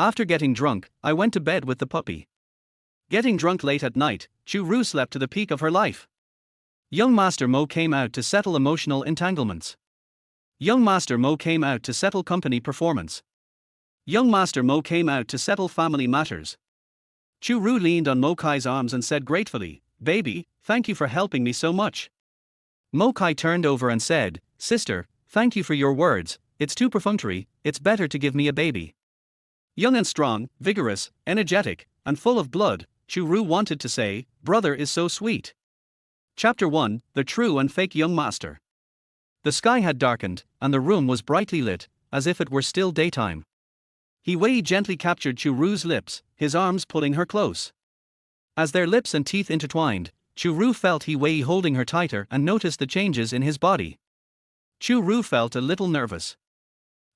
After getting drunk, I went to bed with the puppy. Getting drunk late at night, Chu Rou slept to the peak of her life. Young Master Mo came out to settle emotional entanglements. Young Master Mo came out to settle company performance. Young Master Mo came out to settle family matters. Chu Rou leaned on Mo Kai's arms and said gratefully, "Baby, thank you for helping me so much." Mo Kai turned over and said, "Sister, thank you for your words, it's too perfunctory, it's better to give me a baby." Young and strong, vigorous, energetic, and full of blood, Chu Rou wanted to say, "Brother is so sweet." Chapter 1, The True and Fake Young Master. The sky had darkened, and the room was brightly lit, as if it were still daytime. He Wei gently captured Chu Ru's lips, his arms pulling her close. As their lips and teeth intertwined, Chu Rou felt He Wei holding her tighter and noticed the changes in his body. Chu Rou felt a little nervous.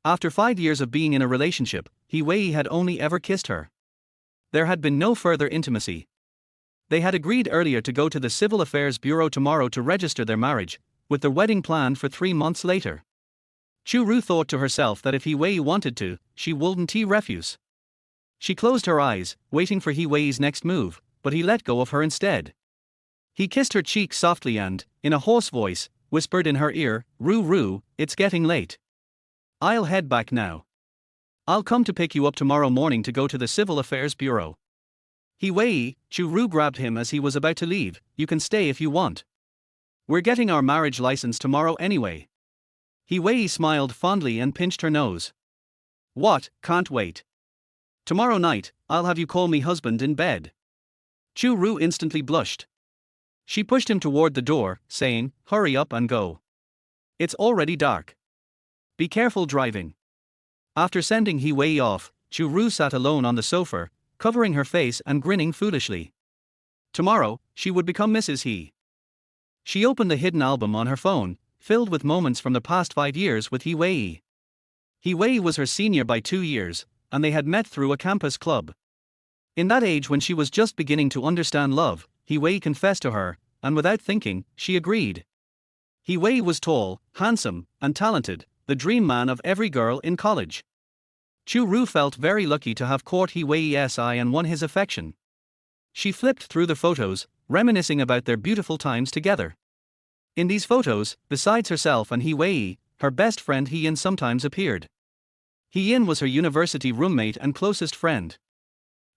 After 5 years of being in a relationship, He Wei had only ever kissed her. There had been no further intimacy. They had agreed earlier to go to the Civil Affairs Bureau tomorrow to register their marriage, with the wedding planned for 3 months later. Chu Rou thought to herself that if He Wei wanted to, she wouldn't refuse. She closed her eyes, waiting for He Wei's next move, but he let go of her instead. He kissed her cheek softly and, in a hoarse voice, whispered in her ear, "Rou, it's getting late. I'll head back now. I'll come to pick you up tomorrow morning to go to the Civil Affairs Bureau." He Wei, Chu Rou grabbed him as he was about to leave, "You can stay if you want. We're getting our marriage license tomorrow anyway." He Wei smiled fondly and pinched her nose. "What, can't wait. Tomorrow night, I'll have you call me husband in bed." Chu Rou instantly blushed. She pushed him toward the door, saying, "Hurry up and go. It's already dark. Be careful driving." After sending He Wei off, Chu Rou sat alone on the sofa, covering her face and grinning foolishly. Tomorrow, she would become Mrs. He. She opened the hidden album on her phone, filled with moments from the past 5 years with He Wei. He Wei was her senior by 2 years, and they had met through a campus club. In that age when she was just beginning to understand love, He Wei confessed to her, and without thinking, she agreed. He Wei was tall, handsome, and talented, the dream man of every girl in college. Chu Rou felt very lucky to have caught He Wei's eye and won his affection. She flipped through the photos, reminiscing about their beautiful times together. In these photos, besides herself and He Wei, her best friend He Yin sometimes appeared. He Yin was her university roommate and closest friend.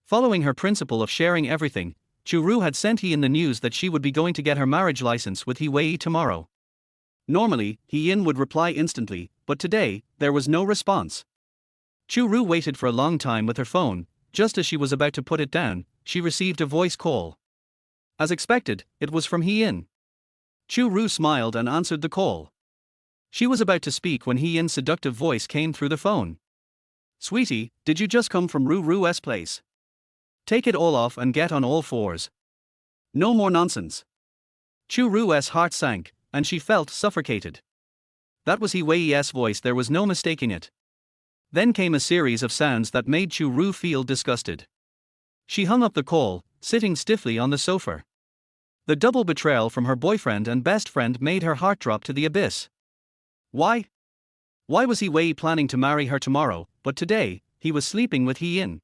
Following her principle of sharing everything, Chu Rou had sent He Yin the news that she would be going to get her marriage license with He Wei tomorrow. Normally, He Yin would reply instantly, but today, there was no response. Chu Rou waited for a long time with her phone. Just as she was about to put it down, she received a voice call. As expected, it was from He Yin. Chu Rou smiled and answered the call. She was about to speak when He Yin's seductive voice came through the phone. "Sweetie, did you just come from Ru's place? Take it all off and get on all fours. No more nonsense." Chu Ru's heart sank, and she felt suffocated. That was He Wei's voice, there was no mistaking it. Then came a series of sounds that made Chu Rou feel disgusted. She hung up the call, sitting stiffly on the sofa. The double betrayal from her boyfriend and best friend made her heart drop to the abyss. Why? Why was He Wei planning to marry her tomorrow, but today, he was sleeping with He Yin?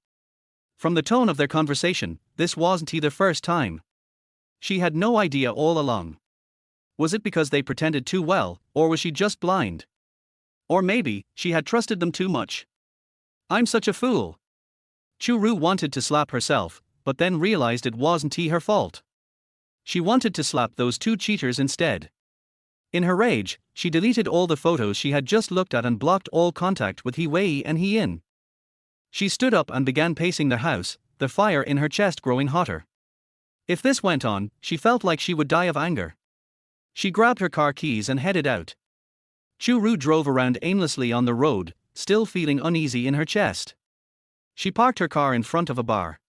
From the tone of their conversation, this wasn't the first time. She had no idea all along. Was it because they pretended too well, or was she just blind? Or maybe, she had trusted them too much. I'm such a fool. Chu Rou wanted to slap herself, but then realized it wasn't her fault. She wanted to slap those 2 cheaters instead. In her rage, she deleted all the photos she had just looked at and blocked all contact with He Wei and He Yin. She stood up and began pacing the house, the fire in her chest growing hotter. If this went on, she felt like she would die of anger. She grabbed her car keys and headed out. Chu Rou drove around aimlessly on the road, still feeling uneasy in her chest. She parked her car in front of a bar.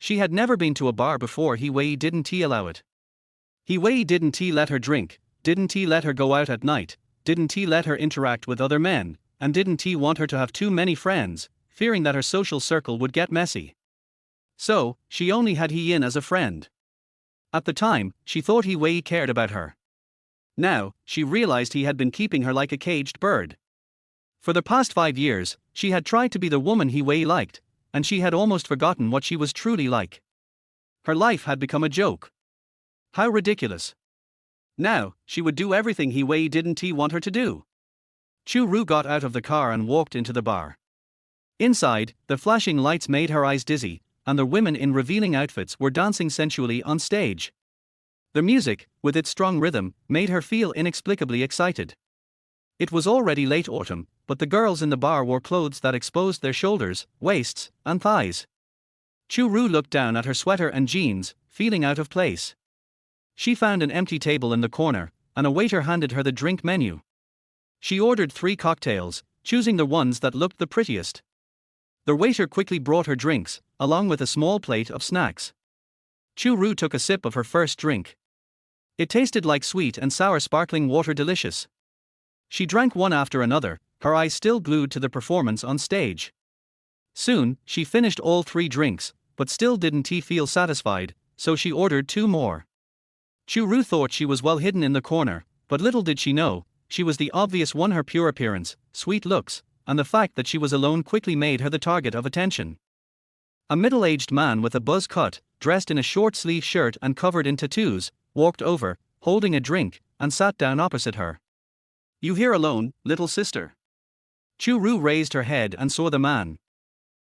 She had never been to a bar before. He Wei didn't allow it. He Wei didn't let her drink, didn't let her go out at night, didn't let her interact with other men, and didn't want her to have too many friends, fearing that her social circle would get messy. So, she only had He Yin as a friend. At the time, she thought He Wei cared about her. Now, she realized he had been keeping her like a caged bird. For the past 5 years, she had tried to be the woman He Wei liked, and she had almost forgotten what she was truly like. Her life had become a joke. How ridiculous. Now, she would do everything he didn't want her to do. Chu Rou got out of the car and walked into the bar. Inside, the flashing lights made her eyes dizzy, and the women in revealing outfits were dancing sensually on stage. The music, with its strong rhythm, made her feel inexplicably excited. It was already late autumn, but the girls in the bar wore clothes that exposed their shoulders, waists, and thighs. Chu Rou looked down at her sweater and jeans, feeling out of place. She found an empty table in the corner, and a waiter handed her the drink menu. She ordered 3 cocktails, choosing the ones that looked the prettiest. The waiter quickly brought her drinks, along with a small plate of snacks. Chu Rou took a sip of her first drink. It tasted like sweet and sour sparkling water, delicious. She drank one after another, her eyes still glued to the performance on stage. Soon, she finished all 3 drinks, but still didn't feel satisfied, so she ordered 2 more. Chu Rou thought she was well hidden in the corner, but little did she know, she was the obvious one. Her pure appearance, sweet looks, and the fact that she was alone quickly made her the target of attention. A middle-aged man with a buzz cut, dressed in a short-sleeve shirt and covered in tattoos, walked over, holding a drink, and sat down opposite her. "You here alone, little sister?" Chu Rou raised her head and saw the man.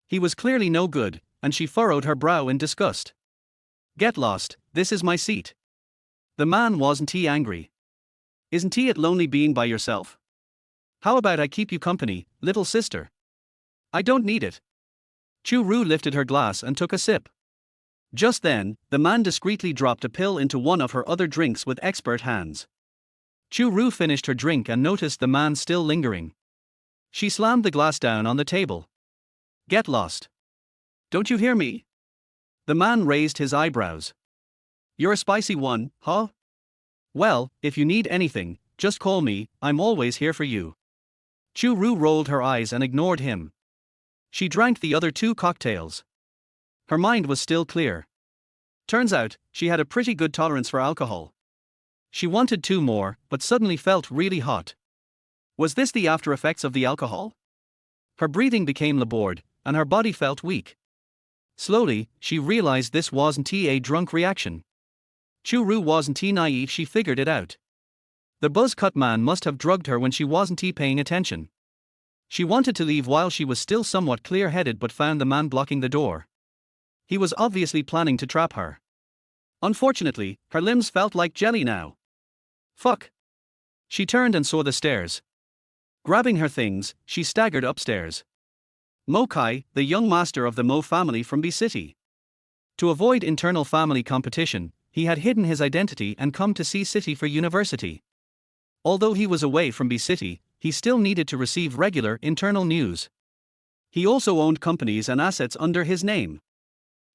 He was clearly no good, and she furrowed her brow in disgust. "Get lost, this is my seat." The man wasn't angry. "Isn't it lonely being by yourself? How about I keep you company, little sister?" "I don't need it." Chu Rou lifted her glass and took a sip. Just then, the man discreetly dropped a pill into one of her other drinks with expert hands. Chu Rou finished her drink and noticed the man still lingering. She slammed the glass down on the table. "Get lost. Don't you hear me?" The man raised his eyebrows. "You're a spicy one, huh? Well, if you need anything, just call me, I'm always here for you." Chu Rou rolled her eyes and ignored him. She drank the other 2 cocktails. Her mind was still clear. Turns out, she had a pretty good tolerance for alcohol. She wanted 2 more, but suddenly felt really hot. Was this the after effects of the alcohol? Her breathing became labored, and her body felt weak. Slowly, she realized this wasn't a drunk reaction. Chu Rou wasn't naive, she figured it out. The buzz-cut man must have drugged her when she wasn't paying attention. She wanted to leave while she was still somewhat clear-headed, but found the man blocking the door. He was obviously planning to trap her. Unfortunately, her limbs felt like jelly now. Fuck. She turned and saw the stairs. Grabbing her things, she staggered upstairs. Mo Kai, the young master of the Mo family from B City. To avoid internal family competition, he had hidden his identity and come to C City for university. Although he was away from B City, he still needed to receive regular internal news. He also owned companies and assets under his name.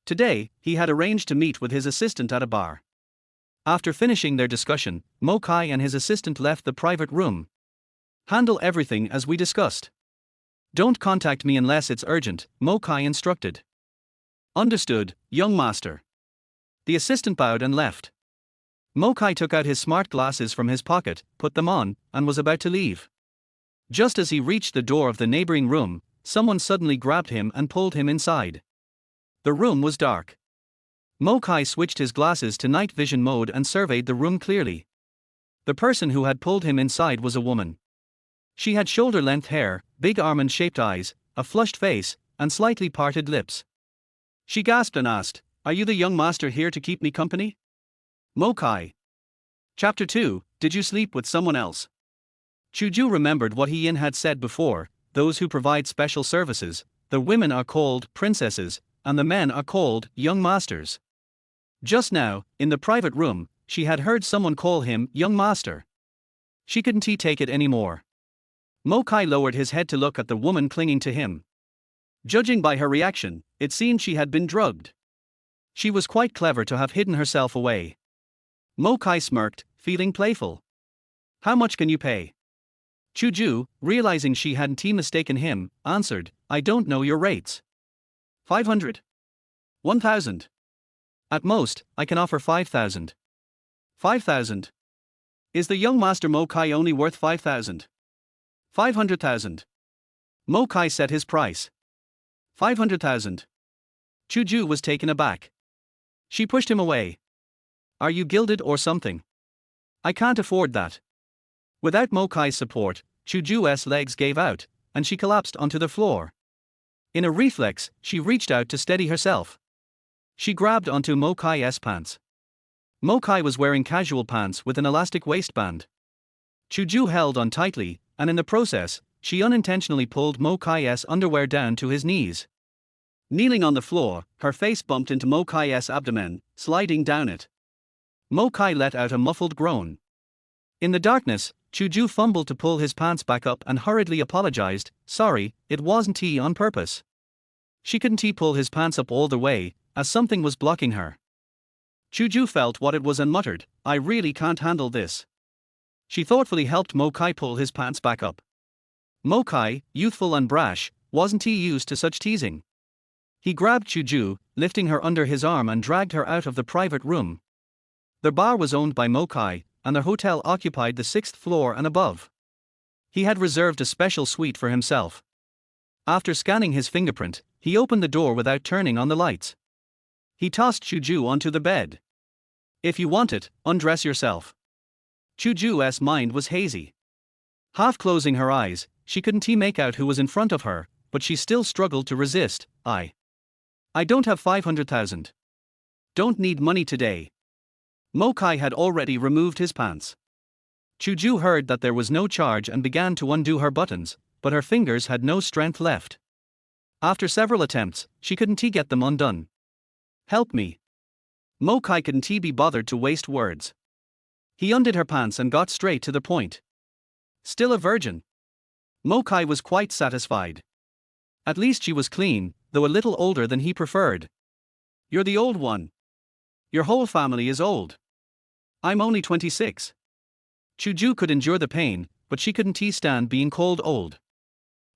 Today, he had arranged to meet with his assistant at a bar. After finishing their discussion, Mo Kai and his assistant left the private room. "Handle everything as we discussed. Don't contact me unless it's urgent," Mo Kai instructed. "Understood, young master." The assistant bowed and left. Mo Kai took out his smart glasses from his pocket, put them on, and was about to leave. Just as he reached the door of the neighboring room, someone suddenly grabbed him and pulled him inside. The room was dark. Mo Kai switched his glasses to night vision mode and surveyed the room clearly. The person who had pulled him inside was a woman. She had shoulder-length hair, big almond-shaped eyes, a flushed face, and slightly parted lips. She gasped and asked, "Are you the young master here to keep me company?" Mo Kai. Chapter 2, Did you sleep with someone else? Chu Rou remembered what Yin had said before: those who provide special services, the women are called princesses, and the men are called young masters. Just now, in the private room, she had heard someone call him young master. She couldn't take it anymore. Mo Kai lowered his head to look at the woman clinging to him. Judging by her reaction, it seemed she had been drugged. She was quite clever to have hidden herself away. Mo Kai smirked, feeling playful. "How much can you pay?" Chu Rou, realizing she hadn't mistaken him, answered, "I don't know your rates." 500? 1,000? At most, I can offer 5,000. 5,000? Is the young master Mo Kai only worth 5,000? 500,000. Mo Kai set his price. 500,000. Chu Rou was taken aback. She pushed him away. Are you gilded or something? I can't afford that. Without Mo Kai's support, Chu Rou's legs gave out, and she collapsed onto the floor. In a reflex, she reached out to steady herself. She grabbed onto Mo Kai's pants. Mo Kai was wearing casual pants with an elastic waistband. Chu Rou held on tightly, and in the process, she unintentionally pulled Mo Kai's underwear down to his knees. Kneeling on the floor, her face bumped into Mo Kai's abdomen, sliding down it. Mo Kai let out a muffled groan. In the darkness, Chu Rou fumbled to pull his pants back up and hurriedly apologized, sorry, it wasn't he on purpose. She couldn't pull his pants up all the way, as something was blocking her. Chu Rou felt what it was and muttered, I really can't handle this. She thoughtfully helped Mo Kai pull his pants back up. Mo Kai, youthful and brash, wasn't he used to such teasing. He grabbed Chu Rou, lifting her under his arm and dragged her out of the private room. The bar was owned by Mo Kai, and their hotel occupied the 6th floor and above. He had reserved a special suite for himself. After scanning his fingerprint, he opened the door without turning on the lights. He tossed Chu Rou onto the bed. If you want it, undress yourself. Chu Rou's mind was hazy. Half closing her eyes, she couldn't make out who was in front of her, but she still struggled to resist. I don't have 500,000. Don't need money today. Mo Kai had already removed his pants. Chu Rou heard that there was no charge and began to undo her buttons, but her fingers had no strength left. After several attempts, she couldn't get them undone. Help me. Mo Kai couldn't be bothered to waste words. He undid her pants and got straight to the point. Still a virgin. Mo Kai was quite satisfied. At least she was clean, though a little older than he preferred. You're the old one. Your whole family is old. I'm only 26. Chu Rou could endure the pain, but she couldn't stand being called old.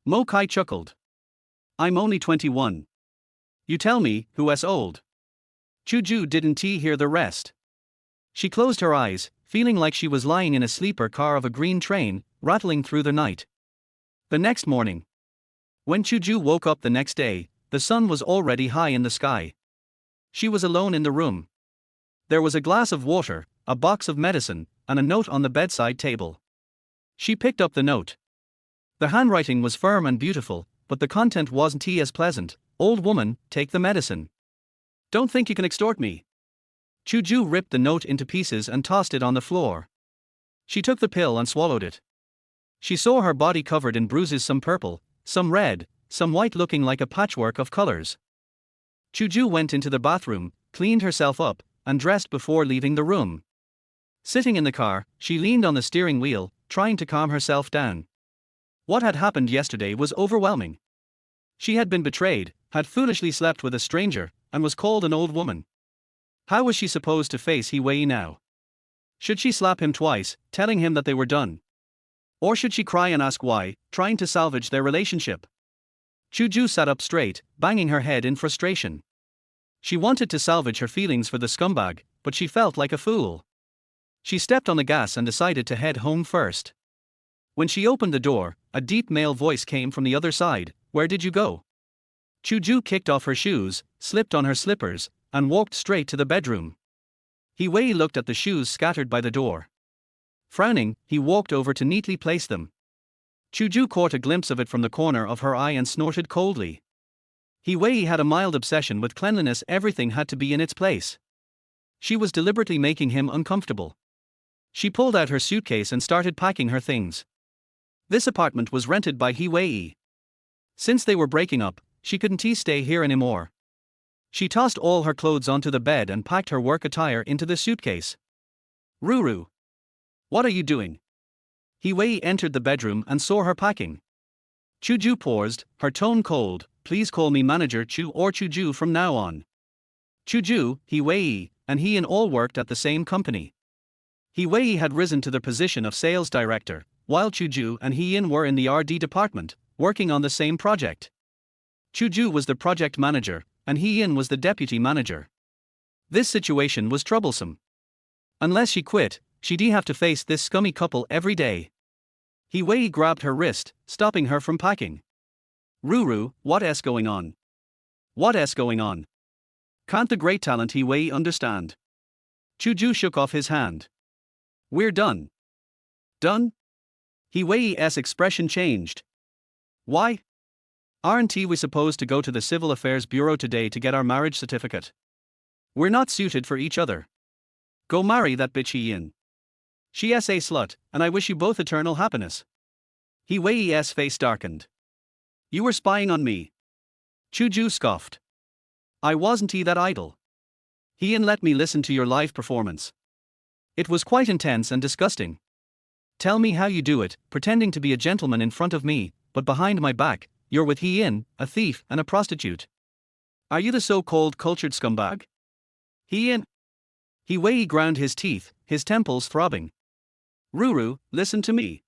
Mo Kai chuckled. I'm only 21. You tell me, who's old? Chu Rou didn't hear the rest. She closed her eyes, feeling like she was lying in a sleeper car of a green train, rattling through the night. The next morning. When Chu Rou woke up the next day, the sun was already high in the sky. She was alone in the room. There was a glass of water, a box of medicine, and a note on the bedside table. She picked up the note. The handwriting was firm and beautiful, but the content wasn't as pleasant. Old woman, take the medicine. Don't think you can extort me. Chu Rou ripped the note into pieces and tossed it on the floor. She took the pill and swallowed it. She saw her body covered in bruises, some purple, some red, some white, looking like a patchwork of colors. Chu Rou went into the bathroom, cleaned herself up, and dressed before leaving the room. Sitting in the car, she leaned on the steering wheel, trying to calm herself down. What had happened yesterday was overwhelming. She had been betrayed, had foolishly slept with a stranger, and was called an old woman. How was she supposed to face He Wei now? Should she slap him twice, telling him that they were done? Or should she cry and ask why, trying to salvage their relationship? Chu Rou sat up straight, banging her head in frustration. She wanted to salvage her feelings for the scumbag, but she felt like a fool. She stepped on the gas and decided to head home first. When she opened the door, a deep male voice came from the other side. Where did you go? Chu Rou kicked off her shoes, slipped on her slippers, and walked straight to the bedroom. He Wei looked at the shoes scattered by the door. Frowning, he walked over to neatly place them. Chu Rou caught a glimpse of it from the corner of her eye and snorted coldly. He Wei had a mild obsession with cleanliness, everything had to be in its place. She was deliberately making him uncomfortable. She pulled out her suitcase and started packing her things. This apartment was rented by He Wei. Since they were breaking up, she couldn't stay here anymore. She tossed all her clothes onto the bed and packed her work attire into the suitcase. Ruru. What are you doing? He Wei entered the bedroom and saw her packing. Chu Rou paused, her tone cold. Please call me Manager Chu or Chu Rou from now on. Chu Rou, He Wei, and he and all worked at the same company. He Wei had risen to the position of sales director, while Chu Rou and he were in the RD department, working on the same project. Chu Rou was the project manager, and he was the deputy manager. This situation was troublesome. Unless she quit, she'd have to face this scummy couple every day. He Wei grabbed her wrist, stopping her from packing. Ruru, what's going on? What's going on? Can't the great talent He Wei understand? Chu Rou shook off his hand. We're done. Done? He Wei's expression changed. Why? Aren't we supposed to go to the Civil Affairs Bureau today to get our marriage certificate? We're not suited for each other. Go marry that bitch Yin. She's a slut, and I wish you both eternal happiness. He Wei's face darkened. You were spying on me. Chu Rou scoffed. I wasn't that idle. Yin let me listen to your live performance. It was quite intense and disgusting. Tell me how you do it, pretending to be a gentleman in front of me, but behind my back, you're with Yin, a thief and a prostitute. Are you the so-called cultured scumbag? Yin? He Wei ground his teeth, his temples throbbing. Ruru, listen to me.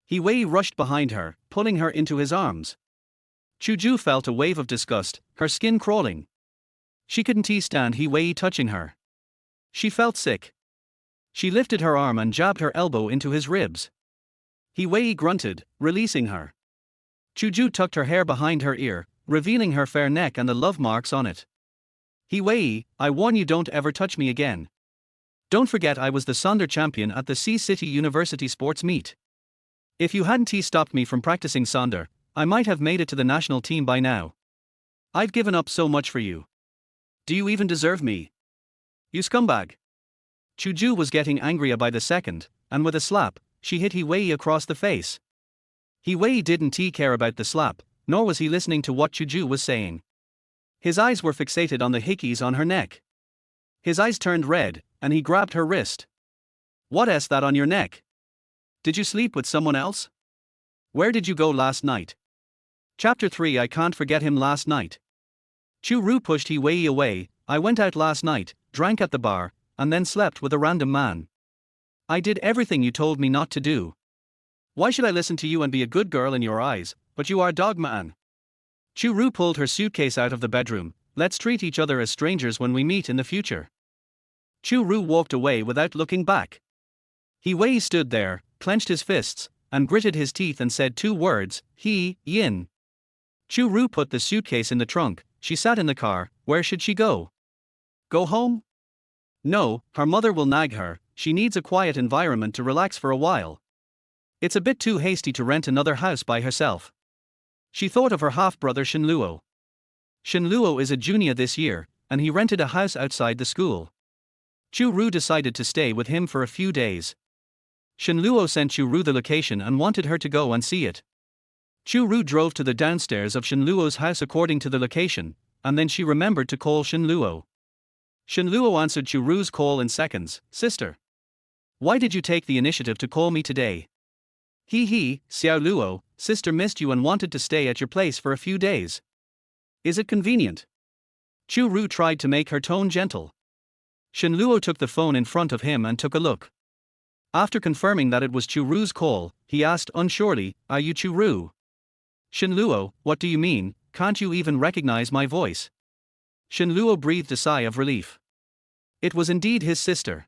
He Wei rushed behind her, pulling her into his arms. Chu Rou felt a wave of disgust, her skin crawling. She couldn't stand He Wei touching her. She felt sick. She lifted her arm and jabbed her elbow into his ribs. He Wei grunted, releasing her. Chu Rou tucked her hair behind her ear, revealing her fair neck and the love marks on it. He Wei, I warn you, don't ever touch me again. Don't forget I was the Sonder champion at the Sea City University sports meet. If you hadn't stopped me from practicing Sonder, I might have made it to the national team by now. I've given up so much for you. Do you even deserve me? You scumbag. Chu Rou was getting angrier by the second, and with a slap, she hit He Wei across the face. He Wei didn't care about the slap, nor was he listening to what Chu Rou was saying. His eyes were fixated on the hickeys on her neck. His eyes turned red, and he grabbed her wrist. What's that on your neck? Did you sleep with someone else? Where did you go last night? Chapter 3. I can't forget him last night. Chu Rou pushed He Wei away. I went out last night, drank at the bar, and then slept with a random man. I did everything you told me not to do. Why should I listen to you and be a good girl in your eyes, but you are dog man? Chu Rou pulled her suitcase out of the bedroom. Let's treat each other as strangers when we meet in the future. Chu Rou walked away without looking back. He Wei stood there, clenched his fists, and gritted his teeth and said two words, Yin. Chu Rou put the suitcase in the trunk. She sat in the car. Where should she go? Go home? No, her mother will nag her. She needs a quiet environment to relax for a while. It's a bit too hasty to rent another house by herself. She thought of her half-brother Shenluo. Shenluo is a junior this year, and he rented a house outside the school. Chu Rou decided to stay with him for a few days. Shenluo sent Chu Rou the location and wanted her to go and see it. Chu Rou drove to the downstairs of Shenluo's house according to the location, and then she remembered to call Shenluo. Shenluo answered Chu Rou's call in seconds. Sister. Why did you take the initiative to call me today? Xiao Luo, sister missed you and wanted to stay at your place for a few days. Is it convenient? Chu Rou tried to make her tone gentle. Shenluo took the phone in front of him and took a look. After confirming that it was Chu Rou's call, he asked unsurely, Are you Chu Rou? Shenluo, what do you mean, can't you even recognize my voice? Shenluo breathed a sigh of relief. It was indeed his sister.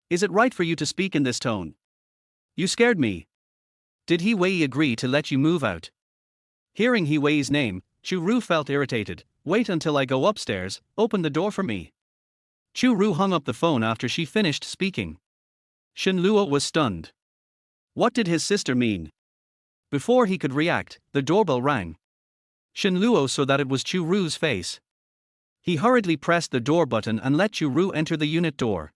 Is it right for you to speak in this tone? You scared me. Did He Wei agree to let you move out? Hearing He Wei's name, Chu Rou felt irritated. Wait until I go upstairs, open the door for me. Chu Rou hung up the phone after she finished speaking. Shenluo was stunned. What did his sister mean? Before he could react, the doorbell rang. Shenluo saw that it was Chu Rou's face. He hurriedly pressed the door button and let Chu Rou enter the unit door.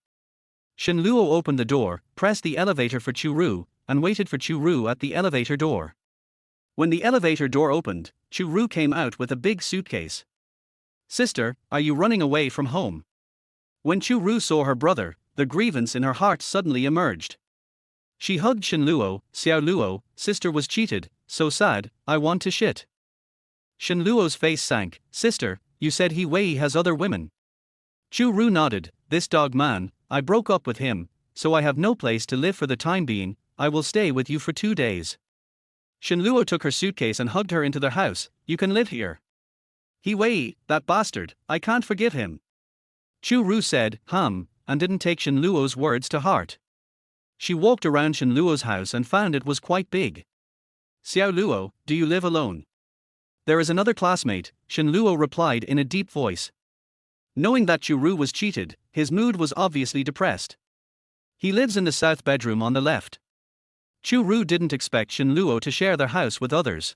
Shenluo opened the door, pressed the elevator for Chu Rou, and waited for Chu Rou at the elevator door. When the elevator door opened, Chu Rou came out with a big suitcase. Sister, are you running away from home? When Chu Rou saw her brother, the grievance in her heart suddenly emerged. She hugged Shenluo. Xiao Luo, sister was cheated, so sad, I want to shit. Shenluo's face sank. Sister, you said He Wei has other women. Chu Rou nodded. This dog man, I broke up with him, so I have no place to live for the time being. I will stay with you for 2 days. Shenluo took her suitcase and hugged her into their house. You can live here. He Wei, that bastard, I can't forgive him. Chu Rou said, and didn't take Shenluo's words to heart. She walked around Shenluo's house and found it was quite big. Xiao Luo, do you live alone? There is another classmate, Chu Rou replied in a deep voice. Knowing that Chu Rou was cheated, his mood was obviously depressed. He lives in the south bedroom on the left. Chu Rou didn't expect Chu Rou to share their house with others.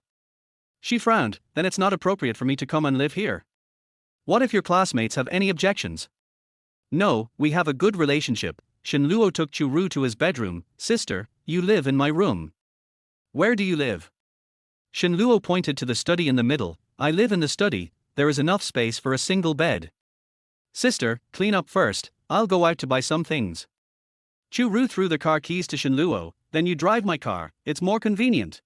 She frowned. Then it's not appropriate for me to come and live here. What if your classmates have any objections? No, we have a good relationship. Chu Rou took Chu Rou to his bedroom. Sister, you live in my room. Where do you live? Chu Rou pointed to the study in the middle. I live in the study, there is enough space for a single bed. Sister, clean up first, I'll go out to buy some things. Chu Rou threw the car keys to Chu Rou. Then you drive my car, it's more convenient.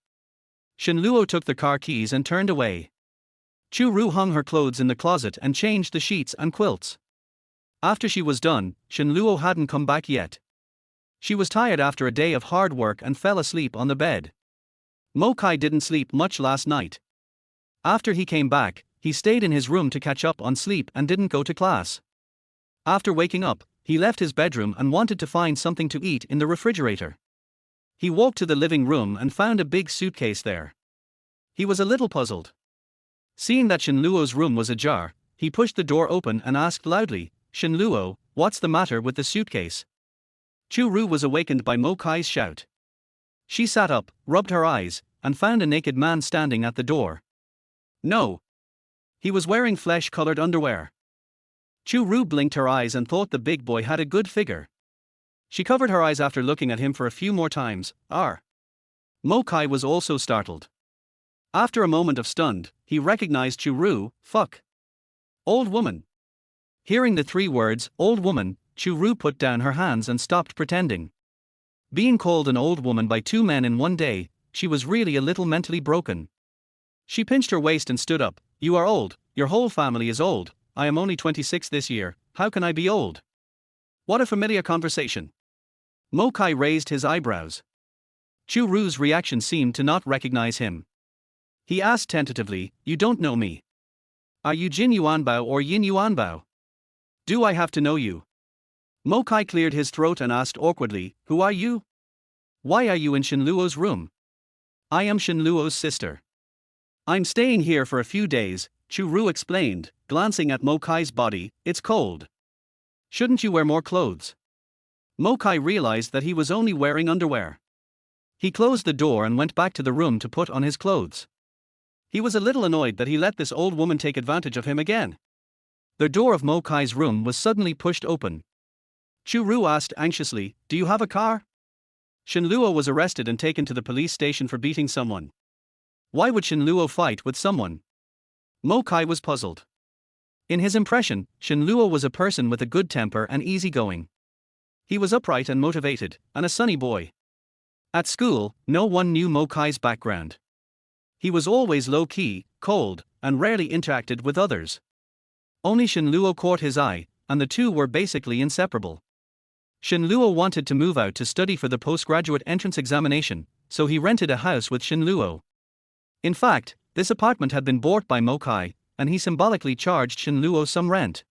Chu Rou took the car keys and turned away. Chu Rou hung her clothes in the closet and changed the sheets and quilts. After she was done, Chu Rou hadn't come back yet. She was tired after a day of hard work and fell asleep on the bed. Mo Kai didn't sleep much last night. After he came back, he stayed in his room to catch up on sleep and didn't go to class. After waking up, he left his bedroom and wanted to find something to eat in the refrigerator. He walked to the living room and found a big suitcase there. He was a little puzzled. Seeing that Chu Rou's room was ajar, he pushed the door open and asked loudly, Chu Rou, what's the matter with the suitcase? Chu Rou was awakened by Mo Kai's shout. She sat up, rubbed her eyes, and found a naked man standing at the door. No. He was wearing flesh-colored underwear. Chu Rou blinked her eyes and thought the big boy had a good figure. She covered her eyes after looking at him for a few more times. Mo Kai was also startled. After a moment of stunned, he recognized Chu Rou. Fuck. Old woman. Hearing the three words, old woman, Chu Rou put down her hands and stopped pretending. Being called an old woman by two men in one day, she was really a little mentally broken. She pinched her waist and stood up. You are old, your whole family is old, I am only 26 this year, how can I be old? What a familiar conversation. Mo Kai raised his eyebrows. Chu Rou's reaction seemed to not recognize him. He asked tentatively, you don't know me. Are you Jin Yuanbao or Yin Yuanbao? Do I have to know you? Mo Kai cleared his throat and asked awkwardly, who are you? Why are you in Chu Rou's room? I am Chu Rou's sister. I'm staying here for a few days, Chu Rou explained, glancing at Mo Kai's body. It's cold. Shouldn't you wear more clothes? Mo Kai realized that he was only wearing underwear. He closed the door and went back to the room to put on his clothes. He was a little annoyed that he let this old woman take advantage of him again. The door of Mo Kai's room was suddenly pushed open. Chu Rou asked anxiously, do you have a car? Chu Rou was arrested and taken to the police station for beating someone. Why would Chu Rou fight with someone? Mo Kai was puzzled. In his impression, Chu Rou was a person with a good temper and easygoing. He was upright and motivated, and a sunny boy. At school, no one knew Mo Kai's background. He was always low-key, cold, and rarely interacted with others. Only Chu Rou caught his eye, and the two were basically inseparable. Chu Rou wanted to move out to study for the postgraduate entrance examination, so he rented a house with Chu Rou. In fact, this apartment had been bought by Mo Kai, and he symbolically charged Chu Rou some rent.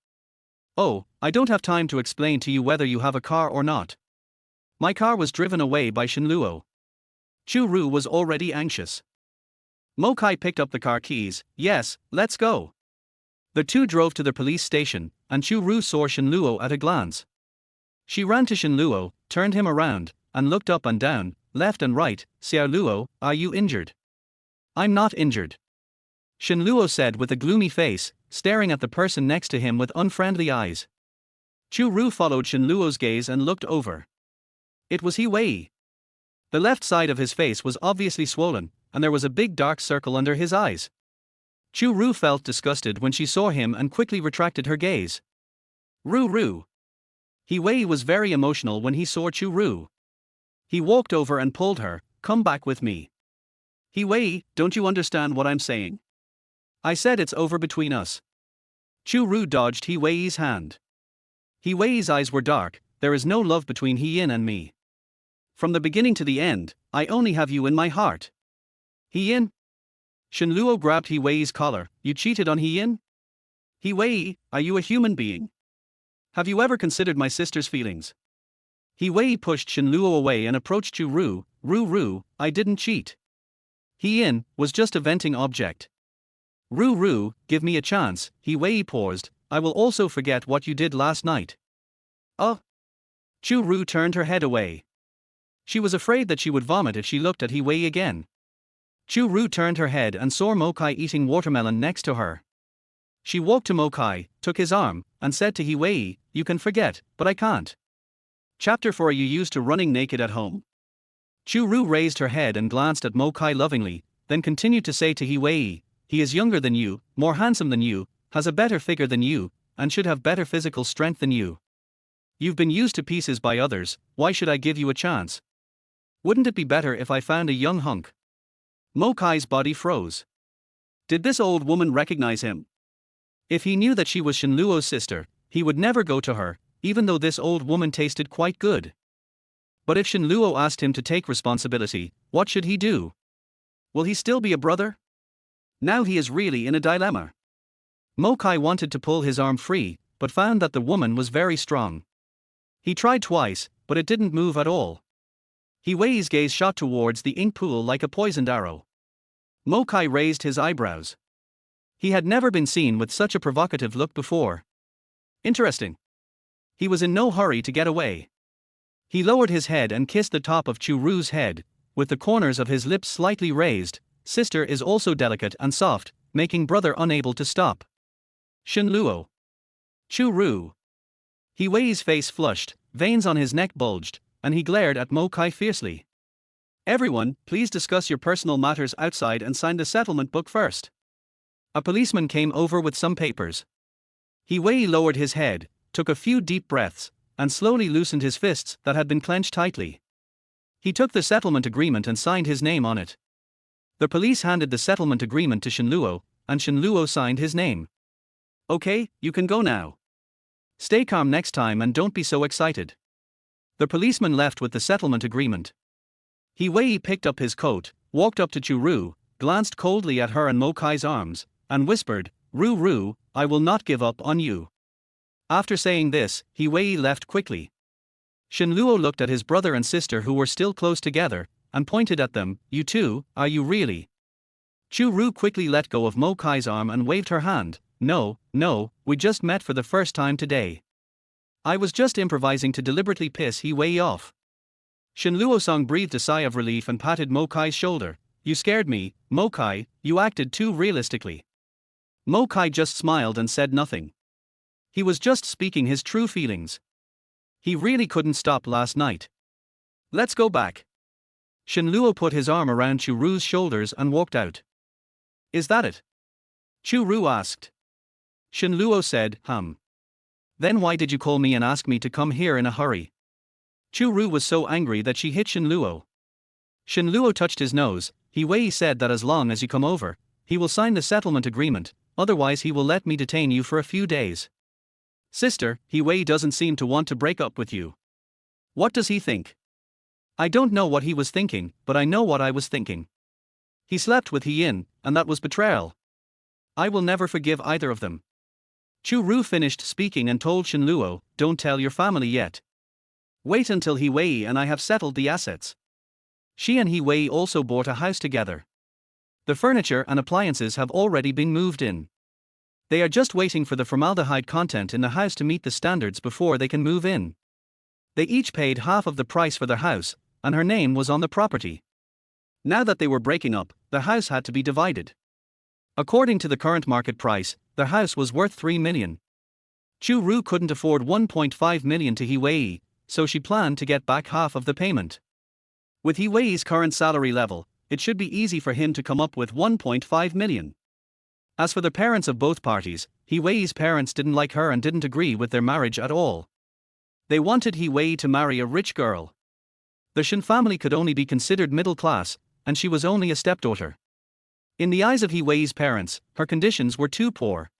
Oh, I don't have time to explain to you whether you have a car or not. My car was driven away by Chu Rou. Chu Rou was already anxious. Mo Kai picked up the car keys. Yes, let's go. The two drove to the police station, and Chu Rou saw Chu Rou at a glance. She ran to Chu Rou, turned him around, and looked up and down, left and right. Xiao Luo, are you injured? I'm not injured. Chu Rou said with a gloomy face, staring at the person next to him with unfriendly eyes. Chu Rou followed Chu Rou's gaze and looked over. It was He Wei. The left side of his face was obviously swollen, and there was a big dark circle under his eyes. Chu Rou felt disgusted when she saw him and quickly retracted her gaze. Rou. He Wei was very emotional when he saw Chu Rou. He walked over and pulled her. Come back with me. He Wei, don't you understand what I'm saying? I said it's over between us. Chu Rou dodged He Wei's hand. He Wei's eyes were dark. There is no love between He Yin and me. From the beginning to the end, I only have you in my heart. He Yin? Chu Rou grabbed He Wei's collar. You cheated on He Yin? He Wei, are you a human being? Have you ever considered my sister's feelings? He Wei pushed Chu Rou away and approached Chu Rou. Rou, I didn't cheat. He Yin was just a venting object. Rou, give me a chance, He Wei paused, I will also forget what you did last night. Oh. Chu Rou turned her head away. She was afraid that she would vomit if she looked at He Wei again. Chu Rou turned her head and saw Mo Kai eating watermelon next to her. She walked to Mo Kai, took his arm, and said to He Wei, you can forget, but I can't. Chapter 4. Are you used to running naked at home? Chu Rou raised her head and glanced at Mo Kai lovingly, then continued to say to He Wei, he is younger than you, more handsome than you, has a better figure than you, and should have better physical strength than you. You've been used to pieces by others, why should I give you a chance? Wouldn't it be better if I found a young hunk? Mo Kai's body froze. Did this old woman recognize him? If he knew that she was Shen Luo's sister, he would never go to her, even though this old woman tasted quite good. But if Shen Luo asked him to take responsibility, what should he do? Will he still be a brother? Now he is really in a dilemma. Mo Kai wanted to pull his arm free, but found that the woman was very strong. He tried twice, but it didn't move at all. He Wei's gaze shot towards the ink pool like a poisoned arrow. Mo Kai raised his eyebrows. He had never been seen with such a provocative look before. Interesting. He was in no hurry to get away. He lowered his head and kissed the top of Chu Ru's head, with the corners of his lips slightly raised. Sister is also delicate and soft, making brother unable to stop. Shen Luo. Chu Rou. He Wei's face flushed, veins on his neck bulged, and he glared at Mo Kai fiercely. Everyone, please discuss your personal matters outside and sign the settlement book first. A policeman came over with some papers. He Wei lowered his head, took a few deep breaths, and slowly loosened his fists that had been clenched tightly. He took the settlement agreement and signed his name on it. The police handed the settlement agreement to Shen Luo, and Shen Luo signed his name. Okay, you can go now. Stay calm next time and don't be so excited. The policeman left with the settlement agreement. He Wei picked up his coat, walked up to Chu Rou, glanced coldly at her and Mo Kai's arms, and whispered, Rou, I will not give up on you. After saying this, He Wei left quickly. Shen Luo looked at his brother and sister who were still close together, and pointed at them, you two, are you really? Chu Rou quickly let go of Mo Kai's arm and waved her hand, no, we just met for the first time today. I was just improvising to deliberately piss He Wei off. Shen Luo breathed a sigh of relief and patted Mo Kai's shoulder, you scared me, Mo Kai, you acted too realistically. Mo Kai just smiled and said nothing. He was just speaking his true feelings. He really couldn't stop last night. Let's go back. Shen Luo put his arm around Chu Ru's shoulders and walked out. Is that it? Chu Rou asked. Shen Luo said, Then why did you call me and ask me to come here in a hurry? Chu Rou was so angry that she hit Shen Luo. Shen Luo touched his nose. He Wei said that as long as you come over, he will sign the settlement agreement, otherwise he will let me detain you for a few days. Sister, He Wei doesn't seem to want to break up with you. What does he think? I don't know what he was thinking, but I know what I was thinking. He slept with He Yin, and that was betrayal. I will never forgive either of them. Chu Rou finished speaking and told Shen Luo, don't tell your family yet. Wait until He Wei and I have settled the assets. She and He Wei also bought a house together. The furniture and appliances have already been moved in. They are just waiting for the formaldehyde content in the house to meet the standards before they can move in. They each paid half of the price for their house, and her name was on the property. Now that they were breaking up, the house had to be divided. According to the current market price, the house was worth 3 million. Chu Rou couldn't afford 1.5 million to He Wei, so she planned to get back half of the payment. With He Wei's current salary level, it should be easy for him to come up with 1.5 million. As for the parents of both parties, He Wei's parents didn't like her and didn't agree with their marriage at all. They wanted He Wei to marry a rich girl. The Shen family could only be considered middle class, and she was only a stepdaughter. In the eyes of He Wei's parents, her conditions were too poor.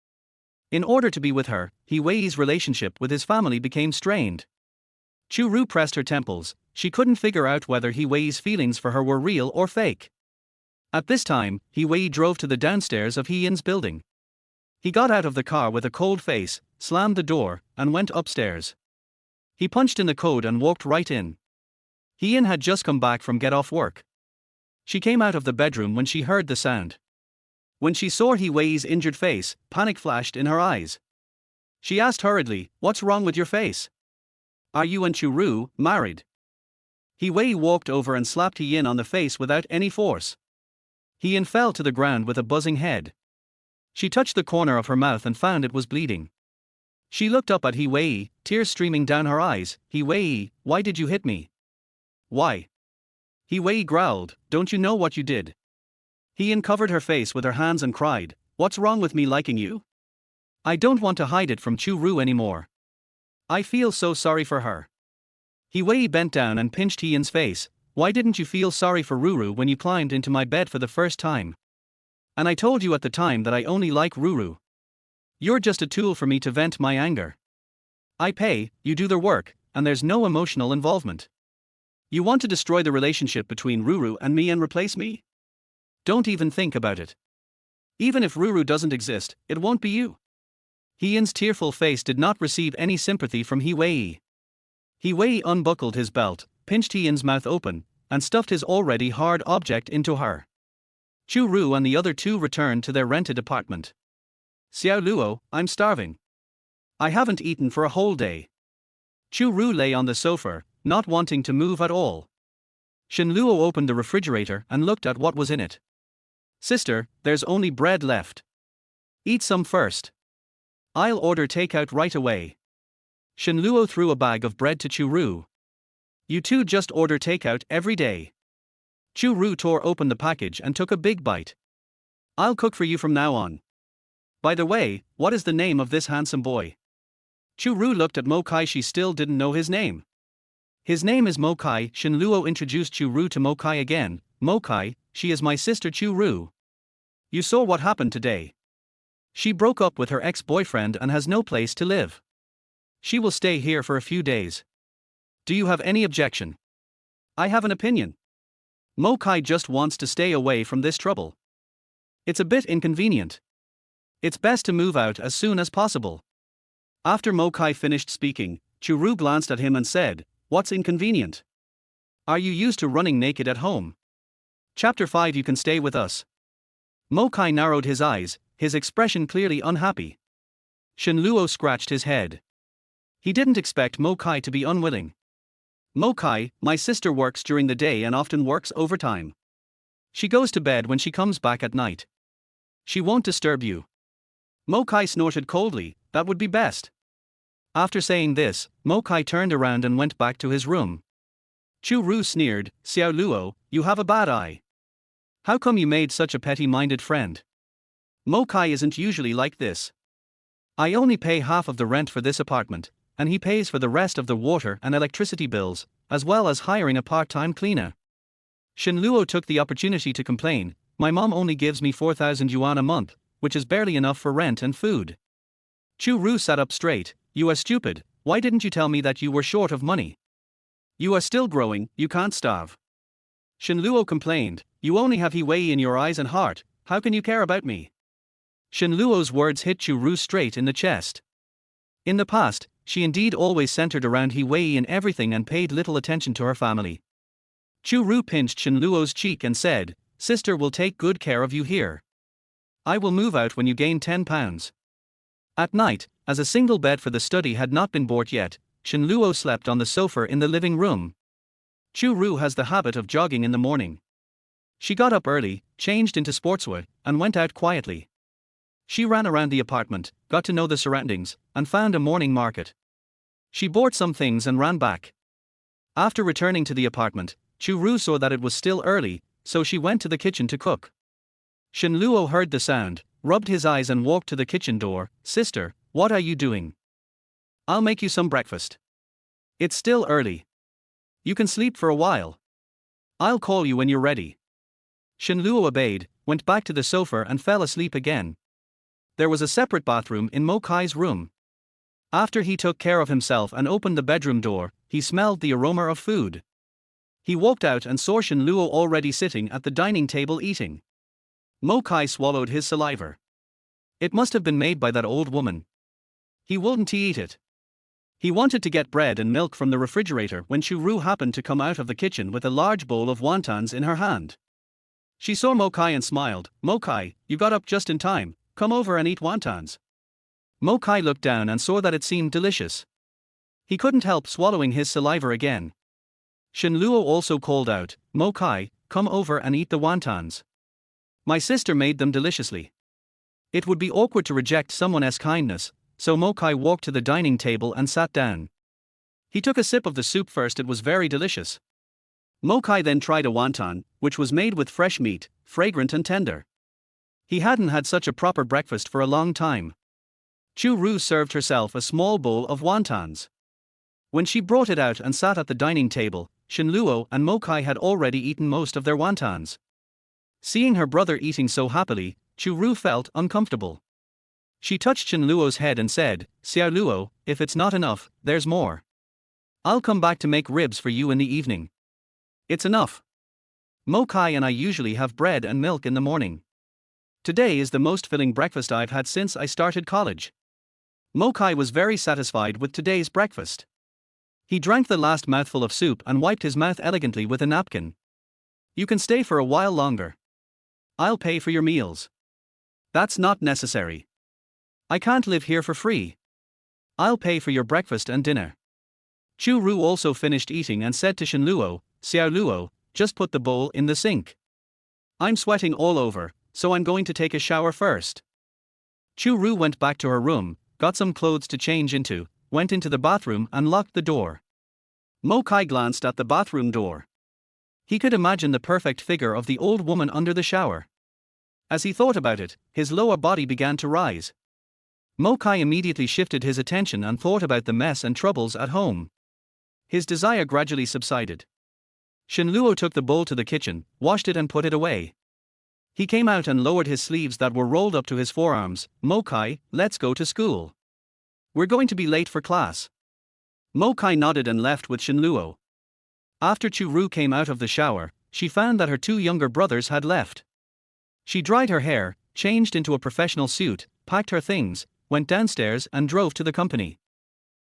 In order to be with her, He Wei's relationship with his family became strained. Chu Rou pressed her temples. She couldn't figure out whether He Wei's feelings for her were real or fake. At this time, He Wei drove to the downstairs of He Yin's building. He got out of the car with a cold face, slammed the door, and went upstairs. He punched in the code and walked right in. He Yin had just come back from get off work. She came out of the bedroom when she heard the sound. When she saw He Wei's injured face, panic flashed in her eyes. She asked hurriedly, "What's wrong with your face? Are you and Chu Rou married?" He Wei walked over and slapped He Yin on the face without any force. He Yin fell to the ground with a buzzing head. She touched the corner of her mouth and found it was bleeding. She looked up at He Wei, tears streaming down her eyes. "He Wei, why did you hit me?" "Why?" He Wei growled, "Don't you know what you did?" He Yin covered her face with her hands and cried, "What's wrong with me liking you? I don't want to hide it from Chu Rou anymore. I feel so sorry for her." He Wei bent down and pinched He Yin's face. "Why didn't you feel sorry for Ruru when you climbed into my bed for the first time? And I told you at the time that I only like Ruru. You're just a tool for me to vent my anger. I pay, you do the work, and there's no emotional involvement. You want to destroy the relationship between Ruru and me and replace me? Don't even think about it. Even if Ruru doesn't exist, it won't be you." He Yin's tearful face did not receive any sympathy from He Wei. He Wei unbuckled his belt, pinched He Yin's mouth open, and stuffed his already hard object into her. Chu Rou and the other two returned to their rented apartment. "Xiao Luo, I'm starving. I haven't eaten for a whole day." Chu Rou lay on the sofa, not wanting to move at all. Shen Luo opened the refrigerator and looked at what was in it. "Sister, there's only bread left. Eat some first. I'll order takeout right away." Shen Luo threw a bag of bread to Chu Rou. "You two just order takeout every day." Chu Rou tore open the package and took a big bite. "I'll cook for you from now on. By the way, what is the name of this handsome boy?" Chu Rou looked at Mo Kai. She still didn't know his name. "His name is Mo Kai." Shen Luo introduced Chu Rou to Mo Kai again. "Mo Kai, she is my sister Chu Rou. You saw what happened today. She broke up with her ex-boyfriend and has no place to live. She will stay here for a few days. Do you have any objection?" "I have an opinion. Mo Kai just wants to stay away from this trouble. It's a bit inconvenient. It's best to move out as soon as possible." After Mo Kai finished speaking, Chu Rou glanced at him and said, "What's inconvenient? Are you used to running naked at home? Chapter 5. You can stay with us." Mo Kai narrowed his eyes, his expression clearly unhappy. Shen Luo scratched his head. He didn't expect Mo Kai to be unwilling. "Mo Kai, my sister works during the day and often works overtime. She goes to bed when she comes back at night. She won't disturb you." Mo Kai snorted coldly, "That would be best." After saying this, Mo Kai turned around and went back to his room. Chu Rou sneered, "Xiao Luo, you have a bad eye. How come you made such a petty-minded friend? Mo Kai isn't usually like this. I only pay half of the rent for this apartment, and he pays for the rest of the water and electricity bills, as well as hiring a part-time cleaner." Shen Luo took the opportunity to complain, "My mom only gives me 4,000 yuan a month, which is barely enough for rent and food." Chu Rou sat up straight. "You are stupid, why didn't you tell me that you were short of money? You are still growing, you can't starve." Shen Luo complained, "You only have He Wei in your eyes and heart, how can you care about me?" Shen Luo's words hit Chu Rou straight in the chest. In the past, she indeed always centered around He Wei in everything and paid little attention to her family. Chu Rou pinched Shen Luo's cheek and said, "Sister will take good care of you here. I will move out when you gain 10 pounds. At night, as a single bed for the study had not been bought yet, Shen Luo slept on the sofa in the living room. Chu Rou has the habit of jogging in the morning. She got up early, changed into sportswear, and went out quietly. She ran around the apartment, got to know the surroundings, and found a morning market. She bought some things and ran back. After returning to the apartment, Chu Rou saw that it was still early, so she went to the kitchen to cook. Shen Luo heard the sound, rubbed his eyes and walked to the kitchen door. "Sister, what are you doing?" "I'll make you some breakfast. It's still early. You can sleep for a while. I'll call you when you're ready." Shen Luo obeyed, went back to the sofa and fell asleep again. There was a separate bathroom in Mo Kai's room. After he took care of himself and opened the bedroom door, he smelled the aroma of food. He walked out and saw Shen Luo already sitting at the dining table eating. Mo Kai swallowed his saliva. It must have been made by that old woman. He wouldn't eat it. He wanted to get bread and milk from the refrigerator when Chu Rou happened to come out of the kitchen with a large bowl of wontons in her hand. She saw Mo Kai and smiled. Mo Kai, you got up just in time, come over and eat wontons. Mo Kai looked down and saw that it seemed delicious. He couldn't help swallowing his saliva again. Shen Luo also called out, Mo Kai, come over and eat the wontons. My sister made them deliciously. It would be awkward to reject someone's kindness, so Mo Kai walked to the dining table and sat down. He took a sip of the soup first. It was very delicious. Mo Kai then tried a wonton, which was made with fresh meat, fragrant and tender. He hadn't had such a proper breakfast for a long time. Chu Rou served herself a small bowl of wontons. When she brought it out and sat at the dining table, Shen Luo and Mo Kai had already eaten most of their wontons. Seeing her brother eating so happily, Chu Rou felt uncomfortable. She touched Shen Luo's head and said, Xiao Luo, if it's not enough, there's more. I'll come back to make ribs for you in the evening. It's enough. Mo Kai and I usually have bread and milk in the morning. Today is the most filling breakfast I've had since I started college. Mo Kai was very satisfied with today's breakfast. He drank the last mouthful of soup and wiped his mouth elegantly with a napkin. You can stay for a while longer. I'll pay for your meals. That's not necessary. I can't live here for free. I'll pay for your breakfast and dinner. Chu Rou also finished eating and said to Shen Luo, Xiao Luo, just put the bowl in the sink. I'm sweating all over, so I'm going to take a shower first. Chu Rou went back to her room, got some clothes to change into, went into the bathroom and locked the door. Mo Kai glanced at the bathroom door. He could imagine the perfect figure of the old woman under the shower. As he thought about it, his lower body began to rise. Mo Kai immediately shifted his attention and thought about the mess and troubles at home. His desire gradually subsided. Shen Luo took the bowl to the kitchen, washed it and put it away. He came out and lowered his sleeves that were rolled up to his forearms. Mo Kai, let's go to school. We're going to be late for class. Mo Kai nodded and left with Shen Luo. After Chu Rou came out of the shower, she found that her two younger brothers had left. She dried her hair, changed into a professional suit, packed her things, went downstairs and drove to the company.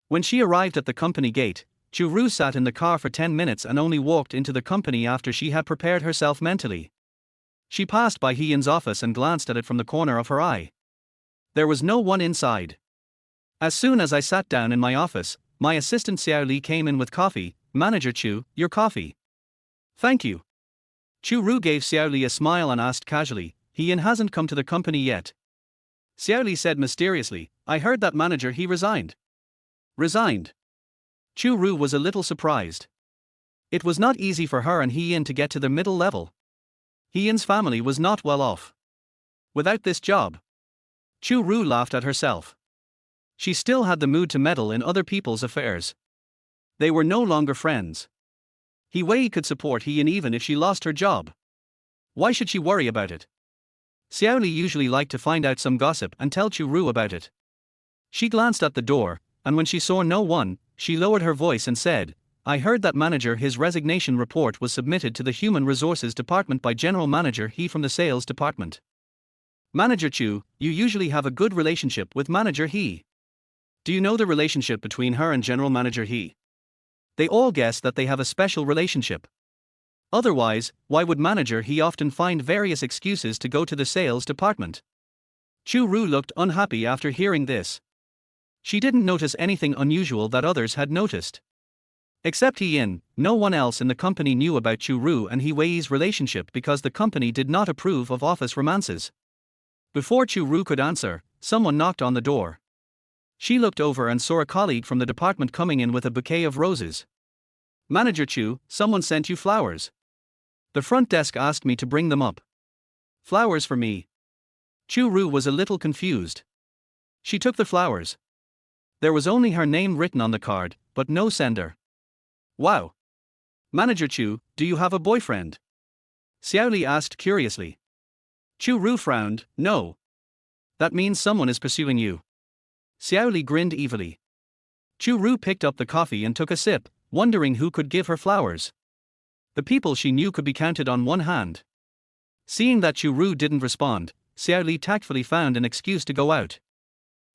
When she arrived at the company gate, Chu Rou sat in the car for 10 minutes and only walked into the company after she had prepared herself mentally. She passed by He-Yin's office and glanced at it from the corner of her eye. There was no one inside. As soon as I sat down in my office, my assistant Xiao Li came in with coffee. Manager Chu, your coffee. Thank you. Chu Rou gave Xiao Li a smile and asked casually, He-Yin hasn't come to the company yet. Xiao Li said mysteriously, I heard that manager he resigned. Resigned? Chu Rou was a little surprised. It was not easy for her and He-Yin to get to the middle level. He-Yin's family was not well off. Without this job. Chu Rou laughed at herself. She still had the mood to meddle in other people's affairs. They were no longer friends. He-Wei could support He-Yin even if she lost her job. Why should she worry about it? Xiao Li usually liked to find out some gossip and tell Chu Rou about it. She glanced at the door, and when she saw no one, she lowered her voice and said, I heard that manager his resignation report was submitted to the Human Resources Department by General Manager He from the Sales Department. Manager Chu, you usually have a good relationship with Manager He. Do you know the relationship between her and General Manager He? They all guess that they have a special relationship. Otherwise, why would Manager He often find various excuses to go to the sales department? Chu Rou looked unhappy after hearing this. She didn't notice anything unusual that others had noticed. Except He-Yin, no one else in the company knew about Chu Rou and He-Wei's relationship because the company did not approve of office romances. Before Chu Rou could answer, someone knocked on the door. She looked over and saw a colleague from the department coming in with a bouquet of roses. Manager Chu, someone sent you flowers. The front desk asked me to bring them up. Flowers for me. Chu Rou was a little confused. She took the flowers. There was only her name written on the card, but no sender. Wow. Manager Chu, do you have a boyfriend? Xiao Li asked curiously. Chu Rou frowned, no. That means someone is pursuing you. Xiao Li grinned evilly. Chu Rou picked up the coffee and took a sip, wondering who could give her flowers. The people she knew could be counted on one hand. Seeing that Chu Rou didn't respond, Xiao Li tactfully found an excuse to go out.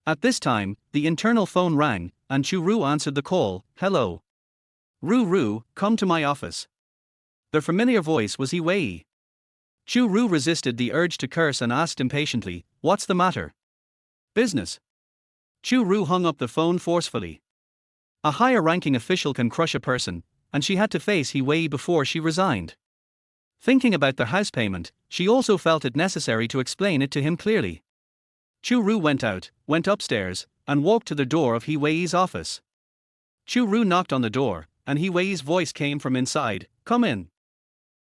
At this time, the internal phone rang, and Chu Rou answered the call. Hello. Rou, come to my office. The familiar voice was He-Wei. Chu Rou resisted the urge to curse and asked impatiently, "What's the matter?" "Business." Chu Rou hung up the phone forcefully. A higher-ranking official can crush a person, and she had to face He Wei before she resigned. Thinking about the house payment, she also felt it necessary to explain it to him clearly. Chu Rou went upstairs, and walked to the door of He Wei's office. Chu Rou knocked on the door, and He Wei's voice came from inside, "Come in."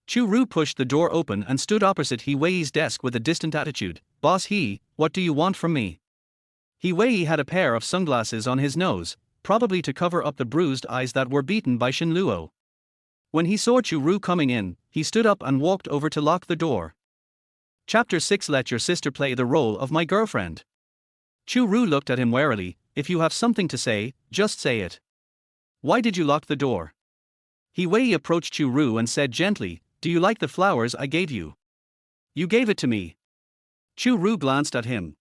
Chu Rou pushed the door open and stood opposite He Wei's desk with a distant attitude. "Boss He, what do you want from me?" He Wei had a pair of sunglasses on his nose, probably to cover up the bruised eyes that were beaten by Shen Luo. When he saw Chu Rou coming in, he stood up and walked over to lock the door. Chapter 6. Let your sister play the role of my girlfriend. Chu Rou looked at him warily. "If you have something to say, just say it. Why did you lock the door?" He Wei approached Chu Rou and said gently, "Do you like the flowers I gave you?" "You gave it to me." Chu Rou glanced at him.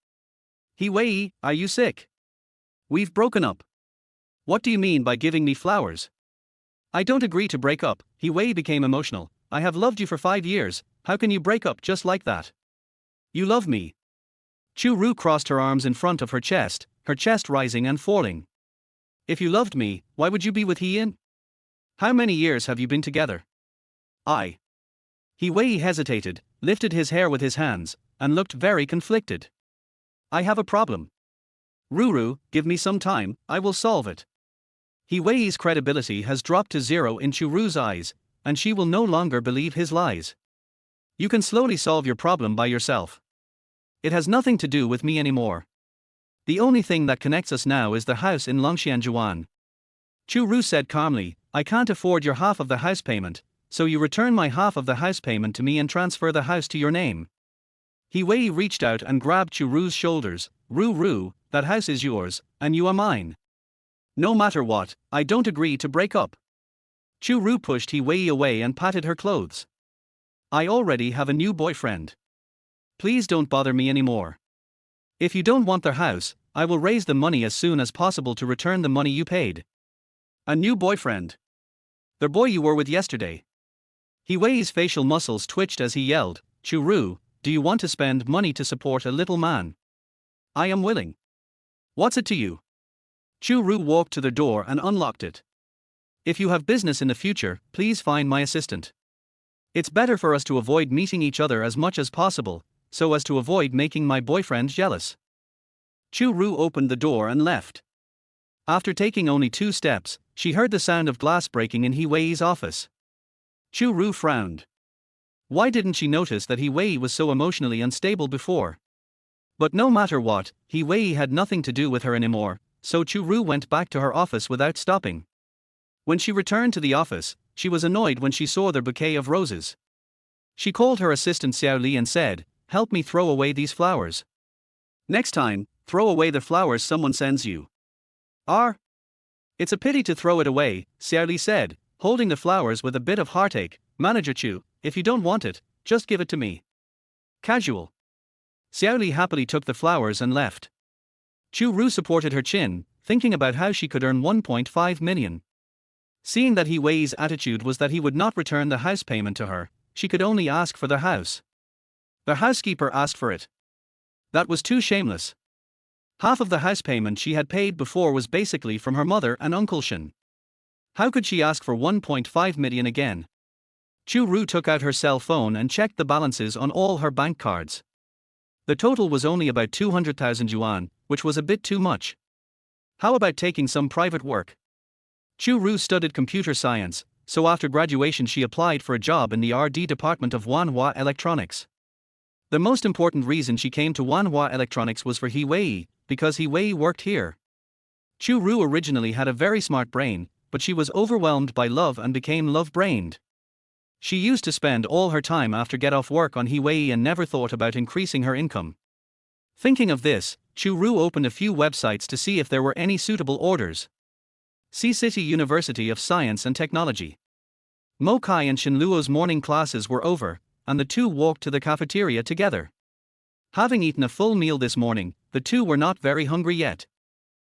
"He Wei, are you sick? We've broken up." "What do you mean by giving me flowers?" "I don't agree to break up." He Wei became emotional. "I have loved you for 5 years, how can you break up just like that? You love me." Chu Rou crossed her arms in front of her chest rising and falling. "If you loved me, why would you be with He In? How many years have you been together?" He Wei hesitated, lifted his hair with his hands, and looked very conflicted. "I have a problem. Ruru, give me some time, I will solve it." He Wei's credibility has dropped to zero in Chu Ru's eyes, and she will no longer believe his lies. "You can slowly solve your problem by yourself. It has nothing to do with me anymore. The only thing that connects us now is the house in Longxianjuan." Chu Rou said calmly, "I can't afford your half of the house payment, so you return my half of the house payment to me and transfer the house to your name." He Wei reached out and grabbed Chu Ru's shoulders. Ruru, that house is yours, and you are mine. No matter what, I don't agree to break up." Chu Rou pushed He Wei away and patted her clothes. "I already have a new boyfriend. Please don't bother me anymore. If you don't want their house, I will raise the money as soon as possible to return the money you paid." "A new boyfriend? The boy you were with yesterday?" He Wei's facial muscles twitched as he yelled, "Chu Rou, do you want to spend money to support a little man? I am willing. What's it to you?" Chu Rou walked to the door and unlocked it. "If you have business in the future, please find my assistant. It's better for us to avoid meeting each other as much as possible, so as to avoid making my boyfriend jealous." Chu Rou opened the door and left. After taking only 2 steps, she heard the sound of glass breaking in He Wei's office. Chu Rou frowned. Why didn't she notice that He Wei was so emotionally unstable before? But no matter what, He Wei had nothing to do with her anymore, so Chu Rou went back to her office without stopping. When she returned to the office, she was annoyed when she saw their bouquet of roses. She called her assistant Xiao Li and said, "Help me throw away these flowers. Next time, throw away the flowers someone sends you." It's a pity to throw it away," Xiao Li said, holding the flowers with a bit of heartache. "Manager Chu, if you don't want it, just give it to me. Casual." Xiao Li happily took the flowers and left. Chu Rou supported her chin, thinking about how she could earn 1.5 million. Seeing that He Wei's attitude was that he would not return the house payment to her, she could only ask for the house. The housekeeper asked for it. That was too shameless. Half of the house payment she had paid before was basically from her mother and Uncle Shen. How could she ask for 1.5 million again? Chu Rou took out her cell phone and checked the balances on all her bank cards. The total was only about 200,000 yuan, which was a bit too much. How about taking some private work? Chu Rou studied computer science, so after graduation she applied for a job in the R&D department of Wanhua Electronics. The most important reason she came to Wanhua Electronics was for He Wei, because He Wei worked here. Chu Rou originally had a very smart brain, but she was overwhelmed by love and became love-brained. She used to spend all her time after get off work on He Wei and never thought about increasing her income. Thinking of this, Chu Rou opened a few websites to see if there were any suitable orders. See City University of Science and Technology. Mo Kai and Shen Luo's morning classes were over, and the two walked to the cafeteria together. Having eaten a full meal this morning, the two were not very hungry yet.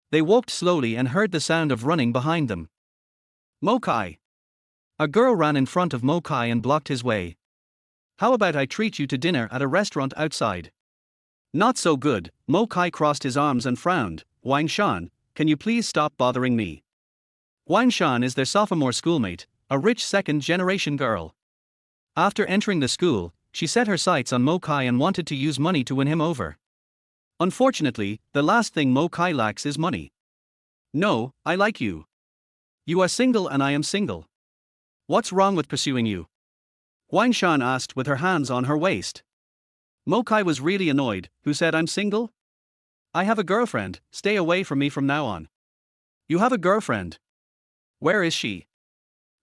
They walked slowly and heard the sound of running behind them. Mo Kai. A girl ran in front of Mo Kai and blocked his way. How about I treat you to dinner at a restaurant outside? Not so good, Mo Kai crossed his arms and frowned. Wang Shan, can you please stop bothering me? Wang Shan is their sophomore schoolmate, a rich second-generation girl. After entering the school, she set her sights on Mo Kai and wanted to use money to win him over. Unfortunately, the last thing Mo Kai lacks is money. No, I like you. You are single and I am single. What's wrong with pursuing you? Wang Shan asked with her hands on her waist. Mo Kai was really annoyed. Who said I'm single? I have a girlfriend, stay away from me from now on. You have a girlfriend? Where is she?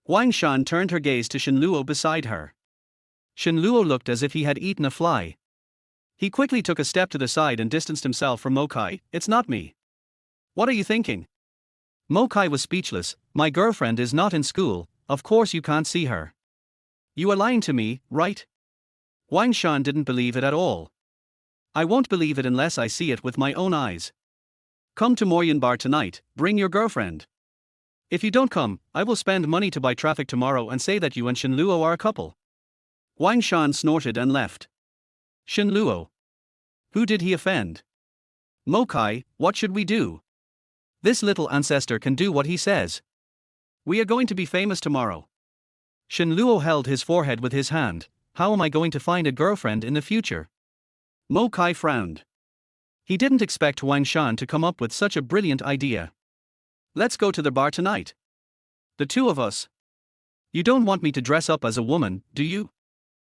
Wang Shan turned her gaze to Shen Luo beside her. Shen Luo looked as if he had eaten a fly. He quickly took a step to the side and distanced himself from Mo Kai. It's not me. What are you thinking? Mo Kai was speechless. My girlfriend is not in school, of course you can't see her. You are lying to me, right? Wang Shan didn't believe it at all. I won't believe it unless I see it with my own eyes. Come to Moyan Bar tonight, bring your girlfriend. If you don't come, I will spend money to buy traffic tomorrow and say that you and Shen Luo are a couple. Wang Shan snorted and left. Shen Luo. Who did he offend? Mo Kai, what should we do? This little ancestor can do what he says. We are going to be famous tomorrow. Shen Luo held his forehead with his hand. How am I going to find a girlfriend in the future? Mo Kai frowned. He didn't expect Wang Shan to come up with such a brilliant idea. Let's go to the bar tonight. The two of us. You don't want me to dress up as a woman, do you?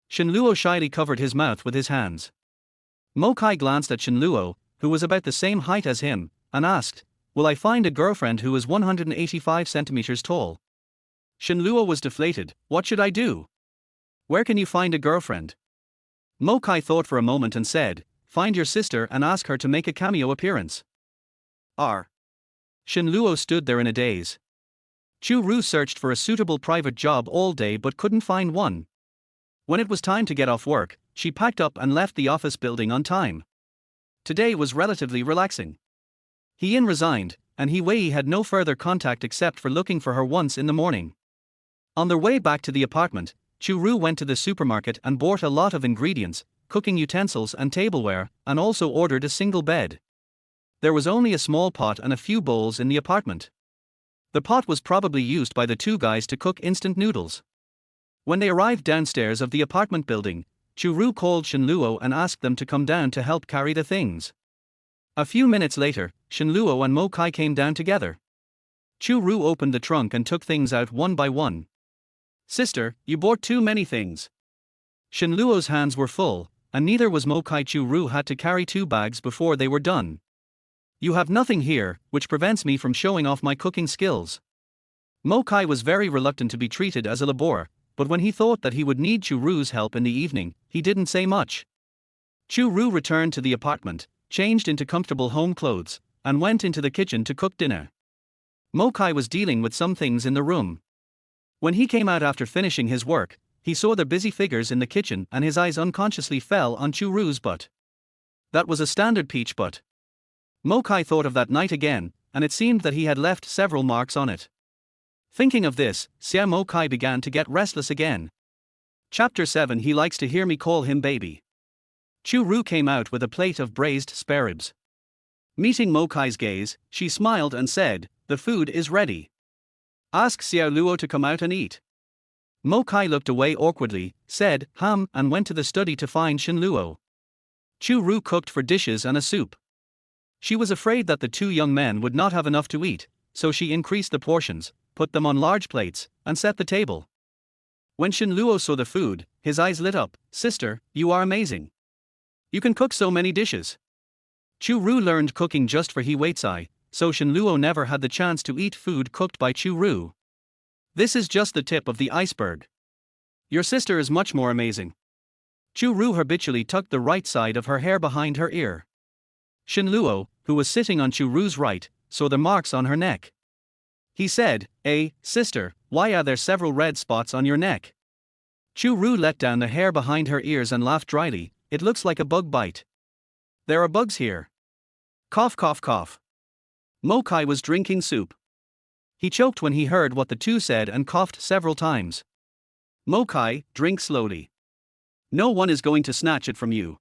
Shen Luo shyly covered his mouth with his hands. Mo Kai glanced at Shen Luo, who was about the same height as him, and asked, Will I find a girlfriend who is 185 centimeters tall? Shen Luo was deflated. What should I do? Where can you find a girlfriend? Mo Kai thought for a moment and said, Find your sister and ask her to make a cameo appearance. R. Shen Luo stood there in a daze. Chu Rou searched for a suitable private job all day but couldn't find one. When it was time to get off work, she packed up and left the office building on time. Today was relatively relaxing. He resigned, and He Wei had no further contact except for looking for her once in the morning. On their way back to the apartment, Chu Rou went to the supermarket and bought a lot of ingredients, cooking utensils and tableware, and also ordered a single bed. There was only a small pot and a few bowls in the apartment. The pot was probably used by the two guys to cook instant noodles. When they arrived downstairs of the apartment building, Chu Rou called Shen Luo and asked them to come down to help carry the things. A few minutes later, Shen Luo and Mo Kai came down together. Chu Rou opened the trunk and took things out one by one. Sister, you bought too many things. Shen Luo's hands were full, and neither was Mo Kai. Chu Rou had to carry 2 bags before they were done. You have nothing here, which prevents me from showing off my cooking skills. Mo Kai was very reluctant to be treated as a laborer, but when he thought that he would need Chu Ru's help in the evening, he didn't say much. Chu Rou returned to the apartment, changed into comfortable home clothes, and went into the kitchen to cook dinner. Mo Kai was dealing with some things in the room. When he came out after finishing his work, he saw the busy figures in the kitchen and his eyes unconsciously fell on Chu Ru's butt. That was a standard peach butt. Mo Kai thought of that night again, and it seemed that he had left several marks on it. Thinking of this, Xiao Mo Kai began to get restless again. Chapter 7. He likes to hear me call him baby. Chu Rou came out with a plate of braised spare ribs. Meeting Mo Kai's gaze, she smiled and said, The food is ready. Ask Xiao Luo to come out and eat. Mo Kai looked away awkwardly, said, and went to the study to find Shen Luo. Chu Rou cooked for dishes and a soup. She was afraid that the 2 young men would not have enough to eat, so she increased the portions, put them on large plates, and set the table. When Shen Luo saw the food, his eyes lit up. Sister, you are amazing. You can cook so many dishes. Chu Rou learned cooking just for He Wei's, so Shen Luo never had the chance to eat food cooked by Chu Rou. This is just the tip of the iceberg. Your sister is much more amazing. Chu Rou habitually tucked the right side of her hair behind her ear. Shen Luo, who was sitting on Chu Ru's right, saw the marks on her neck. He said, sister, why are there several red spots on your neck? Chu Rou let down the hair behind her ears and laughed dryly. It looks like a bug bite. There are bugs here. Cough, cough, cough. Mo Kai was drinking soup. He choked when he heard what the two said and coughed several times. Mo Kai, drink slowly. No one is going to snatch it from you.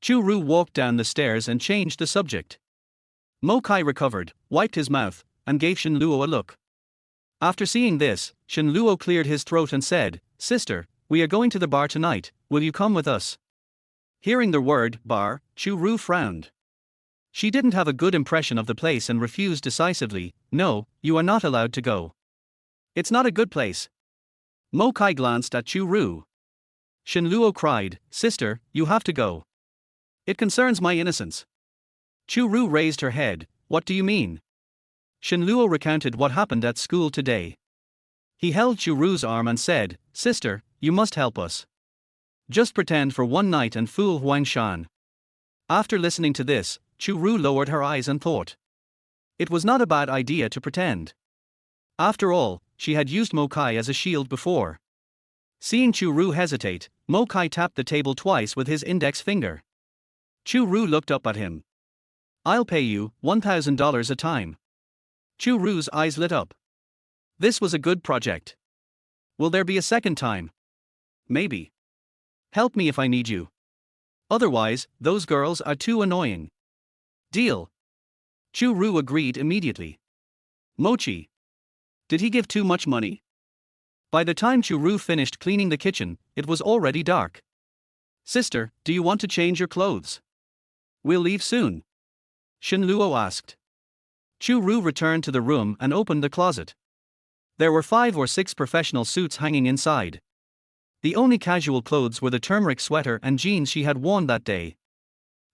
Chu Rou walked down the stairs and changed the subject. Mo Kai recovered, wiped his mouth, and gave Shen Luo a look. After seeing this, Shen Luo cleared his throat and said, "Sister, we are going to the bar tonight, will you come with us?" Hearing the word, bar, Chu Rou frowned. She didn't have a good impression of the place and refused decisively, "No, you are not allowed to go. It's not a good place." Mo Kai glanced at Chu Rou. Shen Luo cried, "Sister, you have to go. It concerns my innocence." Chu Rou raised her head, "What do you mean?" Shen Luo recounted what happened at school today. He held Chu Ru's arm and said, "Sister, you must help us. Just pretend for one night and fool Huang Shan." After listening to this, Chu Rou lowered her eyes and thought. It was not a bad idea to pretend. After all, she had used Mo Kai as a shield before. Seeing Chu Rou hesitate, Mo Kai tapped the table twice with his index finger. Chu Rou looked up at him. "I'll pay you $1,000 a time." Chu Ru's eyes lit up. This was a good project. "Will there be a second time?" "Maybe. Help me if I need you. Otherwise, those girls are too annoying." "Deal." Chu Rou agreed immediately. Mochi. Did he give too much money? By the time Chu Rou finished cleaning the kitchen, it was already dark. "Sister, do you want to change your clothes? We'll leave soon." Shen Luo asked. Chu Rou returned to the room and opened the closet. There were 5 or 6 professional suits hanging inside. The only casual clothes were the turmeric sweater and jeans she had worn that day.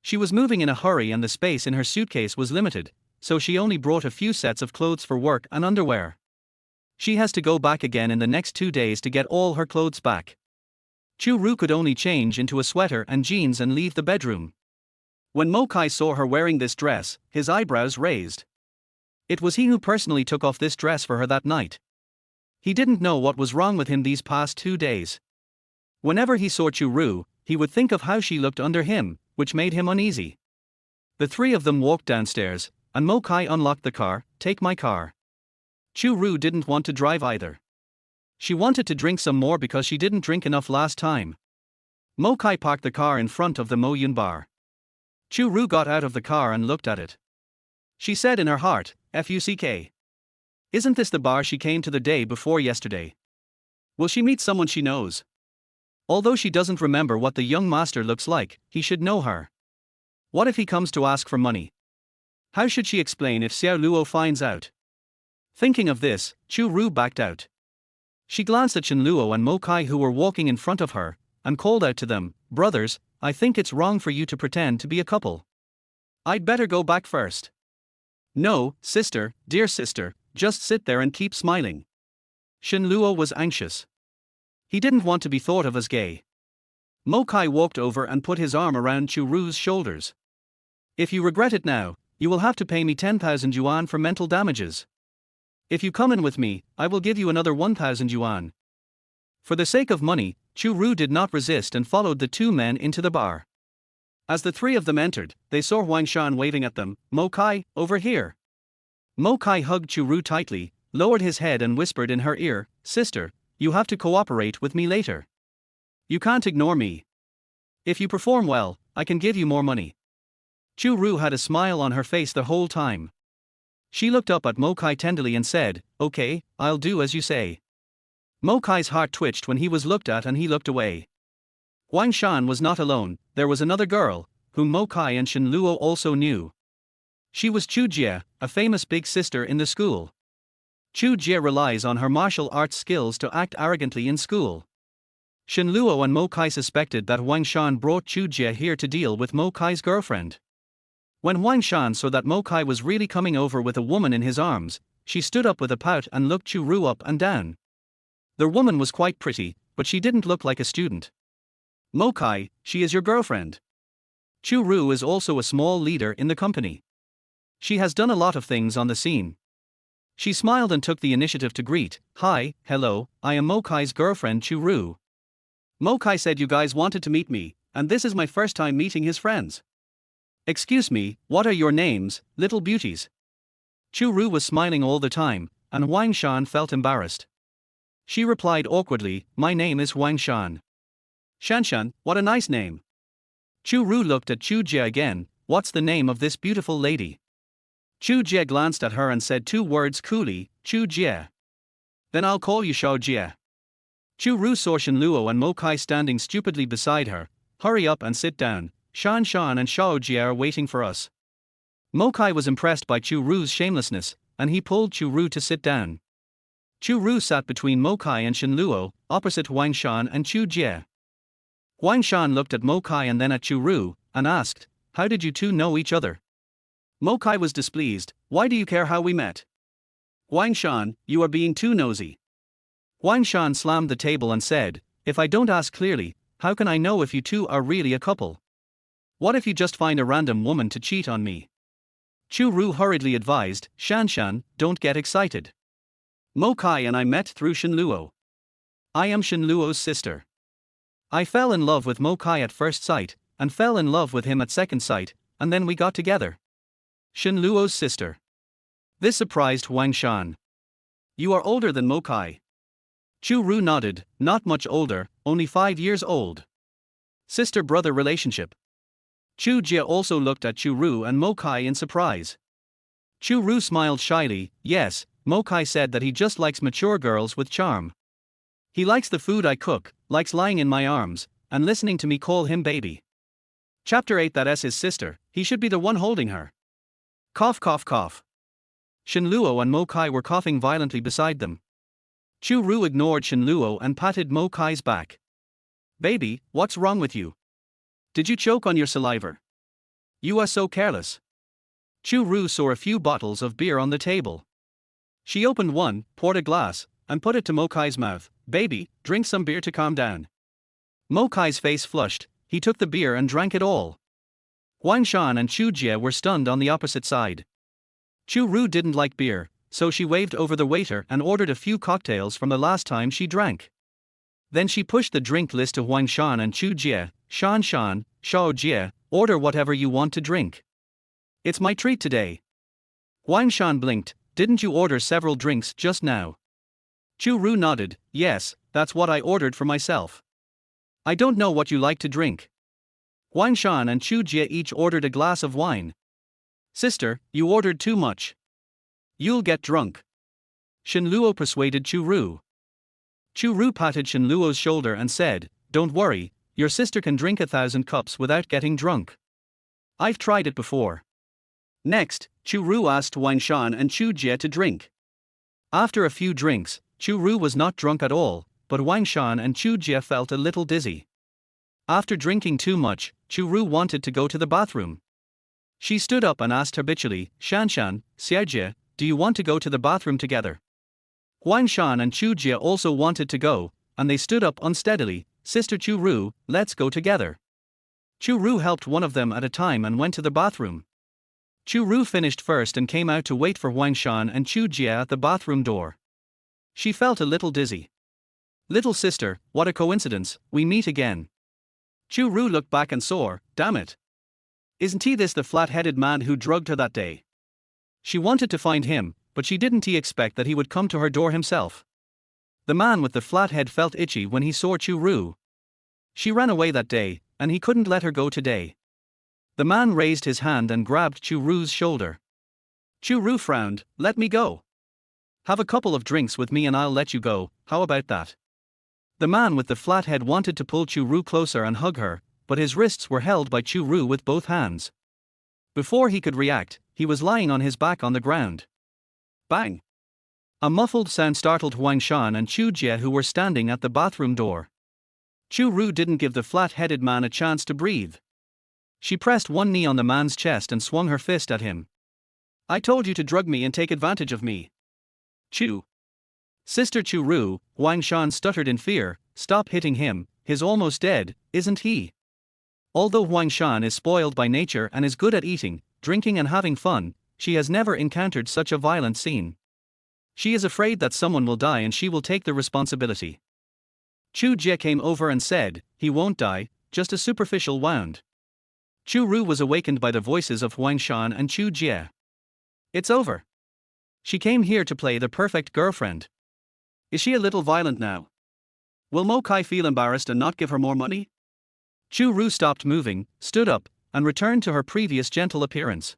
She was moving in a hurry and the space in her suitcase was limited, so she only brought a few sets of clothes for work and underwear. She has to go back again in the next 2 days to get all her clothes back. Chu Rou could only change into a sweater and jeans and leave the bedroom. When Mo Kai saw her wearing this dress, his eyebrows raised. It was he who personally took off this dress for her that night. He didn't know what was wrong with him these past 2 days. Whenever he saw Chu Rou, he would think of how she looked under him, which made him uneasy. The 3 of them walked downstairs, and Mo Kai unlocked the car. "Take my car." Chu Rou didn't want to drive either. She wanted to drink some more because she didn't drink enough last time. Mo Kai parked the car in front of the Mo Yun bar. Chu Rou got out of the car and looked at it. She said in her heart, "Fuck. Isn't this the bar she came to the day before yesterday? Will she meet someone she knows? Although she doesn't remember what the young master looks like, he should know her. What if he comes to ask for money? How should she explain if Xiao Luo finds out?" Thinking of this, Chu Rou backed out. She glanced at Shen Luo and Mo Kai who were walking in front of her, and called out to them, "Brothers, I think it's wrong for you to pretend to be a couple. I'd better go back first." "No, sister, dear sister, just sit there and keep smiling." Shen Luo was anxious. He didn't want to be thought of as gay. Mo Kai walked over and put his arm around Chu Ru's shoulders. "If you regret it now, you will have to pay me 10,000 yuan for mental damages. If you come in with me, I will give you another 1,000 yuan." For the sake of money, Chu Rou did not resist and followed the 2 men into the bar. As the 3 of them entered, they saw Huang Shan waving at them. "Mo Kai, over here." Mo Kai hugged Chu Rou tightly, lowered his head and whispered in her ear, "Sister, you have to cooperate with me later. You can't ignore me. If you perform well, I can give you more money." Chu Rou had a smile on her face the whole time. She looked up at Mo Kai tenderly and said, "Okay, I'll do as you say." Mo Kai's heart twitched when he was looked at and he looked away. Huang Shan was not alone, there was another girl, whom Mo Kai and Shen Luo also knew. She was Chu Jie, a famous big sister in the school. Chu Jie relies on her martial arts skills to act arrogantly in school. Shen Luo and Mo Kai suspected that Huang Shan brought Chu Jie here to deal with Mo Kai's girlfriend. When Huang Shan saw that Mo Kai was really coming over with a woman in his arms, she stood up with a pout and looked Chu Rou up and down. The woman was quite pretty, but she didn't look like a student. "Mo Kai, she is your girlfriend. Chu Rou is also a small leader in the company. She has done a lot of things on the scene." She smiled and took the initiative to greet, "Hi, hello, I am Mo Kai's girlfriend Chu Rou. Mo Kai said you guys wanted to meet me, and this is my first time meeting his friends. Excuse me, what are your names, little beauties?" Chu Rou was smiling all the time, and Huang Shan felt embarrassed. She replied awkwardly, "My name is Huang Shan." Shanshan, what a nice name. Chu Rou looked at Chu Jie again. What's the name of this beautiful lady? Chu Jie glanced at her and said two words coolly, Chu Jie. Then I'll call you Shao Jie. Chu Rou saw Shen Luo and Mo Kai standing stupidly beside her. Hurry up and sit down, Shan Shan and Shao Jie are waiting for us. Mo Kai was impressed by Chu Ru's shamelessness, and he pulled Chu Rou to sit down. Chu Rou sat between Mo Kai and Shen Luo, opposite Huang Shan and Chu Jie. Huang Shan looked at Mo Kai and then at Chu Rou, and asked, how did you two know each other? Mo Kai was displeased. Why do you care how we met? Huang Shan, you are being too nosy. Huang Shan slammed the table and said, if I don't ask clearly, how can I know if you two are really a couple? What if you just find a random woman to cheat on me? Chu Rou hurriedly advised, Shanshan, don't get excited. Mo Kai and I met through Shen Luo. I am Shen Luo's sister. I fell in love with Mo Kai at first sight, and fell in love with him at second sight, and then we got together. Shen Luo's sister. This surprised Huang Shan. You are older than Mo Kai. Chu Rou nodded, not much older, only 5 years old. Sister-brother relationship. Chu Jie also looked at Chu Rou and Mo Kai in surprise. Chu Rou smiled shyly, yes, Mo Kai said that he just likes mature girls with charm. He likes the food I cook, likes lying in my arms, and listening to me call him baby. Chapter 8. That's his sister, he should be the one holding her. Cough cough cough. Shen Luo and Mo Kai were coughing violently beside them. Chu Rou ignored Shen Luo and patted Mo Kai's back. Baby, what's wrong with you? Did you choke on your saliva? You are so careless. Chu Rou saw a few bottles of beer on the table. She opened one, poured a glass, and put it to Mo Kai's mouth. Baby, drink some beer to calm down. Mo Kai's face flushed, he took the beer and drank it all. Huang Shan and Chu Jie were stunned on the opposite side. Chu Rou didn't like beer, so she waved over the waiter and ordered a few cocktails from the last time she drank. Then she pushed the drink list to Huang Shan and Chu Jie. Shan Shan, Shao Jie, order whatever you want to drink. It's my treat today. Huang Shan blinked, didn't you order several drinks just now? Chu Rou nodded, yes, that's what I ordered for myself. I don't know what you like to drink. Huang Shan and Chu Jie each ordered a glass of wine. Sister, you ordered too much. You'll get drunk. Shen Luo persuaded Chu Rou. Chu Rou patted Shen Luo's shoulder and said, don't worry, your sister can drink 1,000 cups without getting drunk. I've tried it before. Next, Chu Rou asked Huang Shan and Chu Jie to drink. After a few drinks, Chu Rou was not drunk at all, but Huang Shan and Chu Jie felt a little dizzy. After drinking too much, Chu Rou wanted to go to the bathroom. She stood up and asked habitually, Shanshan, Xiaojie, do you want to go to the bathroom together? Huang Shan and Chu Jie also wanted to go, and they stood up unsteadily. Sister Chu Rou, let's go together. Chu Rou helped one of them at a time and went to the bathroom. Chu Rou finished first and came out to wait for Huang Shan and Chu Jie at the bathroom door. She felt a little dizzy. Little sister, what a coincidence, we meet again. Chu Rou looked back and saw, damn it. Isn't he this the flat-headed man who drugged her that day? She wanted to find him, but she didn't expect that he would come to her door himself. The man with the flat head felt itchy when he saw Chu Rou. She ran away that day, and he couldn't let her go today. The man raised his hand and grabbed Chu Rou's shoulder. Chu Rou frowned, let me go. Have a couple of drinks with me and I'll let you go, how about that? The man with the flat head wanted to pull Chu Rou closer and hug her, but his wrists were held by Chu Rou with both hands. Before he could react, he was lying on his back on the ground. Bang! A muffled sound startled Huang Shan and Chu Jie who were standing at the bathroom door. Chu Rou didn't give the flat-headed man a chance to breathe. She pressed one knee on the man's chest and swung her fist at him. I told you to drug me and take advantage of me. Chu. Sister Chu Rou, Huang Shan stuttered in fear, stop hitting him, he's almost dead, isn't he? Although Huang Shan is spoiled by nature and is good at eating, drinking and having fun, she has never encountered such a violent scene. She is afraid that someone will die and she will take the responsibility. Chu Jie came over and said, he won't die, just a superficial wound. Chu Rou was awakened by the voices of Huang Shan and Chu Jie. It's over. She came here to play the perfect girlfriend. Is she a little violent now? Will Mo Kai feel embarrassed and not give her more money? Chu Rou stopped moving, stood up, and returned to her previous gentle appearance.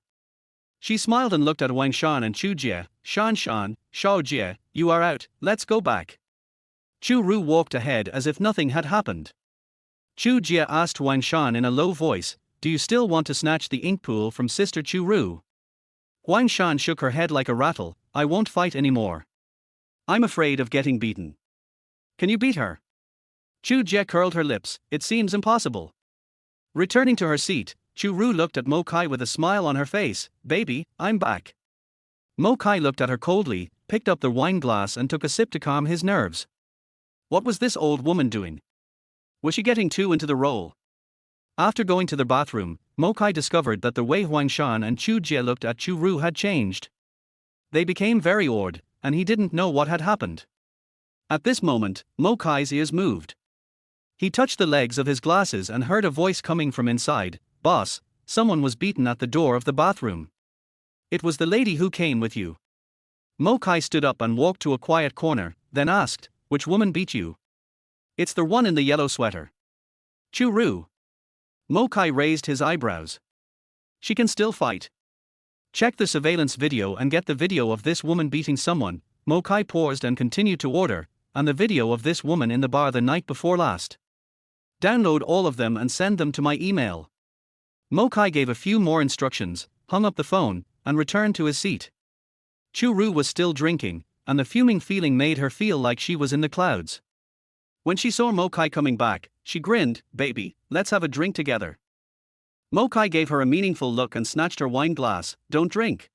She smiled and looked at Wang Shan and Chu Jie. Shan, Shao Jie, you are out, let's go back. Chu Rou walked ahead as if nothing had happened. Chu Jie asked Wang Shan in a low voice, do you still want to snatch the ink pool from Sister Chu Rou? Wang Shan shook her head like a rattle, I won't fight anymore. I'm afraid of getting beaten. Can you beat her? Chu Jie curled her lips, it seems impossible. Returning to her seat, Chu Rou looked at Mo Kai with a smile on her face, baby, I'm back. Mo Kai looked at her coldly, picked up the wine glass and took a sip to calm his nerves. What was this old woman doing? Was she getting too into the role? After going to the bathroom, Mo Kai discovered that the way Wang Shan and Chu Jie looked at Chu Rou had changed. They became very awed, and he didn't know what had happened. At this moment, Mo Kai's ears moved. He touched the legs of his glasses and heard a voice coming from inside, boss, someone was beaten at the door of the bathroom. It was the lady who came with you. Mo Kai stood up and walked to a quiet corner, then asked, which woman beat you? It's the one in the yellow sweater. Chu Rou. Mo Kai raised his eyebrows. She can still fight. Check the surveillance video and get the video of this woman beating someone. Mo Kai paused and continued to order, and the video of this woman in the bar the night before last. Download all of them and send them to my email. Mo Kai gave a few more instructions, hung up the phone, and returned to his seat. Chu Rou was still drinking, and the fuming feeling made her feel like she was in the clouds. When she saw Mo Kai coming back, she grinned, baby, let's have a drink together. Mo Kai gave her a meaningful look and snatched her wine glass, don't drink.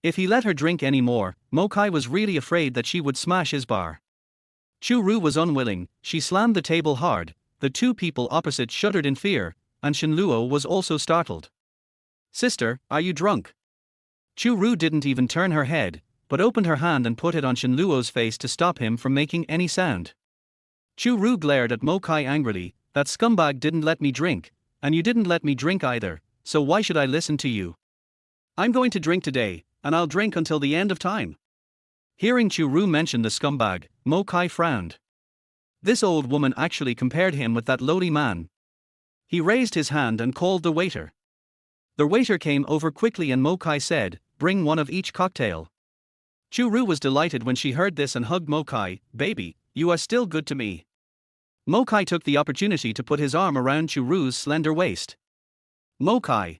If he let her drink any more, Mo Kai was really afraid that she would smash his bar. Chu Rou was unwilling, she slammed the table hard, the two people opposite shuddered in fear, and Shen Luo was also startled. Sister, are you drunk? Chu Rou didn't even turn her head, but opened her hand and put it on Shen Luo's face to stop him from making any sound. Chu Rou glared at Mo Kai angrily, that scumbag didn't let me drink, and you didn't let me drink either, so why should I listen to you? I'm going to drink today, and I'll drink until the end of time. Hearing Chu Rou mention the scumbag, Mo Kai frowned. This old woman actually compared him with that lowly man. He raised his hand and called the waiter. The waiter came over quickly and Mo Kai said, bring one of each cocktail. Chu Rou was delighted when she heard this and hugged Mo Kai, baby, you are still good to me. Mo Kai took the opportunity to put his arm around Chu Rou's slender waist. Mo Kai.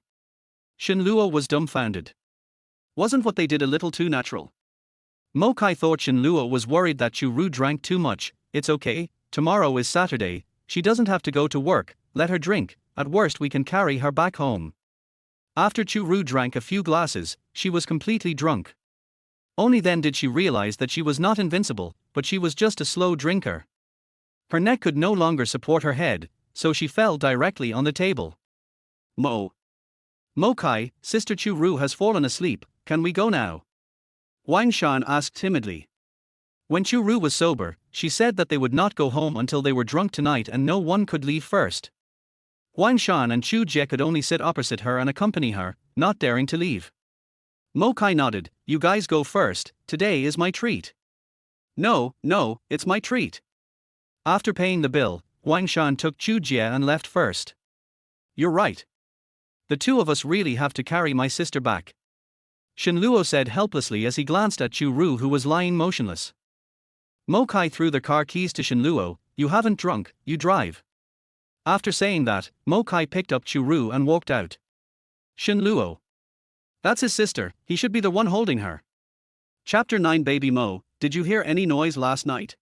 Shen Luo was dumbfounded. Wasn't what they did a little too natural? Mo Kai thought Shen Luo was worried that Chu Rou drank too much. It's okay, tomorrow is Saturday, she doesn't have to go to work, let her drink, at worst we can carry her back home. After Chu Rou drank a few glasses, she was completely drunk. Only then did she realize that she was not invincible, but she was just a slow drinker. Her neck could no longer support her head, so she fell directly on the table. Mo Kai, Sister Chu Rou has fallen asleep, can we go now? Wang Shan asked timidly. When Chu Rou was sober, she said that they would not go home until they were drunk tonight and no one could leave first. Wang Shan and Chu Jie could only sit opposite her and accompany her, not daring to leave. Mo Kai nodded, you guys go first, today is my treat. No, it's my treat. After paying the bill, Wang Shan took Chu Jie and left first. You're right. The two of us really have to carry my sister back. Shen Luo said helplessly as he glanced at Chu Rou who was lying motionless. Mo Kai threw the car keys to Shen Luo, you haven't drunk, you drive. After saying that, Mo Kai picked up Chu Rou and walked out. Shen Luo. That's his sister, he should be the one holding her. Chapter 9 Baby Mo, did you hear any noise last night?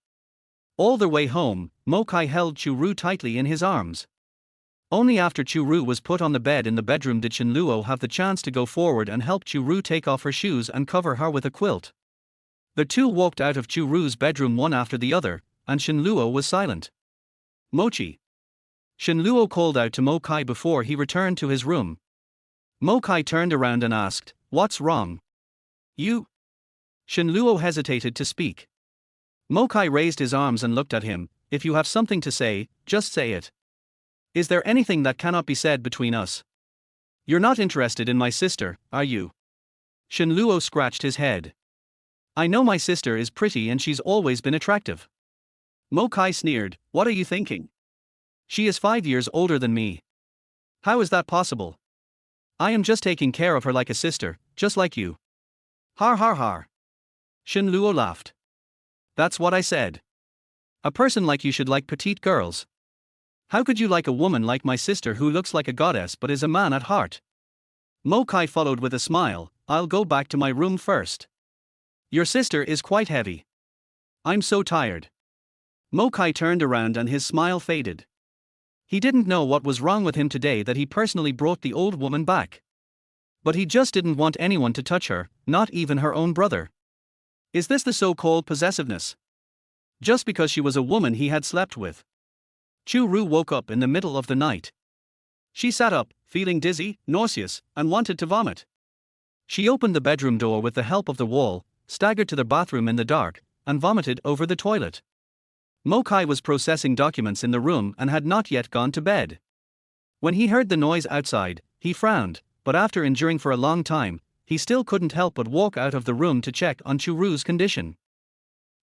All the way home, Mo Kai held Chu Rou tightly in his arms. Only after Chu Rou was put on the bed in the bedroom did Shen Luo have the chance to go forward and help Chu Rou take off her shoes and cover her with a quilt. The two walked out of Chu Ru's bedroom one after the other, and Shen Luo was silent. Mochi. Shen Luo called out to Mo Kai before he returned to his room. Mo Kai turned around and asked, what's wrong? You? Shen Luo hesitated to speak. Mo Kai raised his arms and looked at him, if you have something to say, just say it. Is there anything that cannot be said between us? You're not interested in my sister, are you? Shen Luo scratched his head. I know my sister is pretty and she's always been attractive. Mo Kai sneered, "What are you thinking? She is 5 years older than me. How is that possible? I am just taking care of her like a sister, just like you." Har har har. Shen Luo laughed. "That's what I said. A person like you should like petite girls. How could you like a woman like my sister who looks like a goddess but is a man at heart?" Mo Kai followed with a smile, "I'll go back to my room first. Your sister is quite heavy. I'm so tired." Mo Kai turned around and his smile faded. He didn't know what was wrong with him today that he personally brought the old woman back. But he just didn't want anyone to touch her, not even her own brother. Is this the so-called possessiveness? Just because she was a woman he had slept with. Chu Rou woke up in the middle of the night. She sat up, feeling dizzy, nauseous, and wanted to vomit. She opened the bedroom door with the help of the wall, staggered to the bathroom in the dark, and vomited over the toilet. Mo Kai was processing documents in the room and had not yet gone to bed. When he heard the noise outside, he frowned, but after enduring for a long time, he still couldn't help but walk out of the room to check on Chu Ru's condition.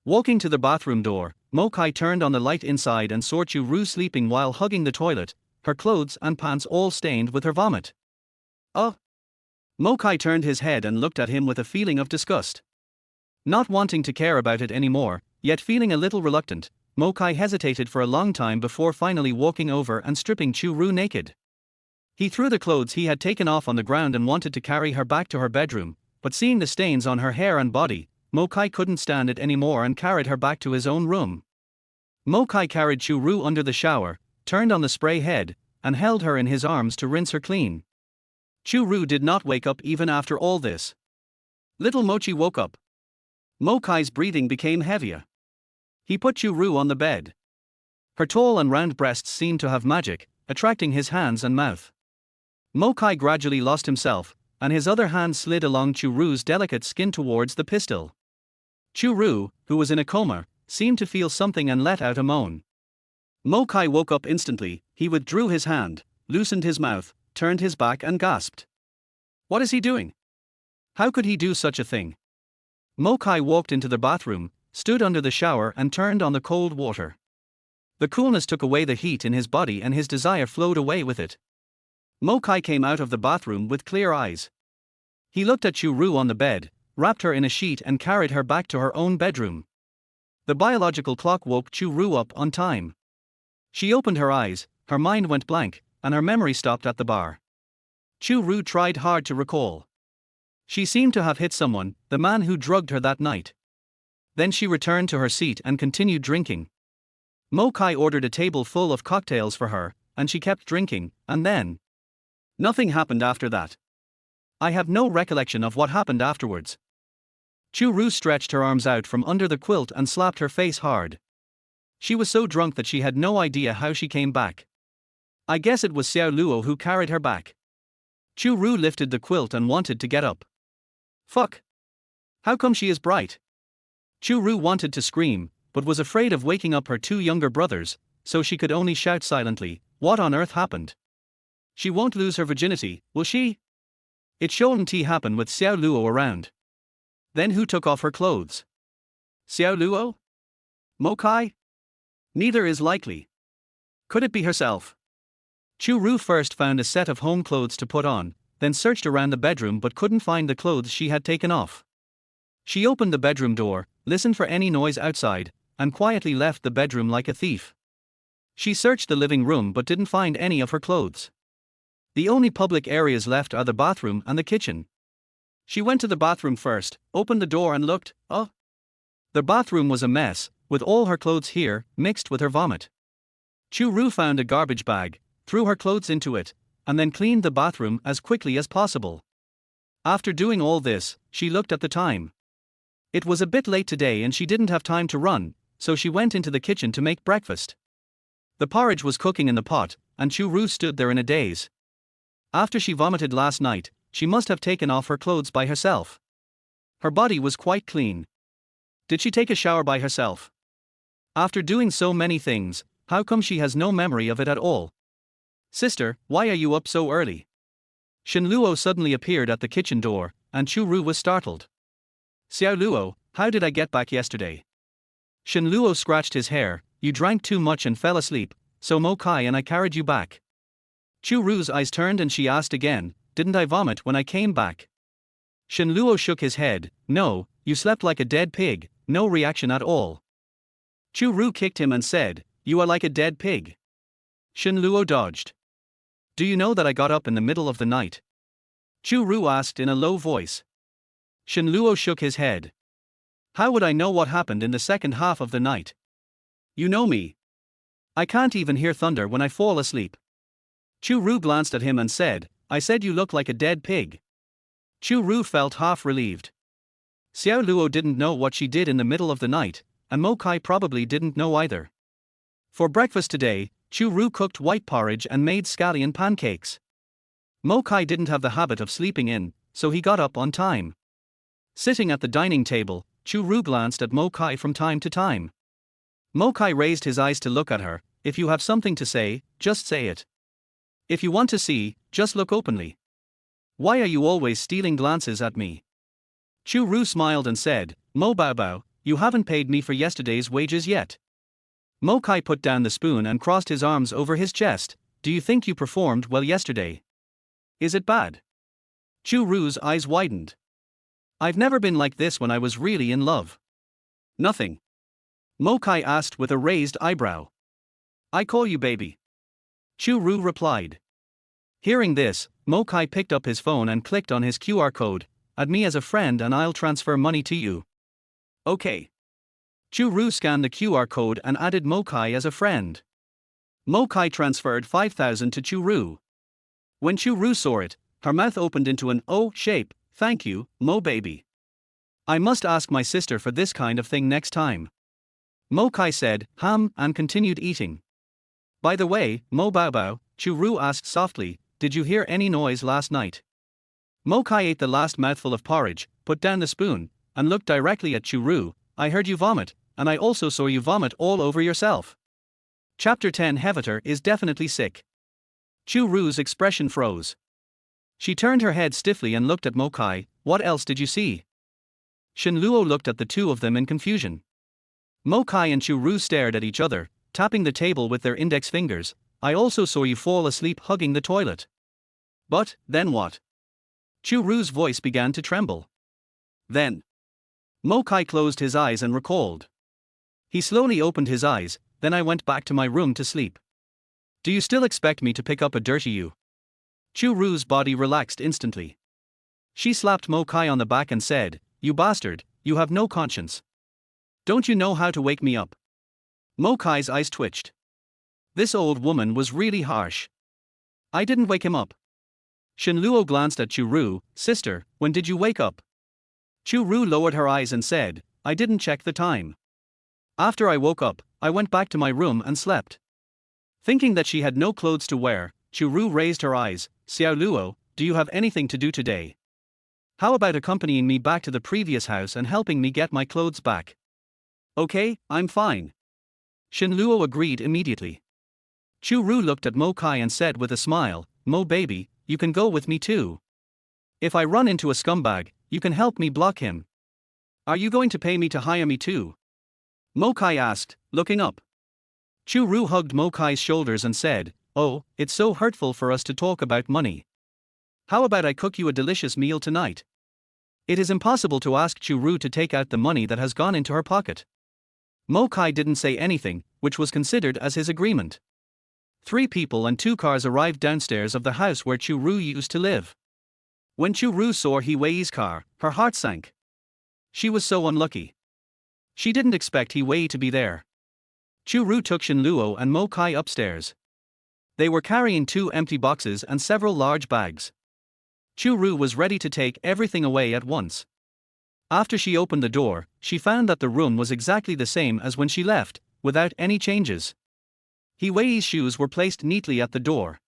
Walking to the bathroom door, Mo Kai turned on the light inside and saw Chu Rou sleeping while hugging the toilet, her clothes and pants all stained with her vomit. Oh! Mo Kai turned his head and looked at him with a feeling of disgust. Not wanting to care about it anymore, yet feeling a little reluctant, Mo Kai hesitated for a long time before finally walking over and stripping Chu Rou naked. He threw the clothes he had taken off on the ground and wanted to carry her back to her bedroom, but seeing the stains on her hair and body, Mo Kai couldn't stand it anymore and carried her back to his own room. Mo Kai carried Chu Rou under the shower, turned on the spray head, and held her in his arms to rinse her clean. Chu Rou did not wake up even after all this. Little Mochi woke up. Mo Kai's breathing became heavier. He put Chu Rou on the bed. Her tall and round breasts seemed to have magic, attracting his hands and mouth. Mo Kai gradually lost himself, and his other hand slid along Chu Ru's delicate skin towards the pistol. Chu Rou, who was in a coma, seemed to feel something and let out a moan. Mo Kai woke up instantly. He withdrew his hand, loosened his mouth, turned his back and gasped. What is he doing? How could he do such a thing? Mo Kai walked into the bathroom, stood under the shower and turned on the cold water. The coolness took away the heat in his body and his desire flowed away with it. Mo Kai came out of the bathroom with clear eyes. He looked at Chu Rou on the bed, wrapped her in a sheet and carried her back to her own bedroom. The biological clock woke Chu Rou up on time. She opened her eyes, her mind went blank, and her memory stopped at the bar. Chu Rou tried hard to recall. She seemed to have hit someone, the man who drugged her that night. Then she returned to her seat and continued drinking. Mo Kai ordered a table full of cocktails for her, and she kept drinking, and then nothing happened after that. I have no recollection of what happened afterwards. Chu Rou stretched her arms out from under the quilt and slapped her face hard. She was so drunk that she had no idea how she came back. I guess it was Xiao Luo who carried her back. Chu Rou lifted the quilt and wanted to get up. Fuck! How come she is bright? Chu Rou wanted to scream, but was afraid of waking up her two younger brothers, so she could only shout silently, "What on earth happened? She won't lose her virginity, will she?" It shouldn't happen with Xiao Luo around. Then who took off her clothes? Xiao Luo? Mo Kai? Neither is likely. Could it be herself? Chu Rou first found a set of home clothes to put on, then searched around the bedroom but couldn't find the clothes she had taken off. She opened the bedroom door, listened for any noise outside, and quietly left the bedroom like a thief. She searched the living room but didn't find any of her clothes. The only public areas left are the bathroom and the kitchen. She went to the bathroom first, opened the door and looked. Oh! The bathroom was a mess, with all her clothes here, mixed with her vomit. Chu Rou found a garbage bag, threw her clothes into it, and then cleaned the bathroom as quickly as possible. After doing all this, she looked at the time. It was a bit late today and she didn't have time to run, so she went into the kitchen to make breakfast. The porridge was cooking in the pot, and Chu Rou stood there in a daze. After she vomited last night, she must have taken off her clothes by herself. Her body was quite clean. Did she take a shower by herself? After doing so many things, how come she has no memory of it at all? Sister, why are you up so early? Shen Luo suddenly appeared at the kitchen door, and Chu Rou was startled. Xiao Luo, how did I get back yesterday? Shen Luo scratched his hair. you drank too much and fell asleep, so Mo Kai and I carried you back. Chu Ru's eyes turned and she asked again, didn't I vomit when I came back? Shen Luo shook his head, no, you slept like a dead pig, no reaction at all. Chu Rou kicked him and said, you are like a dead pig. Shen Luo dodged. Do you know that I got up in the middle of the night? Chu Rou asked in a low voice. Shen Luo shook his head. How would I know what happened in the second half of the night? You know me. I can't even hear thunder when I fall asleep. Chu Rou glanced at him and said, I said you look like a dead pig. Chu Rou felt half relieved. Xiao Luo didn't know what she did in the middle of the night, and Mo Kai probably didn't know either. For breakfast today, Chu Rou cooked white porridge and made scallion pancakes. Mo Kai didn't have the habit of sleeping in, so he got up on time. Sitting at the dining table, Chu Rou glanced at Mo Kai from time to time. Mo Kai raised his eyes to look at her. If you have something to say, just say it. If you want to see, just look openly. Why are you always stealing glances at me? Chu Rou smiled and said, Mo Baobao, you haven't paid me for yesterday's wages yet. Mo Kai put down the spoon and crossed his arms over his chest. Do you think you performed well yesterday? Is it bad? Chu Ru's eyes widened. I've never been like this when I was really in love. Nothing. Mo Kai asked with a raised eyebrow. I call you baby. Chu Rou replied. Hearing this, Mo Kai picked up his phone and clicked on his QR code. Add me as a friend and I'll transfer money to you. Okay. Chu Rou scanned the QR code and added Mo Kai as a friend. Mo Kai transferred 5,000 to Chu Rou. When Chu Rou saw it, her mouth opened into an O shape. Thank you, Mo baby. I must ask my sister for this kind of thing next time. Mo Kai said, and continued eating. By the way, Mo Baobao, Chu Rou asked softly, did you hear any noise last night? Mo Kai ate the last mouthful of porridge, put down the spoon, and looked directly at Chu Rou. I heard you vomit, and I also saw you vomit all over yourself. Chapter 10 Hevater is definitely sick. Chu Ru's expression froze. She turned her head stiffly and looked at Mo Kai. What else did you see? Shen Luo looked at the two of them in confusion. Mo Kai and Chu Rou stared at each other, tapping the table with their index fingers. I also saw you fall asleep hugging the toilet. But, then what? Chu Ru's voice began to tremble. Then. Mo Kai closed his eyes and recalled. He slowly opened his eyes, then I went back to my room to sleep. Do you still expect me to pick up a dirty you? Chu Ru's body relaxed instantly. She slapped Mo Kai on the back and said, you bastard, you have no conscience. Don't you know how to wake me up? Mo Kai's eyes twitched. This old woman was really harsh. I didn't wake him up. Shen Luo glanced at Chu Rou. Sister, when did you wake up? Chu Rou lowered her eyes and said, I didn't check the time. After I woke up, I went back to my room and slept. Thinking that she had no clothes to wear, Chu Rou raised her eyes. Xiao Luo, do you have anything to do today? How about accompanying me back to the previous house and helping me get my clothes back? Okay, I'm fine. Shen Luo agreed immediately. Chu Rou looked at Mo Kai and said with a smile, Mo baby, you can go with me too. If I run into a scumbag, you can help me block him. Are you going to pay me to hire me too? Mo Kai asked, looking up. Chu Rou hugged Mo Kai's shoulders and said, oh, it's so hurtful for us to talk about money. How about I cook you a delicious meal tonight? It is impossible to ask Chu Rou to take out the money that has gone into her pocket. Mo Kai didn't say anything, which was considered as his agreement. 3 people and 2 cars arrived downstairs of the house where Chu Rou used to live. When Chu Rou saw He Wei's car, her heart sank. She was so unlucky. She didn't expect He Wei to be there. Chu Rou took Shen Luo and Mo Kai upstairs. They were carrying 2 empty boxes and several large bags. Chu Rou was ready to take everything away at once. After she opened the door, she found that the room was exactly the same as when she left, without any changes. He Wei's shoes were placed neatly at the door.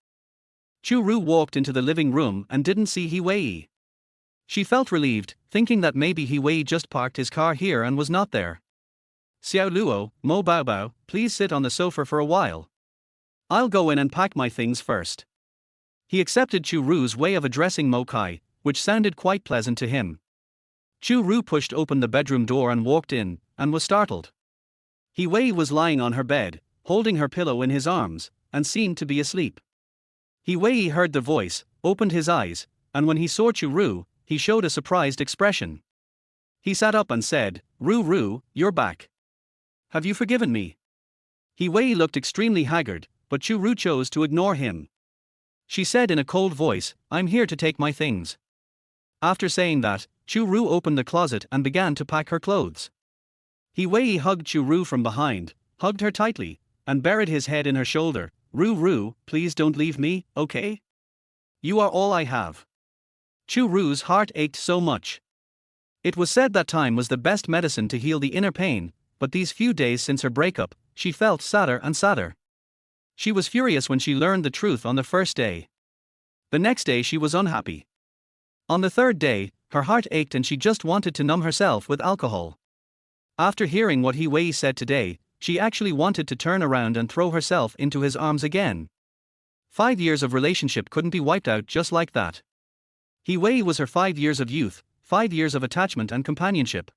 Chu Rou walked into the living room and didn't see He Wei. She felt relieved, thinking that maybe He Wei just parked his car here and was not there. Xiao Luo, Mo Baobao, please sit on the sofa for a while. I'll go in and pack my things first. He accepted Chu Ru's way of addressing Mo Kai, which sounded quite pleasant to him. Chu Rou pushed open the bedroom door and walked in, and was startled. He Wei was lying on her bed, holding her pillow in his arms, and seemed to be asleep. He Wei heard the voice, opened his eyes, and when he saw Chu Rou, he showed a surprised expression. He sat up and said, Rou, you're back. Have you forgiven me? He Wei looked extremely haggard, but Chu Rou chose to ignore him. She said in a cold voice, I'm here to take my things. After saying that, Chu Rou opened the closet and began to pack her clothes. He Wei hugged Chu Rou from behind, hugged her tightly, and buried his head in her shoulder. Rou, please don't leave me, okay? You are all I have. Chu Ru's heart ached so much. It was said that time was the best medicine to heal the inner pain, but these few days since her breakup, she felt sadder and sadder. She was furious when she learned the truth on the first day. The next day she was unhappy. On the third day, her heart ached and she just wanted to numb herself with alcohol. After hearing what He Wei said today, she actually wanted to turn around and throw herself into his arms again. 5 years of relationship couldn't be wiped out just like that. He Wei was her 5 years of youth, 5 years of attachment and companionship.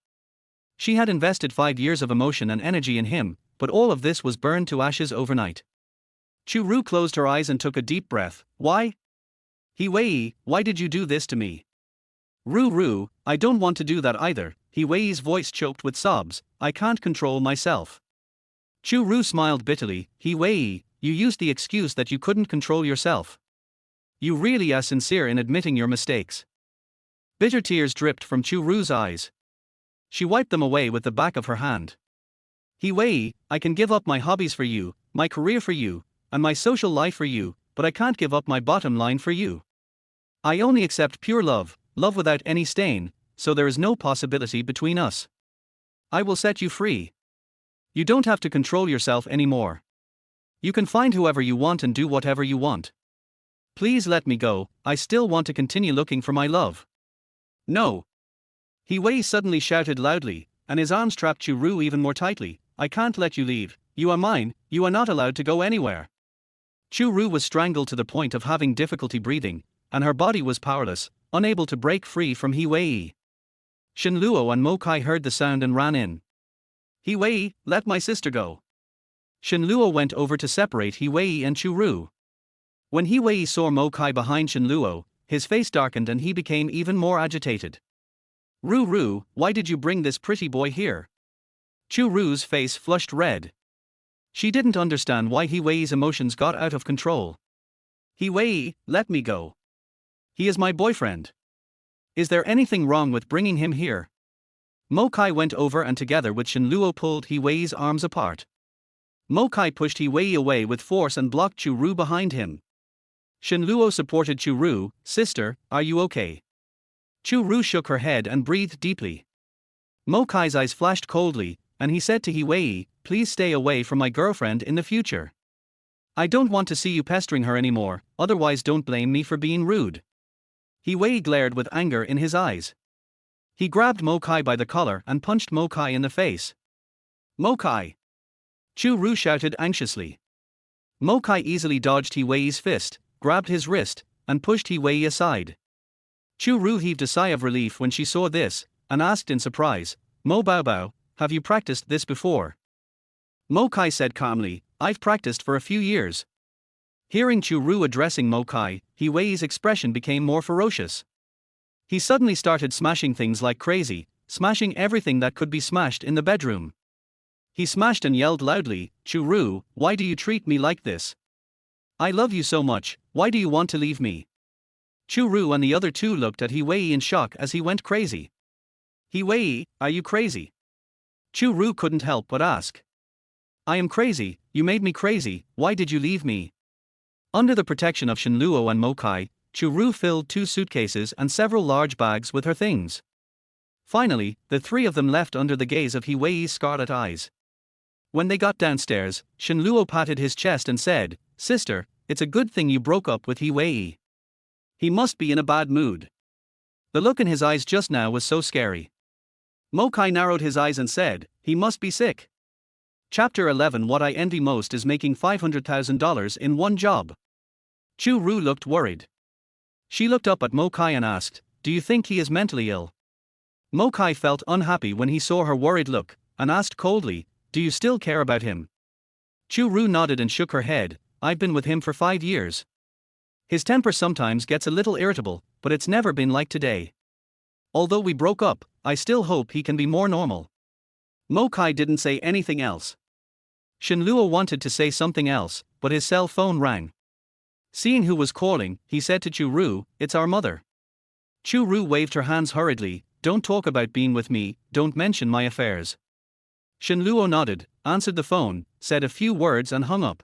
She had invested 5 years of emotion and energy in him, but all of this was burned to ashes overnight. Chu Rou closed her eyes and took a deep breath. Why? He Wei, why did you do this to me? Rou, I don't want to do that either. He Wei's voice choked with sobs. I can't control myself. Chu Rou smiled bitterly. He Wei, you used the excuse that you couldn't control yourself. You really are sincere in admitting your mistakes. Bitter tears dripped from Chu Ru's eyes. She wiped them away with the back of her hand. He Wei, I can give up my hobbies for you, my career for you, and my social life for you, but I can't give up my bottom line for you. I only accept pure love, love without any stain, so there is no possibility between us. I will set you free. You don't have to control yourself anymore. You can find whoever you want and do whatever you want. Please let me go, I still want to continue looking for my love. No. He Wei suddenly shouted loudly, and his arms trapped Chu Rou even more tightly. I can't let you leave, you are mine, you are not allowed to go anywhere. Chu Rou was strangled to the point of having difficulty breathing, and her body was powerless, unable to break free from He Wei. Shen Luo and Mo Kai heard the sound and ran in. He Wei, let my sister go. Shen Luo went over to separate He Wei and Chu Rou. When He Wei saw Mo Kai behind Shen Luo, his face darkened and he became even more agitated. Rou, why did you bring this pretty boy here? Chu Ru's face flushed red. She didn't understand why He Wei's emotions got out of control. He Wei, let me go. He is my boyfriend. Is there anything wrong with bringing him here? Mo Kai went over and together with Shen Luo pulled He Wei's arms apart. Mo Kai pushed He Wei away with force and blocked Chu Rou behind him. Shen Luo supported Chu Rou. Sister, are you okay? Chu Rou shook her head and breathed deeply. Mo Kai's eyes flashed coldly, and he said to He Wei, please stay away from my girlfriend in the future. I don't want to see you pestering her anymore, otherwise don't blame me for being rude. He Wei glared with anger in his eyes. He grabbed Mo Kai by the collar and punched Mo Kai in the face. Mo Kai! Chu Rou shouted anxiously. Mo Kai easily dodged He Wei's fist, grabbed his wrist, and pushed He Wei aside. Chu Rou heaved a sigh of relief when she saw this, and asked in surprise, Mo Baobao, have you practiced this before? Mo Kai said calmly, I've practiced for a few years. Hearing Chu Rou addressing Mo Kai, He Wei's expression became more ferocious. He suddenly started smashing things like crazy, smashing everything that could be smashed in the bedroom. He smashed and yelled loudly, Chu Rou, why do you treat me like this? I love you so much, why do you want to leave me? Chu Rou and the other two looked at He Wei in shock as he went crazy. He Wei, are you crazy? Chu Rou couldn't help but ask. I am crazy, you made me crazy, why did you leave me? Under the protection of Shen Luo and Mo Kai, Chu Rou filled 2 suitcases and several large bags with her things. Finally, the 3 of them left under the gaze of He Wei's scarlet eyes. When they got downstairs, Shen Luo patted his chest and said, Sister, it's a good thing you broke up with He Wei. He must be in a bad mood. The look in his eyes just now was so scary. Mo Kai narrowed his eyes and said, he must be sick. Chapter 11 What I envy most is making $500,000 in one job. Chu Rou looked worried. She looked up at Mo Kai and asked, do you think he is mentally ill? Mo Kai felt unhappy when he saw her worried look, and asked coldly, do you still care about him? Chu Rou nodded and shook her head. I've been with him for 5 years. His temper sometimes gets a little irritable, but it's never been like today. Although we broke up, I still hope he can be more normal. Mo Kai didn't say anything else. Shen Luo wanted to say something else, but his cell phone rang. Seeing who was calling, he said to Chu Rou, "It's our mother." Chu Rou waved her hands hurriedly. "Don't talk about being with me, don't mention my affairs." Shen Luo nodded, answered the phone, said a few words and hung up.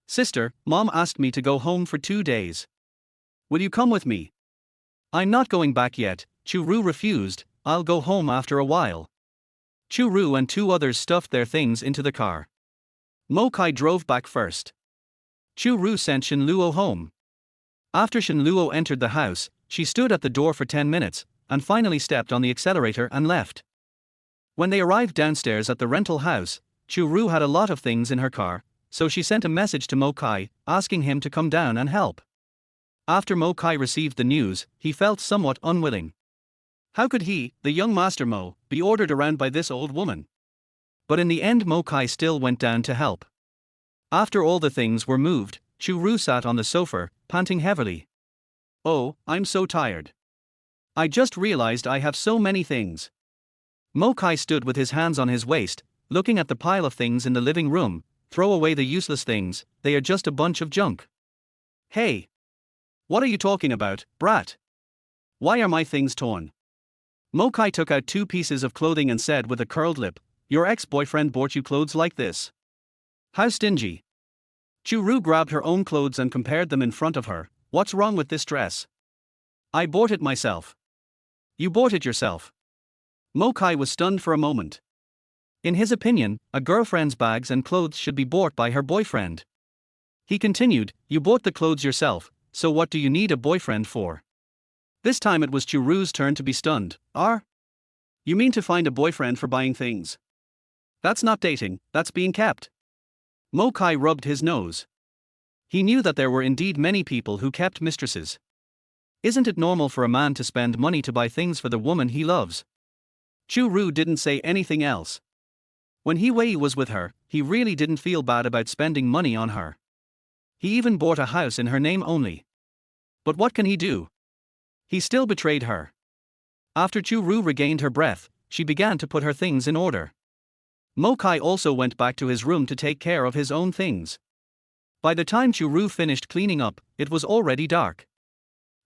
"Sister, Mom asked me to go home for 2 days. Will you come with me?" "I'm not going back yet," Chu Rou refused. "I'll go home after a while." Chu Rou and 2 others stuffed their things into the car. Mo Kai drove back first. Chu Rou sent Shen Luo home. After Shen Luo entered the house, she stood at the door for 10 minutes, and finally stepped on the accelerator and left. When they arrived downstairs at the rental house, Chu Rou had a lot of things in her car, so she sent a message to Mo Kai, asking him to come down and help. After Mo Kai received the news, he felt somewhat unwilling. How could he, the young master Mo, be ordered around by this old woman? But in the end Mo Kai still went down to help. After all the things were moved, Chu Rou sat on the sofa, panting heavily. "Oh, I'm so tired. I just realized I have so many things." Mo Kai stood with his hands on his waist, looking at the pile of things in the living room. "Throw away the useless things, they are just a bunch of junk." "Hey! What are you talking about, brat? Why are my things torn?" Mo Kai took out 2 pieces of clothing and said with a curled lip, "Your ex-boyfriend bought you clothes like this? How stingy." Chu Rou grabbed her own clothes and compared them in front of her. "What's wrong with this dress?" "I bought it myself." "You bought it yourself?" Mo Kai was stunned for a moment. In his opinion, a girlfriend's bags and clothes should be bought by her boyfriend. He continued, "You bought the clothes yourself, so what do you need a boyfriend for?" This time it was Chu Rou's turn to be stunned. You mean to find a boyfriend for buying things? That's not dating, that's being kept." Mo Kai rubbed his nose. He knew that there were indeed many people who kept mistresses. Isn't it normal for a man to spend money to buy things for the woman he loves? Chu Rou didn't say anything else. When Wei was with her, he really didn't feel bad about spending money on her. He even bought a house in her name only. But what can he do? He still betrayed her. After Chu Rou regained her breath, she began to put her things in order. Mo Kai also went back to his room to take care of his own things. By the time Chu Rou finished cleaning up, it was already dark.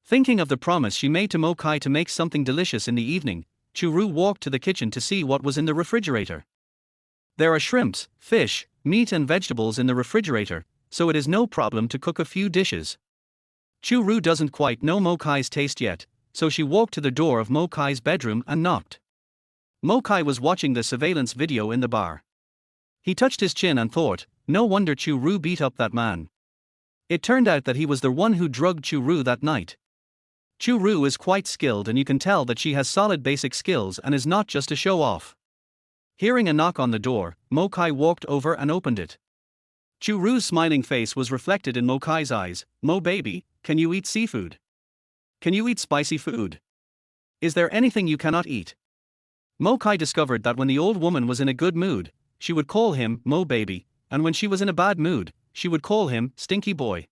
Thinking of the promise she made to Mo Kai to make something delicious in the evening, Chu Rou walked to the kitchen to see what was in the refrigerator. There are shrimps, fish, meat and vegetables in the refrigerator, so it is no problem to cook a few dishes. Chu Rou doesn't quite know Mo Kai's taste yet, so she walked to the door of Mo Kai's bedroom and knocked. Mo Kai was watching the surveillance video in the bar. He touched his chin and thought, no wonder Chu Rou beat up that man. It turned out that he was the one who drugged Chu Rou that night. Chu Rou is quite skilled and you can tell that she has solid basic skills and is not just a show-off. Hearing a knock on the door, Mo Kai walked over and opened it. Chu Rou's smiling face was reflected in Mo Kai's eyes. "Mo baby, can you eat seafood? Can you eat spicy food? Is there anything you cannot eat?" Mo Kai discovered that when the old woman was in a good mood, she would call him Mo baby, and when she was in a bad mood, she would call him Stinky boy.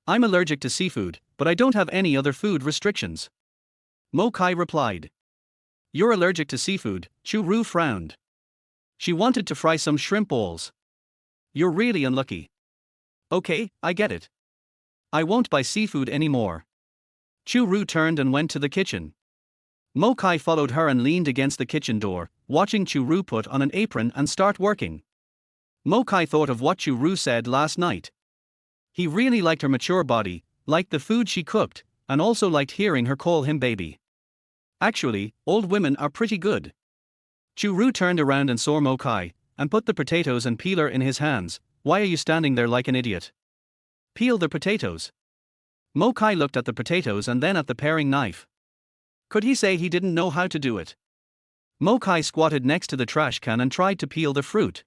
"I'm allergic to seafood, but I don't have any other food restrictions," Mo Kai replied. "You're allergic to seafood," Chu Rou frowned. She wanted to fry some shrimp balls. "You're really unlucky." "Okay, I get it. I won't buy seafood anymore." Chu Rou turned and went to the kitchen. Mo Kai followed her and leaned against the kitchen door, watching Chu Rou put on an apron and start working. Mo Kai thought of what Chu Rou said last night. He really liked her mature body, liked the food she cooked, and also liked hearing her call him baby. Actually, old women are pretty good. Chu Rou turned around and saw Mo Kai, and put the potatoes and peeler in his hands. "Why are you standing there like an idiot? Peel the potatoes." Mo Kai looked at the potatoes and then at the paring knife. Could he say he didn't know how to do it? Mo Kai squatted next to the trash can and tried to peel the fruit.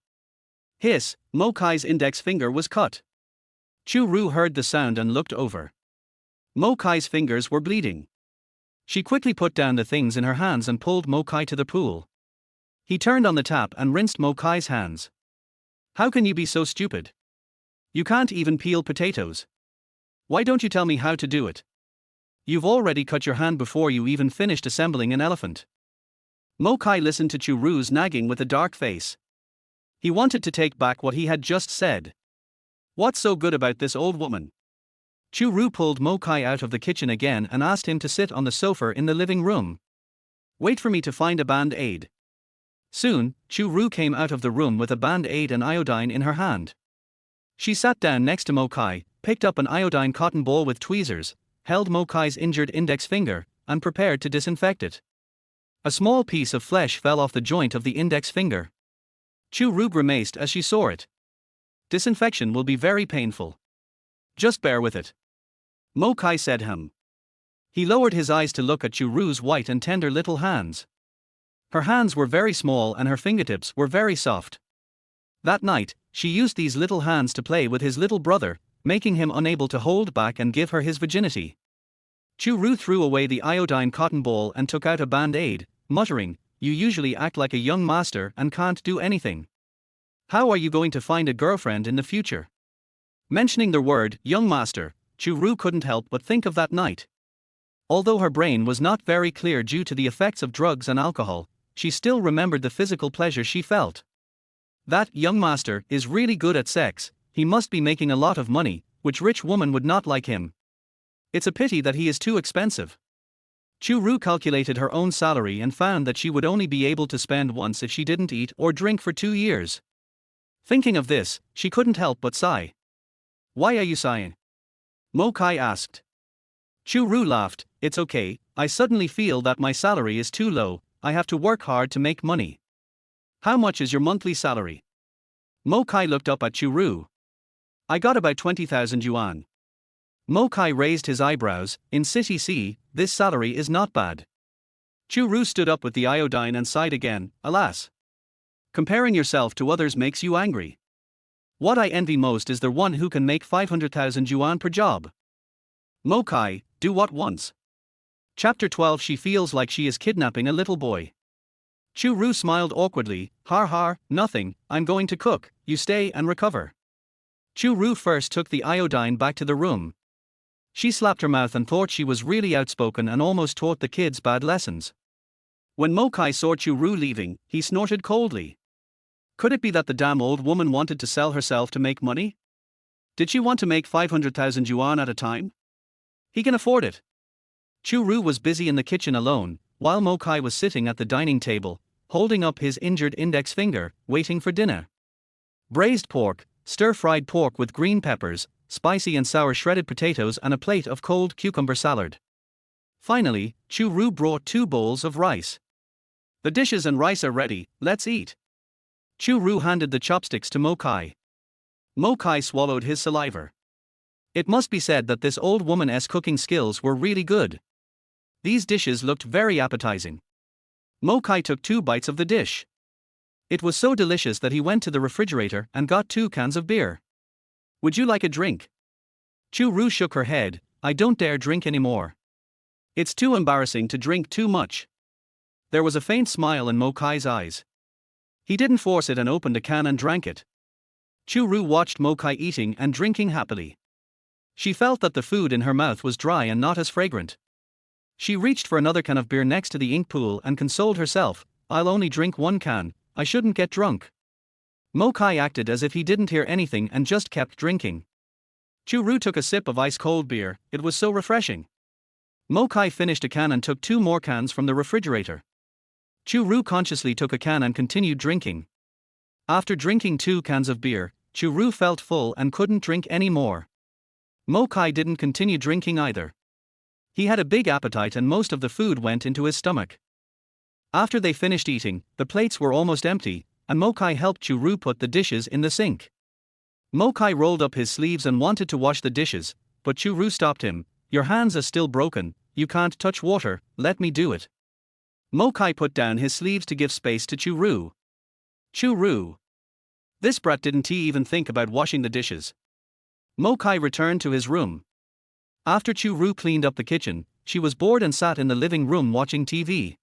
Hiss, Mo Kai's index finger was cut. Chu Rou heard the sound and looked over. Mo Kai's fingers were bleeding. She quickly put down the things in her hands and pulled Mo Kai to the pool. He turned on the tap and rinsed Mo Kai's hands. How can you be so stupid? You can't even peel potatoes. Why don't you tell me how to do it? You've already cut your hand before you even finished assembling an elephant. Mo Kai listened to Chu Rou's nagging with a dark face. He wanted to take back what he had just said. What's so good about this old woman? Chu Rou pulled Mo Kai out of the kitchen again and asked him to sit on the sofa in the living room. Wait for me to find a band-aid. Soon, Chu Rou came out of the room with a band-aid and iodine in her hand. She sat down next to Mo Kai, picked up an iodine cotton ball with tweezers, held Mo Kai's injured index finger, and prepared to disinfect it. A small piece of flesh fell off the joint of the index finger. Chu Rou grimaced as she saw it. Disinfection will be very painful. Just bear with it. Mo Kai said He lowered his eyes to look at Chu Rou's white and tender little hands. Her hands were very small and her fingertips were very soft. That night, she used these little hands to play with his little brother, making him unable to hold back and give her his virginity. Chu Rou threw away the iodine cotton ball and took out a band-aid, muttering, "You usually act like a young master and can't do anything. How are you going to find a girlfriend in the future?" Mentioning the word, young master, Chu Rou couldn't help but think of that night. Although her brain was not very clear due to the effects of drugs and alcohol, she still remembered the physical pleasure she felt. That young master is really good at sex, he must be making a lot of money, which rich woman would not like him? It's a pity that he is too expensive. Chu Rou calculated her own salary and found that she would only be able to spend once if she didn't eat or drink for 2 years. Thinking of this, she couldn't help but sigh. Why are you sighing? Mo Kai asked. Chu Rou laughed, it's okay, I suddenly feel that my salary is too low, I have to work hard to make money. How much is your monthly salary? Mo Kai looked up at Chu Rou. I got about 20,000 yuan. Mo Kai raised his eyebrows, in City C, this salary is not bad. Chu Rou stood up with the iodine and sighed again, alas. Comparing yourself to others makes you angry. What I envy most is the one who can make 500,000 yuan per job. Mo Kai, do what once? Chapter 12. She feels like she is kidnapping a little boy. Chu Rou smiled awkwardly, har har, nothing, I'm going to cook, you stay and recover. Chu Rou first took the iodine back to the room. She slapped her mouth and thought she was really outspoken and almost taught the kids bad lessons. When Mo Kai saw Chu Rou leaving, he snorted coldly. Could it be that the damn old woman wanted to sell herself to make money? Did she want to make 500,000 yuan at a time? He can afford it. Chu Rou was busy in the kitchen alone, while Mo Kai was sitting at the dining table, holding up his injured index finger, waiting for dinner. Braised pork, stir-fried pork with green peppers, spicy and sour shredded potatoes and a plate of cold cucumber salad. Finally, Chu Rou brought 2 bowls of rice. The dishes and rice are ready, let's eat. Chu Rou handed the chopsticks to Mo Kai. Mo Kai swallowed his saliva. It must be said that this old woman's cooking skills were really good. These dishes looked very appetizing. Mo Kai took 2 bites of the dish. It was so delicious that he went to the refrigerator and got 2 cans of beer. Would you like a drink? Chu Rou shook her head, I don't dare drink anymore. It's too embarrassing to drink too much. There was a faint smile in Mo Kai's eyes. He didn't force it and opened a can and drank it. Chu Rou watched Mo Kai eating and drinking happily. She felt that the food in her mouth was dry and not as fragrant. She reached for another can of beer next to the ink pool and consoled herself, I'll only drink 1 can, I shouldn't get drunk. Mo Kai acted as if he didn't hear anything and just kept drinking. Chu Rou took a sip of ice-cold beer, it was so refreshing. Mo Kai finished a can and took 2 more cans from the refrigerator. Chu Rou consciously took a can and continued drinking. After drinking 2 cans of beer, Chu Rou felt full and couldn't drink any more. Mo Kai didn't continue drinking either. He had a big appetite and most of the food went into his stomach. After they finished eating, the plates were almost empty, and Mo Kai helped Chu Rou put the dishes in the sink. Mo Kai rolled up his sleeves and wanted to wash the dishes, but Chu Rou stopped him, your hands are still broken, you can't touch water, let me do it. Mo Kai put down his sleeves to give space to Chu Rou. Chu Rou. This brat didn't even think about washing the dishes. Mo Kai returned to his room. After Chu Rou cleaned up the kitchen, she was bored and sat in the living room watching TV.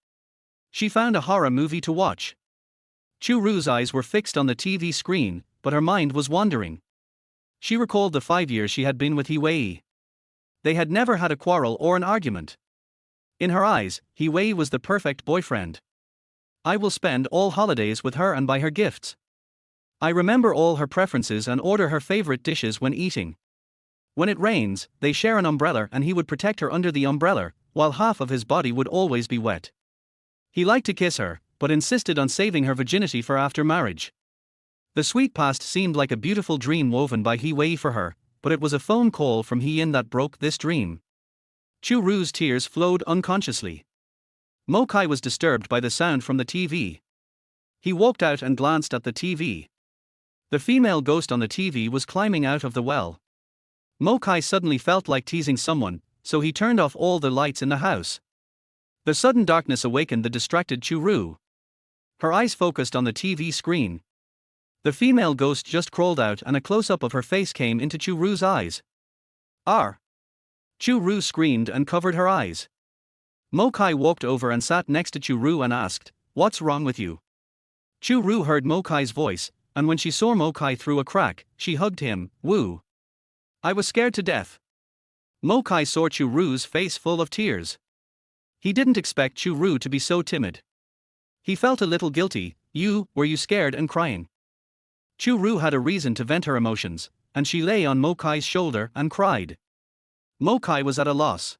She found a horror movie to watch. Chu Ru's eyes were fixed on the TV screen, but her mind was wandering. She recalled the 5 years she had been with He. They had never had a quarrel or an argument. In her eyes, He was the perfect boyfriend. I will spend all holidays with her and buy her gifts. I remember all her preferences and order her favorite dishes when eating. When it rains, they share an umbrella and he would protect her under the umbrella, while half of his body would always be wet. He liked to kiss her, but insisted on saving her virginity for after marriage. The sweet past seemed like a beautiful dream woven by He for her, but it was a phone call from He that broke this dream. Chu Ru's tears flowed unconsciously. Mo Kai was disturbed by the sound from the TV. He walked out and glanced at the TV. The female ghost on the TV was climbing out of the well. Mo Kai suddenly felt like teasing someone, so he turned off all the lights in the house. The sudden darkness awakened the distracted Chu Rou. Her eyes focused on the TV screen. The female ghost just crawled out and a close-up of her face came into Chu Ru's eyes. "R!" Chu Rou screamed and covered her eyes. Mo Kai walked over and sat next to Chu Rou and asked, "What's wrong with you?" Chu Rou heard Mo Kai's voice, and when she saw Mo Kai through a crack, she hugged him. "Woo! I was scared to death." Mo Kai saw Chu Ru's face full of tears. He didn't expect Chu Rou to be so timid. He felt a little guilty. Were you scared and crying?" Chu Rou had a reason to vent her emotions, and she lay on Mo Kai's shoulder and cried. Mo Kai was at a loss.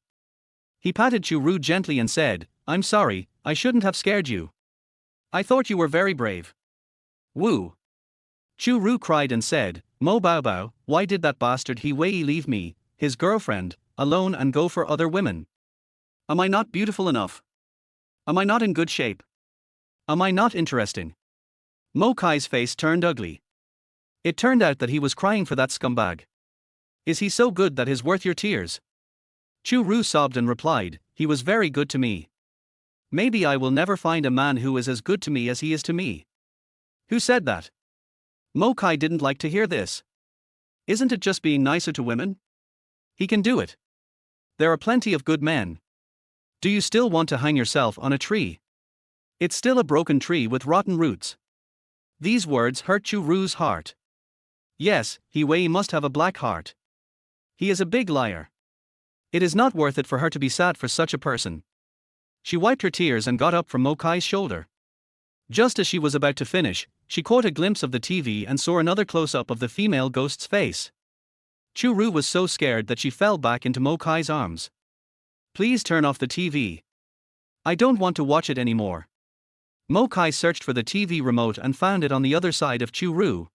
He patted Chu Rou gently and said, "I'm sorry, I shouldn't have scared you. I thought you were very brave." "Woo!" Chu Rou cried and said, "Mo Bao Bao, why did that bastard He leave me, his girlfriend, alone and go for other women? Am I not beautiful enough? Am I not in good shape? Am I not interesting?" Mo Kai's face turned ugly. It turned out that he was crying for that scumbag. Is he so good that is worth your tears? Chu Rou sobbed and replied, "He was very good to me. Maybe I will never find a man who is as good to me as he is to me." "Who said that?" Mo Kai didn't like to hear this. "Isn't it just being nicer to women? He can do it. There are plenty of good men. Do you still want to hang yourself on a tree? It's still a broken tree with rotten roots." These words hurt Chu Ru's heart. Yes, He must have a black heart. He is a big liar. It is not worth it for her to be sad for such a person. She wiped her tears and got up from Mo Kai's shoulder. Just as she was about to finish, she caught a glimpse of the TV and saw another close-up of the female ghost's face. Chu Rou was so scared that she fell back into Mo Kai's arms. "Please turn off the TV. I don't want to watch it anymore." Mo Kai searched for the TV remote and found it on the other side of Chu Rou.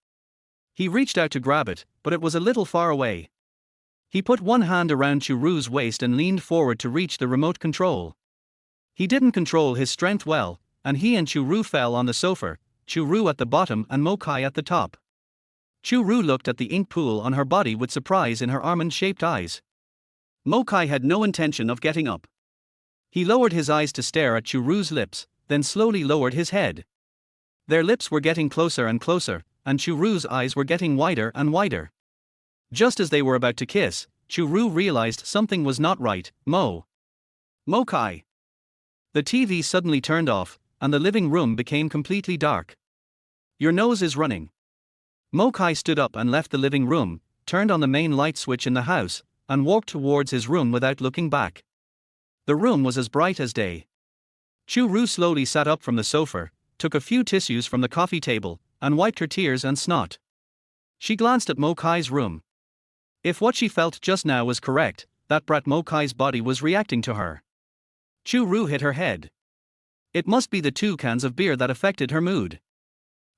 He reached out to grab it, but it was a little far away. He put one hand around Chu Ru's waist and leaned forward to reach the remote control. He didn't control his strength well, and he and Chu Rou fell on the sofa, Chu Rou at the bottom and Mo Kai at the top. Chu Rou looked at the ink pool on her body with surprise in her almond-shaped eyes. Mo Kai had no intention of getting up. He lowered his eyes to stare at Chu Ru's lips, then slowly lowered his head. Their lips were getting closer and closer, and Chu Ru's eyes were getting wider and wider. Just as they were about to kiss, Chu Rou realized something was not right. Mo Kai. The TV suddenly turned off, and the living room became completely dark. "Your nose is running." Mo Kai stood up and left the living room, turned on the main light switch in the house, and walked towards his room without looking back. The room was as bright as day. Chu Rou slowly sat up from the sofa, took a few tissues from the coffee table, and wiped her tears and snot. She glanced at Mo Kai's room. If what she felt just now was correct, that brat Mo Kai's body was reacting to her. Chu Rou hit her head. It must be the 2 cans of beer that affected her mood.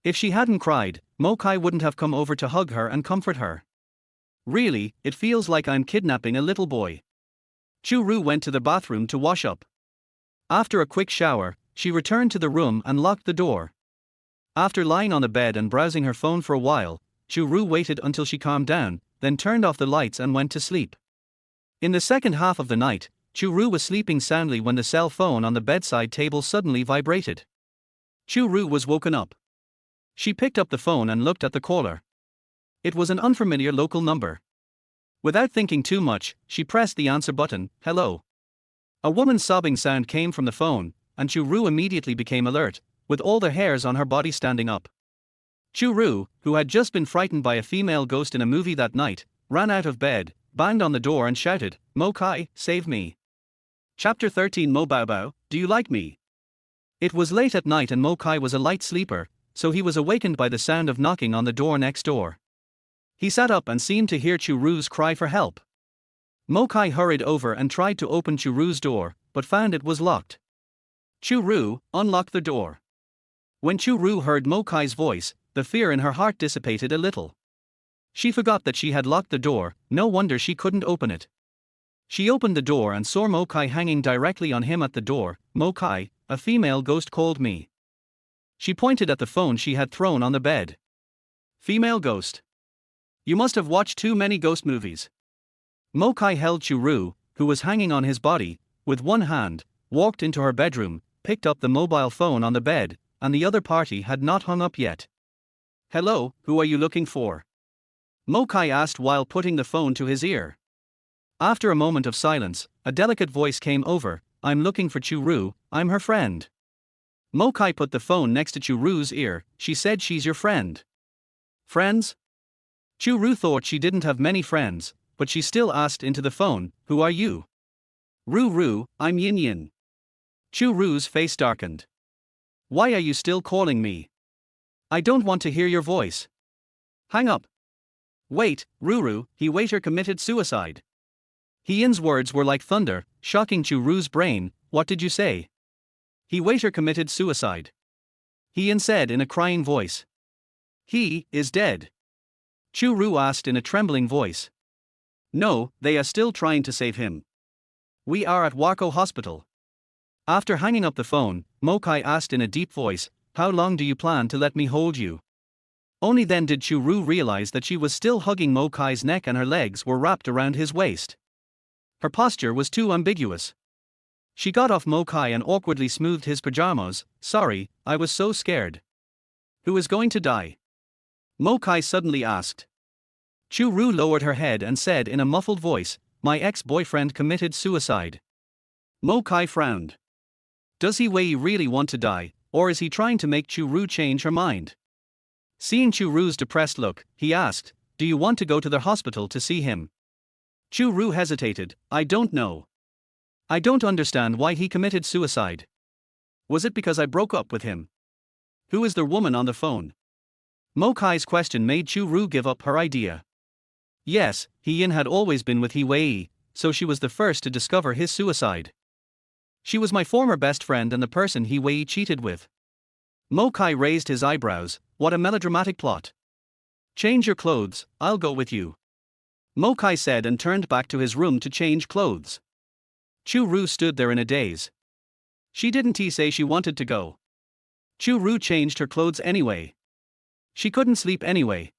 If she hadn't cried, Mo Kai wouldn't have come over to hug her and comfort her. "Really, it feels like I'm kidnapping a little boy." Chu Rou went to the bathroom to wash up. After a quick shower, she returned to the room and locked the door. After lying on the bed and browsing her phone for a while, Chu Rou waited until she calmed down, then turned off the lights and went to sleep. In the second half of the night, Chu Rou was sleeping soundly when the cell phone on the bedside table suddenly vibrated. Chu Rou was woken up. She picked up the phone and looked at the caller. It was an unfamiliar local number. Without thinking too much, she pressed the answer button. "Hello." A woman's sobbing sound came from the phone, and Chu Rou immediately became alert. with all the hairs on her body standing up. Chu Rou, who had just been frightened by a female ghost in a movie that night, ran out of bed, banged on the door and shouted, "Mo Kai, save me." Chapter 13 Mo Bao Bao, do you like me? It was late at night and Mo Kai was a light sleeper, so he was awakened by the sound of knocking on the door next door. He sat up and seemed to hear Chu Rou's cry for help. Mo Kai hurried over and tried to open Chu Rou's door, but found it was locked. Chu Rou, unlock the door. When Chu Rou heard Mo Kai's voice, the fear in her heart dissipated a little. She forgot that she had locked the door, no wonder she couldn't open it. She opened the door and saw Mo Kai hanging directly on him at the door. "Mo Kai, a female ghost called me." She pointed at the phone she had thrown on the bed. "Female ghost? You must have watched too many ghost movies." Mo Kai held Chu Rou, who was hanging on his body, with one hand, walked into her bedroom, picked up the mobile phone on the bed, and the other party had not hung up yet. "Hello, who are you looking for?" Mo Kai asked while putting the phone to his ear. After a moment of silence, a delicate voice came over, "I'm looking for Chu Rou, I'm her friend." Mo Kai put the phone next to Chu Rou's ear. "She said she's your friend." "Friends?" Chu Rou thought she didn't have many friends, but she still asked into the phone, "Who are you?" Rou, I'm Yin Yin." Chu Rou's face darkened. "Why are you still calling me? I don't want to hear your voice. Hang up." "Wait, Rou, he waiter committed suicide." Yin's words were like thunder, shocking Chu Rou's brain. "What did you say?" "He waiter committed suicide," Yin said in a crying voice. "He is dead?" Chu Rou asked in a trembling voice. "No, they are still trying to save him. We are at Warko Hospital." After hanging up the phone, Mo Kai asked in a deep voice, "How long do you plan to let me hold you?" Only then did Chu Rou realize that she was still hugging Mo Kai's neck and her legs were wrapped around his waist. Her posture was too ambiguous. She got off Mo Kai and awkwardly smoothed his pajamas. "Sorry, I was so scared." "Who is going to die?" Mo Kai suddenly asked. Chu Rou lowered her head and said in a muffled voice, "My ex-boyfriend committed suicide." Mo Kai frowned. Does He Wei really want to die, or is he trying to make Chu Rou change her mind? Seeing Chu Rou's depressed look, he asked, "Do you want to go to the hospital to see him?" Chu Rou hesitated. "I don't know. I don't understand why he committed suicide. Was it because I broke up with him? Who is the woman on the phone?" Mo Kai's question made Chu Rou give up her idea. Yes, Yin had always been with He Wei, so she was the first to discover his suicide. "She was my former best friend and the person He Wei cheated with." Mo Kai raised his eyebrows. "What a melodramatic plot. Change your clothes, I'll go with you." Mo Kai said and turned back to his room to change clothes. Chu Rou stood there in a daze. She didn't say she wanted to go. Chu Rou changed her clothes anyway. She couldn't sleep anyway.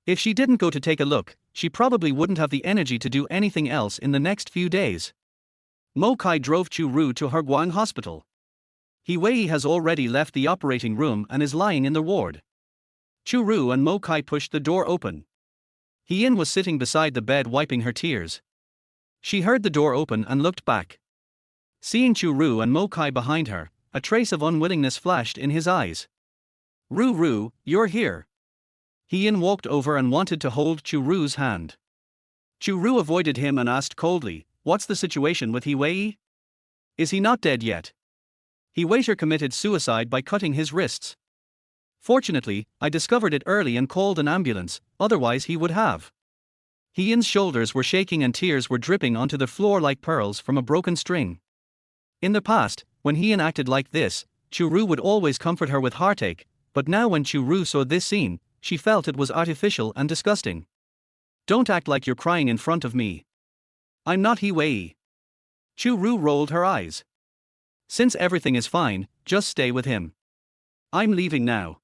If she didn't go to take a look, she probably wouldn't have the energy to do anything else in the next few days. Mo Kai drove Chu Rou to Herguang Hospital. He Wei has already left the operating room and is lying in the ward. Chu Rou and Mo Kai pushed the door open. Yin was sitting beside the bed wiping her tears. She heard the door open and looked back. Seeing Chu Rou and Mo Kai behind her, a trace of unwillingness flashed in his eyes. Rou, you're here." Yin walked over and wanted to hold Chu Rou's hand. Chu Rou avoided him and asked coldly, "What's the situation with He Wei? Is he not dead yet?" "He waiter committed suicide by cutting his wrists. Fortunately, I discovered it early and called an ambulance, otherwise he would have." Yin's shoulders were shaking and tears were dripping onto the floor like pearls from a broken string. In the past, when Yin acted like this, Chu Rou would always comfort her with heartache, but now when Chu Rou saw this scene, she felt it was artificial and disgusting. "Don't act like you're crying in front of me. I'm not He Wei." Chu Rou rolled her eyes. "Since everything is fine, just stay with him. I'm leaving now."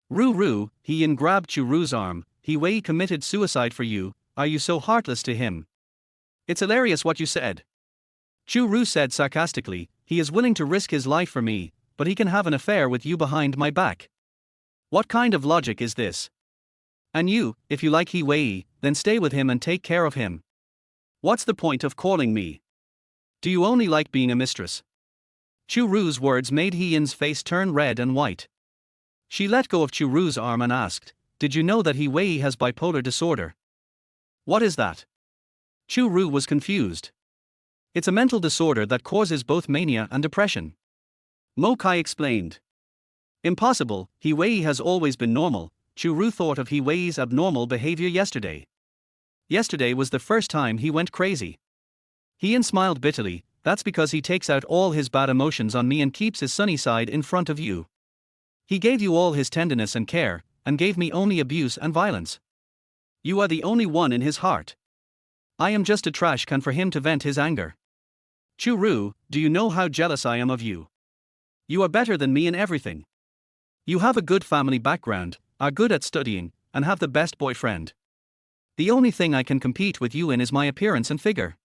Rou, Yin grabbed Chu Rou's arm. "He Wei committed suicide for you, are you so heartless to him?" "It's hilarious what you said." Chu Rou said sarcastically, "He is willing to risk his life for me, but he can have an affair with you behind my back. What kind of logic is this? And you, if you like He Wei, then stay with him and take care of him. What's the point of calling me? Do you only like being a mistress?" Chu Ru's words made He-Yin's face turn red and white. She let go of Chu Ru's arm and asked, "Did you know that He Wei has bipolar disorder?" "What is that?" Chu Rou was confused. "It's a mental disorder that causes both mania and depression." Mo Kai explained. "Impossible, He Wei has always been normal." Chu Rou thought of He Wei's abnormal behavior yesterday. Yesterday was the first time he went crazy. He-Yin smiled bitterly. "That's because he takes out all his bad emotions on me and keeps his sunny side in front of you. He gave you all his tenderness and care, and gave me only abuse and violence. You are the only one in his heart. I am just a trash can for him to vent his anger. Chu Rou, do you know how jealous I am of you? You are better than me in everything. You have a good family background, are good at studying, and have the best boyfriend. The only thing I can compete with you in is my appearance and figure."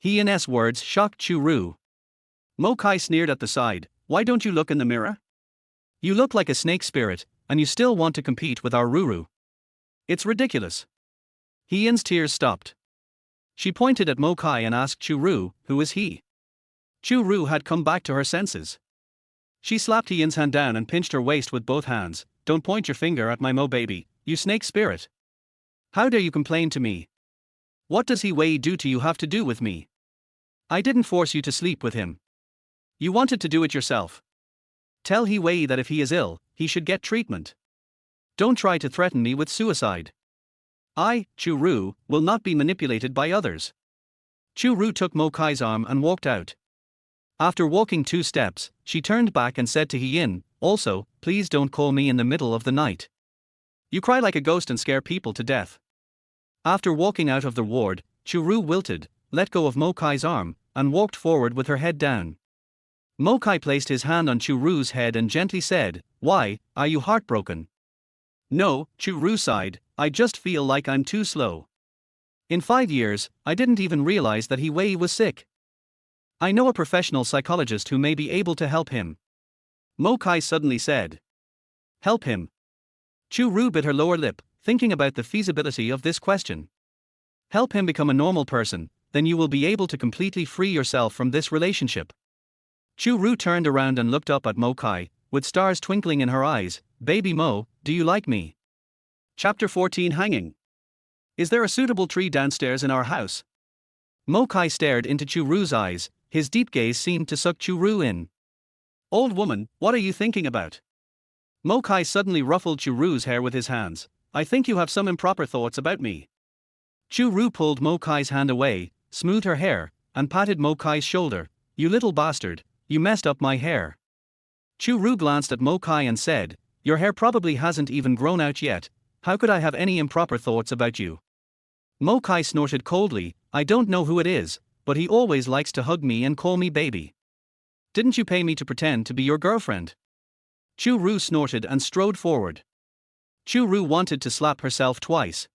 He-Yin's words shocked Chu Rou. Mo Kai sneered at the side. "Why don't you look in the mirror? You look like a snake spirit, and you still want to compete with our Ruru. It's ridiculous." He-Yin's tears stopped. She pointed at Mo Kai and asked Chu Rou, "Who is he?" Chu Rou had come back to her senses. She slapped He-Yin's hand down and pinched her waist with both hands. "Don't point your finger at my Mo baby, you snake spirit. How dare you complain to me? What does He Wei do to you have to do with me? I didn't force you to sleep with him. You wanted to do it yourself. Tell He Wei that if he is ill, he should get treatment. Don't try to threaten me with suicide. I, Chu Rou, will not be manipulated by others." Chu Rou took Mo Kai's arm and walked out. After walking 2 steps, she turned back and said to He-Yin, "Also, please don't call me in the middle of the night. You cry like a ghost and scare people to death." After walking out of the ward, Chu Rou wilted, let go of Mo Kai's arm, and walked forward with her head down. Mo Kai placed his hand on Chu Ru's head and gently said, "Why, are you heartbroken?" "No," Chu Rou sighed, "I just feel like I'm too slow. In 5 years, I didn't even realize that He Wei was sick. I know a professional psychologist who may be able to help him." Mo Kai suddenly said. "Help him?" Chu Rou bit her lower lip, thinking about the feasibility of this question. "Help him become a normal person, then you will be able to completely free yourself from this relationship." Chu Rou turned around and looked up at Mo Kai, with stars twinkling in her eyes. "Baby Mo, do you like me?" Chapter 14 Hanging. "Is there a suitable tree downstairs in our house?" Mo Kai stared into Chu Ru's eyes, his deep gaze seemed to suck Chu Rou in. "Old woman, what are you thinking about?" Mo Kai suddenly ruffled Chu Ru's hair with his hands. "I think you have some improper thoughts about me." Chu Rou pulled Mo Kai's hand away, smoothed her hair, and patted Mo Kai's shoulder. "You little bastard, you messed up my hair." Chu Rou glanced at Mo Kai and said, "Your hair probably hasn't even grown out yet. How could I have any improper thoughts about you?" Mo Kai snorted coldly. "I don't know who it is, but he always likes to hug me and call me baby. Didn't you pay me to pretend to be your girlfriend?" Chu Rou snorted and strode forward. Chu Rou wanted to slap herself twice.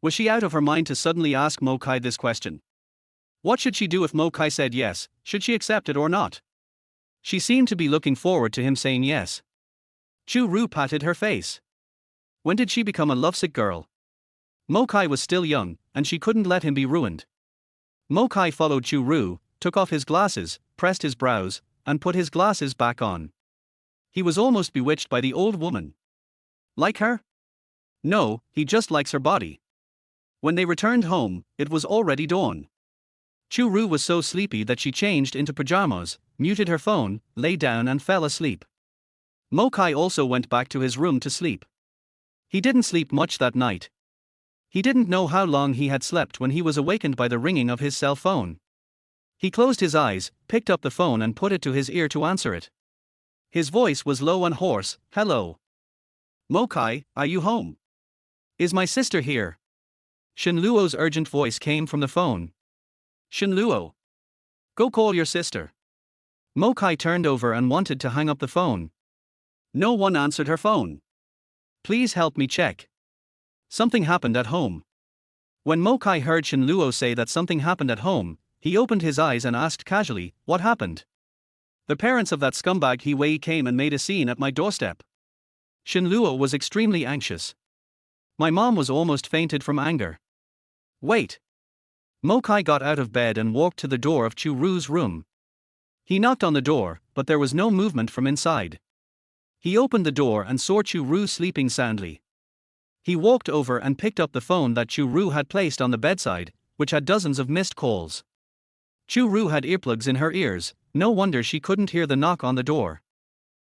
Was she out of her mind to suddenly ask Mo Kai this question? What should she do if Mo Kai said yes? Should she accept it or not? She seemed to be looking forward to him saying yes. Chu Rou patted her face. When did she become a lovesick girl? Mo Kai was still young, and she couldn't let him be ruined. Mo Kai followed Chu Rou, took off his glasses, pressed his brows, and put his glasses back on. He was almost bewitched by the old woman. Like her? No, he just likes her body. When they returned home, it was already dawn. Chu Rou was so sleepy that she changed into pajamas, muted her phone, lay down and fell asleep. Mo Kai also went back to his room to sleep. He didn't sleep much that night. He didn't know how long he had slept when he was awakened by the ringing of his cell phone. He closed his eyes, picked up the phone and put it to his ear to answer it. His voice was low and hoarse. "Hello. Mo Kai, are you home? Is my sister here?" Shen Luo's urgent voice came from the phone. "Shen Luo. Go call your sister." Mo Kai turned over and wanted to hang up the phone. No one answered her phone. "Please help me check. Something happened at home." When Mo Kai heard Shen Luo say that something happened at home, he opened his eyes and asked casually, "What happened?" "The parents of that scumbag He Wei came and made a scene at my doorstep." Shen Luo was extremely anxious. "My mom was almost fainted from anger." "Wait." Mo Kai got out of bed and walked to the door of Chu Ru's room. He knocked on the door, but there was no movement from inside. He opened the door and saw Chu Rou sleeping soundly. He walked over and picked up the phone that Chu Rou had placed on the bedside, which had dozens of missed calls. Chu Rou had earplugs in her ears, no wonder she couldn't hear the knock on the door.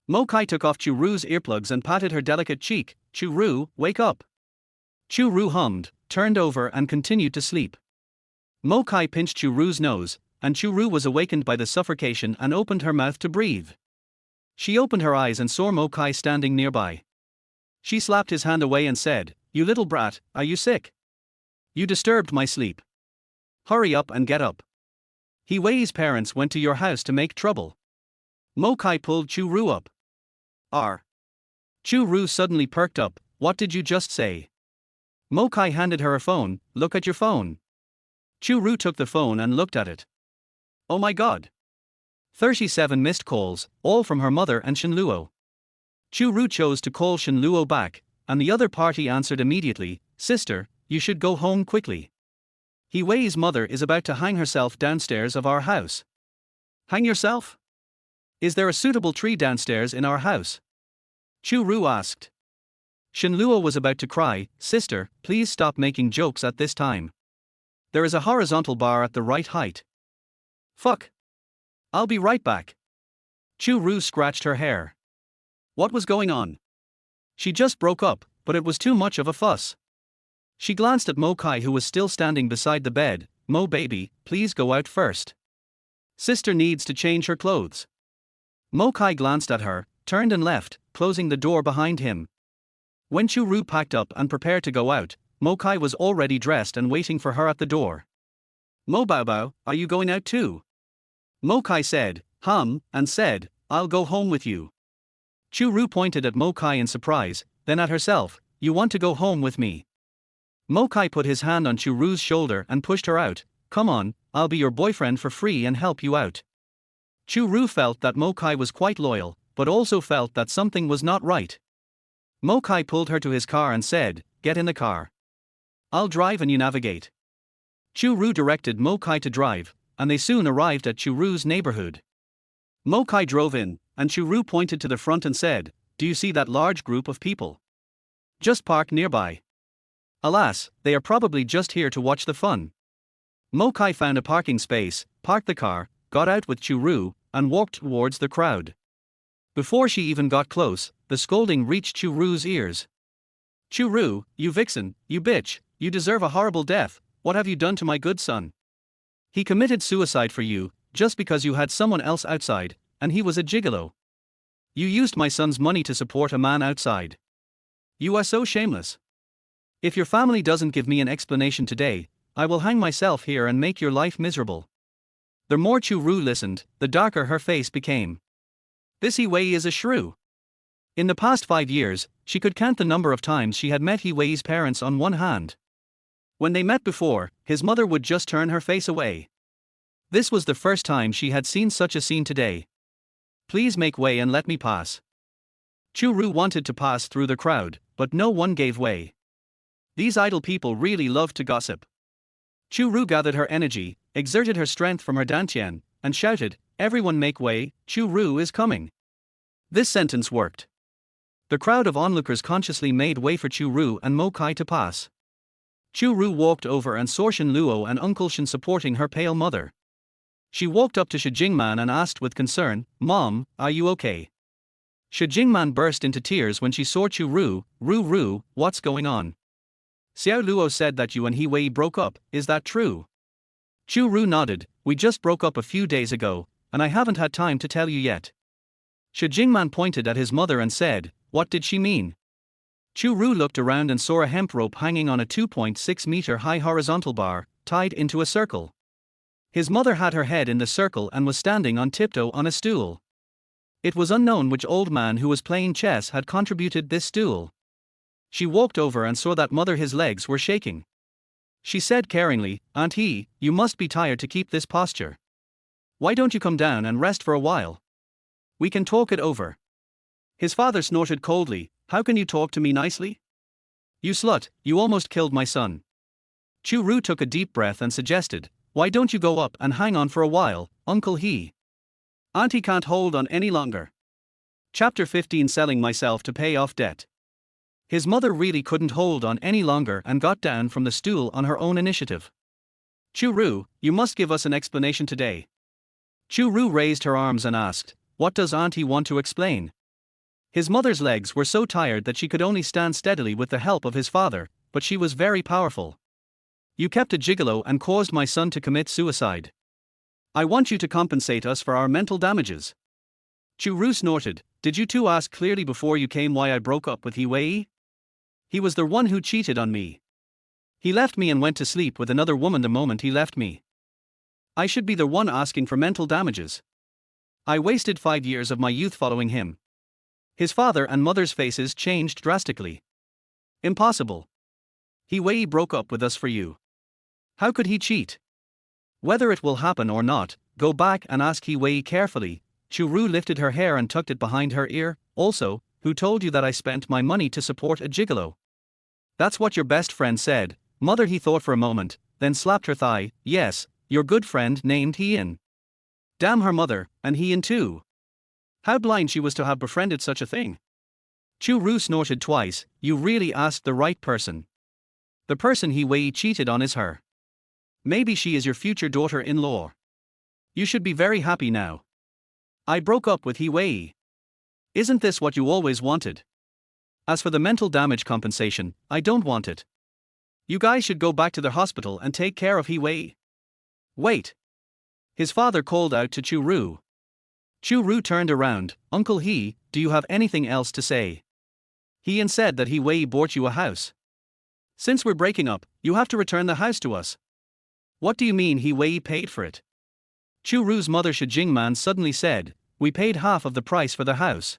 Mo Kai took off Chu Ru's earplugs and patted her delicate cheek. "Chu Rou, wake up." Chu Rou hummed, turned over and continued to sleep. Mo Kai pinched Chu Ru's nose, and Chu Rou was awakened by the suffocation and opened her mouth to breathe. She opened her eyes and saw Mo Kai standing nearby. She slapped his hand away and said, "You little brat, are you sick? You disturbed my sleep. Hurry up and get up. He Wei's parents went to your house to make trouble." Mo Kai pulled Chu Rou up. Chu Rou suddenly perked up. "What did you just say?" Mo Kai handed her a phone. "Look at your phone." Chu Rou took the phone and looked at it. Oh my god. 37 missed calls, all from her mother and Shen Luo. Chu Rou chose to call Shen Luo back, and the other party answered immediately. "Sister, you should go home quickly. He Wei's mother is about to hang herself downstairs of our house." "Hang yourself? Is there a suitable tree downstairs in our house?" Chu Rou asked. Shen Luo was about to cry. "Sister, please stop making jokes at this time. There is a horizontal bar at the right height." "Fuck. I'll be right back." Chu Rou scratched her hair. What was going on? She just broke up, but it was too much of a fuss. She glanced at Mo Kai, who was still standing beside the bed. "Mo baby, please go out first. Sister needs to change her clothes." Mo Kai glanced at her, turned and left, closing the door behind him. When Chu Rou packed up and prepared to go out, Mo Kai was already dressed and waiting for her at the door. "Mo Baobao, are you going out too?" Mo Kai said, and said, "I'll go home with you." Chu Rou pointed at Mo Kai in surprise, then at herself. "You want to go home with me?" Mo Kai put his hand on Chu Ru's shoulder and pushed her out. "Come on, I'll be your boyfriend for free and help you out." Chu Rou felt that Mo Kai was quite loyal, but also felt that something was not right. Mo Kai pulled her to his car and said, "Get in the car. I'll drive and you navigate." Chu Rou directed Mo Kai to drive, and they soon arrived at Chu Ru's neighborhood. Mo Kai drove in, and Chu Rou pointed to the front and said, "Do you see that large group of people? Just park nearby. Alas, they are probably just here to watch the fun." Mo Kai found a parking space, parked the car, got out with Chu Rou, and walked towards the crowd. Before she even got close, the scolding reached Chu Ru's ears. "Chu Rou, you vixen, you bitch, you deserve a horrible death. What have you done to my good son? He committed suicide for you, just because you had someone else outside, and he was a gigolo. You used my son's money to support a man outside. You are so shameless. If your family doesn't give me an explanation today, I will hang myself here and make your life miserable." The more Chu Rou listened, the darker her face became. This He Wei is a shrew. In the past 5 years, she could count the number of times she had met He Wei's parents on one hand. When they met before, his mother would just turn her face away. This was the first time she had seen such a scene today. "Please make way and let me pass." Chu Rou wanted to pass through the crowd, but no one gave way. These idle people really loved to gossip. Chu Rou gathered her energy, exerted her strength from her dantian, and shouted, "Everyone make way, Chu Rou is coming." This sentence worked. The crowd of onlookers consciously made way for Chu Rou and Mo Kai to pass. Chu Rou walked over and saw Shen Luo and Uncle Shen supporting her pale mother. She walked up to Shi Jingman and asked with concern, "Mom, are you okay?" Shi Jingman burst into tears when she saw Chu Rou. Rou, what's going on?" "Xiao Luo said that you and He Wei broke up, is that true?" Chu Rou nodded. "We just broke up a few days ago, and I haven't had time to tell you yet." Shi Jingman pointed at his mother and said, "What did she mean?" Chu Rou looked around and saw a hemp rope hanging on a 2.6-meter high horizontal bar, tied into a circle. His mother had her head in the circle and was standing on tiptoe on a stool. It was unknown which old man who was playing chess had contributed this stool. She walked over and saw that mother his legs were shaking. She said caringly, "Auntie, you must be tired to keep this posture. Why don't you come down and rest for a while? We can talk it over." His father snorted coldly, "How can you talk to me nicely? You slut, you almost killed my son." Chu Rou took a deep breath and suggested, "Why don't you go up and hang on for a while, Uncle He?" Auntie can't hold on any longer. Chapter 15, Selling myself to pay off debt. His mother really couldn't hold on any longer and got down from the stool on her own initiative. Chu Rou, you must give us an explanation today. Chu Rou raised her arms and asked, what does Auntie want to explain? His mother's legs were so tired that she could only stand steadily with the help of his father, but she was very powerful. You kept a gigolo and caused my son to commit suicide. I want you to compensate us for our mental damages. Chu Rou snorted, did you two ask clearly before you came why I broke up with He Wei? He was the one who cheated on me. He left me and went to sleep with another woman the moment he left me. I should be the one asking for mental damages. I wasted 5 years of my youth following him. His father and mother's faces changed drastically. Impossible. He Wei broke up with us for you. How could he cheat? Whether it will happen or not, go back and ask He Wei carefully. Chu Rou lifted her hair and tucked it behind her ear. Also, who told you that I spent my money to support a gigolo? That's what your best friend said. Mother, he thought for a moment, then slapped her thigh. Yes, your good friend named Hean. Damn her mother, and Hean too. How blind she was to have befriended such a thing. Chu Rou snorted twice. You really asked the right person. The person He Wei cheated on is her. Maybe she is your future daughter-in-law. You should be very happy now. I broke up with He Wei. Isn't this what you always wanted? As for the mental damage compensation, I don't want it. You guys should go back to the hospital and take care of He Wei. Wait. His father called out to Chu Rou. Chu Rou turned around. Uncle He, do you have anything else to say? Hean said that He Wei bought you a house. Since we're breaking up, you have to return the house to us. What do you mean He Wei paid for it? Chu Ru's mother Shijingman suddenly said, we paid half of the price for the house.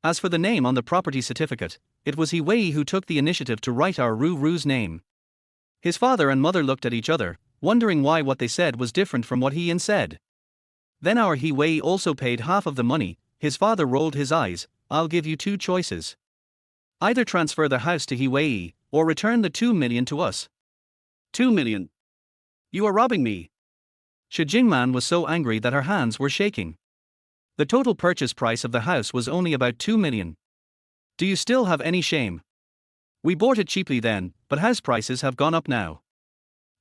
As for the name on the property certificate, it was He Wei who took the initiative to write our Ru's name. His father and mother looked at each other, wondering why what they said was different from what Hean said. Then our He Wei also paid half of the money. His father rolled his eyes. I'll give you 2 choices. Either transfer the house to He Wei, or return the 2 million to us. 2 million. You are robbing me. Shijingman was so angry that her hands were shaking. The total purchase price of the house was only about 2 million. Do you still have any shame? We bought it cheaply then, but house prices have gone up now.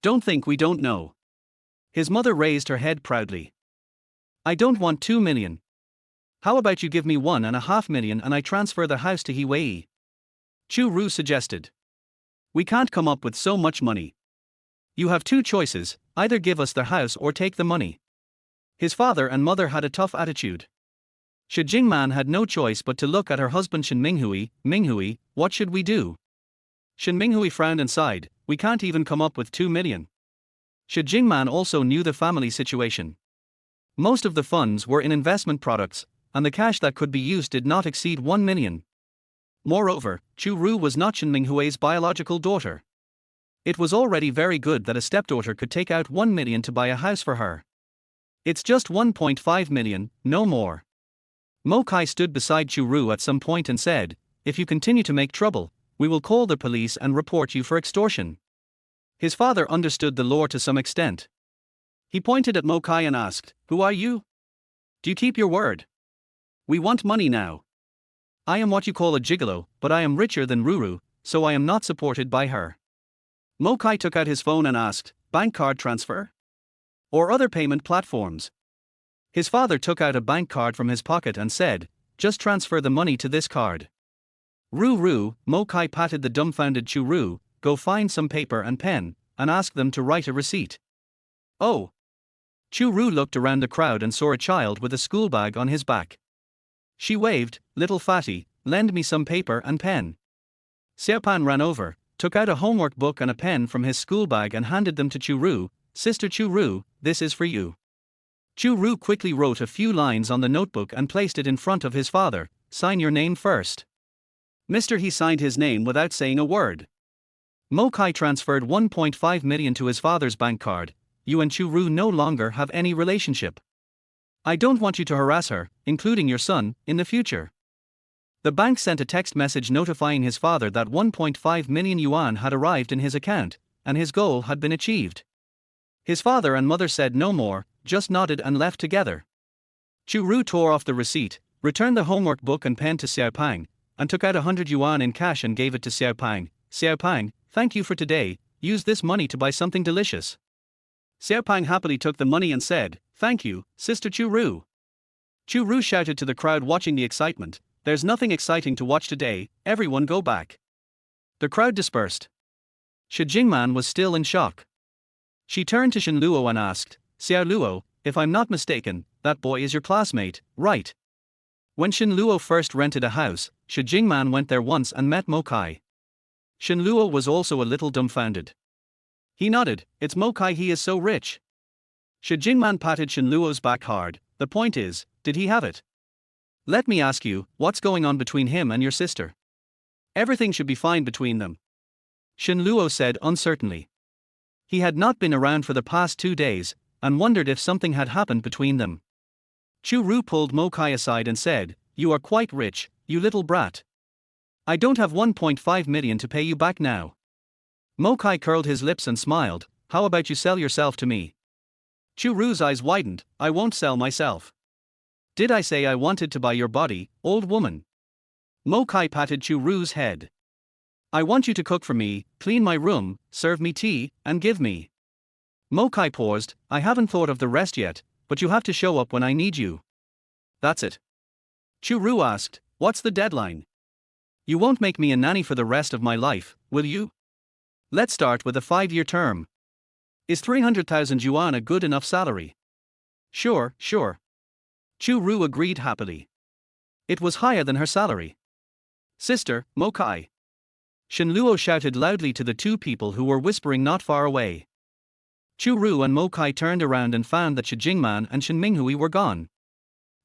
Don't think we don't know. His mother raised her head proudly. I don't want 2 million. How about you give me 1.5 million and I transfer the house to He Wei? Chu Rou suggested. We can't come up with so much money. You have 2 choices, either give us the house or take the money. His father and mother had a tough attitude. Shijingman had no choice but to look at her husband Shen Minghui. Minghui, what should we do? Shen Minghui frowned and sighed, we can't even come up with 2 million. Shijingman also knew the family situation. Most of the funds were in investment products, and the cash that could be used did not exceed 1 million. Moreover, Chu Rou was not Shen Minghui's biological daughter. It was already very good that a stepdaughter could take out 1 million to buy a house for her. It's just 1.5 million, no more. Mo Kai stood beside Chu Rou at some point and said, if you continue to make trouble, we will call the police and report you for extortion. His father understood the law to some extent. He pointed at Mo Kai and asked, who are you? Do you keep your word? We want money now. I am what you call a gigolo, but I am richer than Ruru, so I am not supported by her. Mo Kai took out his phone and asked, bank card transfer? Or other payment platforms? His father took out a bank card from his pocket and said, just transfer the money to this card. Ruru, Mo Kai patted the dumbfounded Chu Rou, go find some paper and pen, and ask them to write a receipt. Oh. Chu Rou looked around the crowd and saw a child with a school bag on his back. She waved, little fatty, lend me some paper and pen. Xiaopan ran over, took out a homework book and a pen from his school bag and handed them to Chu Rou. Sister Chu Rou, this is for you. Chu Rou quickly wrote a few lines on the notebook and placed it in front of his father. Sign your name first. Mr. He signed his name without saying a word. Mo Kai transferred 1.5 million to his father's bank card. You and Chu Rou no longer have any relationship. I don't want you to harass her, including your son, in the future. The bank sent a text message notifying his father that 1.5 million yuan had arrived in his account, and his goal had been achieved. His father and mother said no more, just nodded and left together. Chu Rou tore off the receipt, returned the homework book and pen to Xiaopang, and took out 100 yuan in cash and gave it to Xiaopang. Xiaopang, thank you for today, use this money to buy something delicious. Xiaopang happily took the money and said, thank you, Sister Chu Rou. Chu Rou shouted to the crowd watching the excitement, there's nothing exciting to watch today, everyone go back. The crowd dispersed. Shi Jingman was still in shock. She turned to Shen Luo and asked, Xiao Luo, if I'm not mistaken, that boy is your classmate, right? When Shen Luo first rented a house, Shi Jingman went there once and met Mo Kai. Shen Luo was also a little dumbfounded. He nodded, it's Mo Kai, he is so rich. Shi Jingman patted Shen Luo's back hard, the point is, did he have it? Let me ask you, what's going on between him and your sister? Everything should be fine between them. Shen Luo said uncertainly. He had not been around for the past 2 days, and wondered if something had happened between them. Chu Rou pulled Mo Kai aside and said, you are quite rich, you little brat. I don't have 1.5 million to pay you back now. Mo Kai curled his lips and smiled, how about you sell yourself to me? Chu Rou's eyes widened, I won't sell myself. Did I say I wanted to buy your body, old woman? Mo Kai patted Chu Rou's head. I want you to cook for me, clean my room, serve me tea, and give me. Mo Kai paused, I haven't thought of the rest yet, but you have to show up when I need you. That's it. Chu Rou asked, what's the deadline? You won't make me a nanny for the rest of my life, will you? Let's start with a 5-year term. Is 300,000 yuan a good enough salary? Sure. Chu Rou agreed happily. It was higher than her salary. Sister, Mo Kai. Shen Luo shouted loudly to the 2 people who were whispering not far away. Chu Rou and Mo Kai turned around and found that Shi Jingman and Shen Minghui were gone.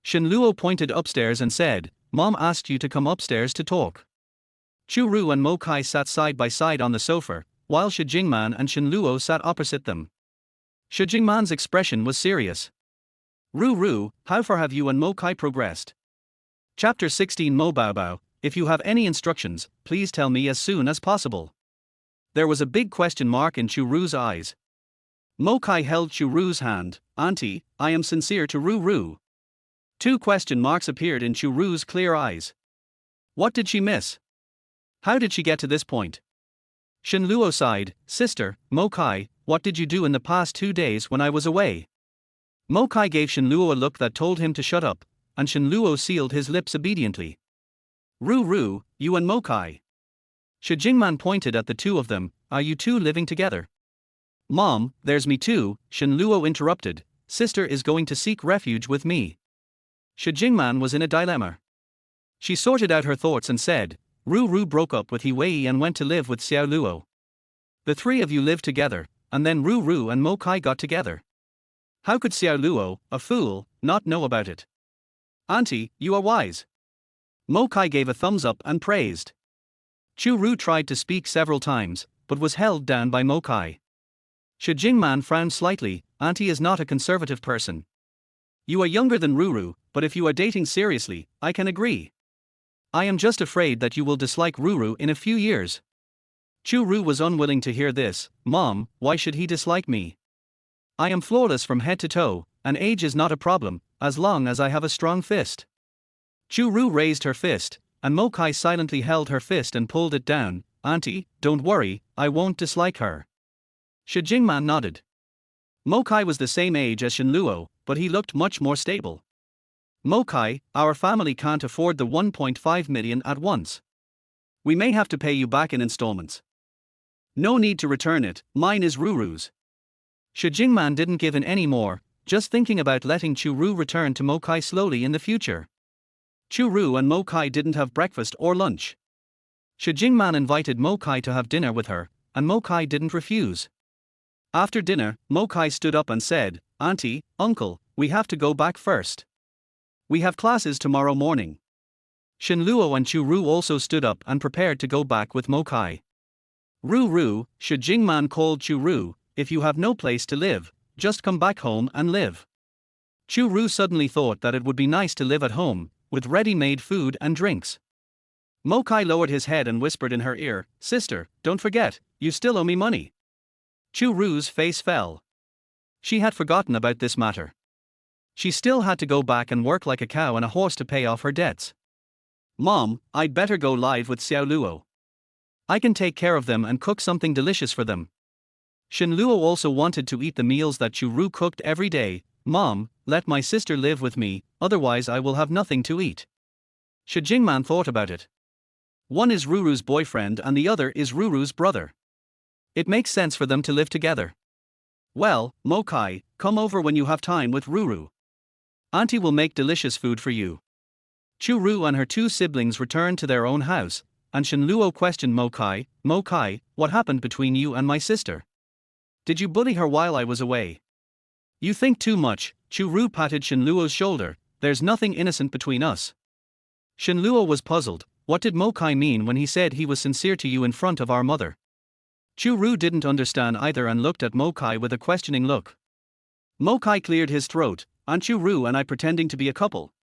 Shen Luo pointed upstairs and said, Mom asked you to come upstairs to talk. Chu Rou and Mo Kai sat side by side on the sofa, while Shi Jingman and Shen Luo sat opposite them. Shi Jingman's expression was serious. Rou, how far have you and Mo Kai progressed? Chapter 16 Mo Baobao, if you have any instructions, please tell me as soon as possible. There was a big question mark in Chu Rou's eyes. Mo Kai held Chu Rou's hand, Auntie, I am sincere to Rou. 2 question marks appeared in Chu Rou's clear eyes. What did she miss? How did she get to this point? Shen Luo sighed, Sister, Mo Kai, what did you do in the past 2 days when I was away? Mo Kai gave Shen Luo a look that told him to shut up, and Shen Luo sealed his lips obediently. Rou, you and Mo Kai. Shi Jingman pointed at the 2 of them, are you 2 living together? Mom, there's me too, Shen Luo interrupted, sister is going to seek refuge with me. Shi Jingman was in a dilemma. She sorted out her thoughts and said, Rou broke up with He Wei and went to live with Xiao Luo. The 3 of you lived together, and then Rou and Mo Kai got together. How could Xiao Luo, a fool, not know about it? Auntie, you are wise. Mo Kai gave a thumbs up and praised. Chu Rou tried to speak several times, but was held down by Mo Kai. Shi Jingman frowned slightly, Auntie is not a conservative person. You are younger than Rou, but if you are dating seriously, I can agree. I am just afraid that you will dislike Rou in a few years. Chu Rou was unwilling to hear this, Mom, why should he dislike me? I am flawless from head to toe, and age is not a problem, as long as I have a strong fist. Chu Rou raised her fist, and Mo Kai silently held her fist and pulled it down, Auntie, don't worry, I won't dislike her. Shi Jingman nodded. Mo Kai was the same age as Shen Luo, but he looked much more stable. Mo Kai, our family can't afford the 1.5 million at once. We may have to pay you back in installments. No need to return it, mine is Rou's. Shi Jingman didn't give in any more, just thinking about letting Chu Rou return to Mo Kai slowly in the future. Chu Rou and Mo Kai didn't have breakfast or lunch. Shi Jingman invited Mo Kai to have dinner with her, and Mo Kai didn't refuse. After dinner, Mo Kai stood up and said, Auntie, Uncle, we have to go back first. We have classes tomorrow morning. Shen Luo and Chu Rou also stood up and prepared to go back with Mo Kai. Rou, Shi Jingman called Chu Rou, if you have no place to live, just come back home and live. Chu Rou suddenly thought that it would be nice to live at home, with ready-made food and drinks. Mo Kai lowered his head and whispered in her ear, Sister, don't forget, you still owe me money. Chu Rou's face fell. She had forgotten about this matter. She still had to go back and work like a cow and a horse to pay off her debts. Mom, I'd better go live with Xiao Luo. I can take care of them and cook something delicious for them. Shen Luo also wanted to eat the meals that Chu Rou cooked every day. Mom, let my sister live with me, otherwise I will have nothing to eat. Shi Jingman thought about it. One is Ruru's boyfriend and the other is Ruru's brother. It makes sense for them to live together. Well, Mo Kai, come over when you have time with Ruru. Auntie will make delicious food for you. Chu Rou and her two siblings returned to their own house, and Shen Luo questioned Mo Kai, what happened between you and my sister? Did you bully her while I was away? You think too much. Chu Rou patted Shen Luo's shoulder. There's nothing innocent between us. Shen Luo was puzzled. What did Mo Kai mean when he said he was sincere to you in front of our mother? Chu Rou didn't understand either and looked at Mo Kai with a questioning look. Mo Kai cleared his throat. Aren't Chu Rou and I pretending to be a couple?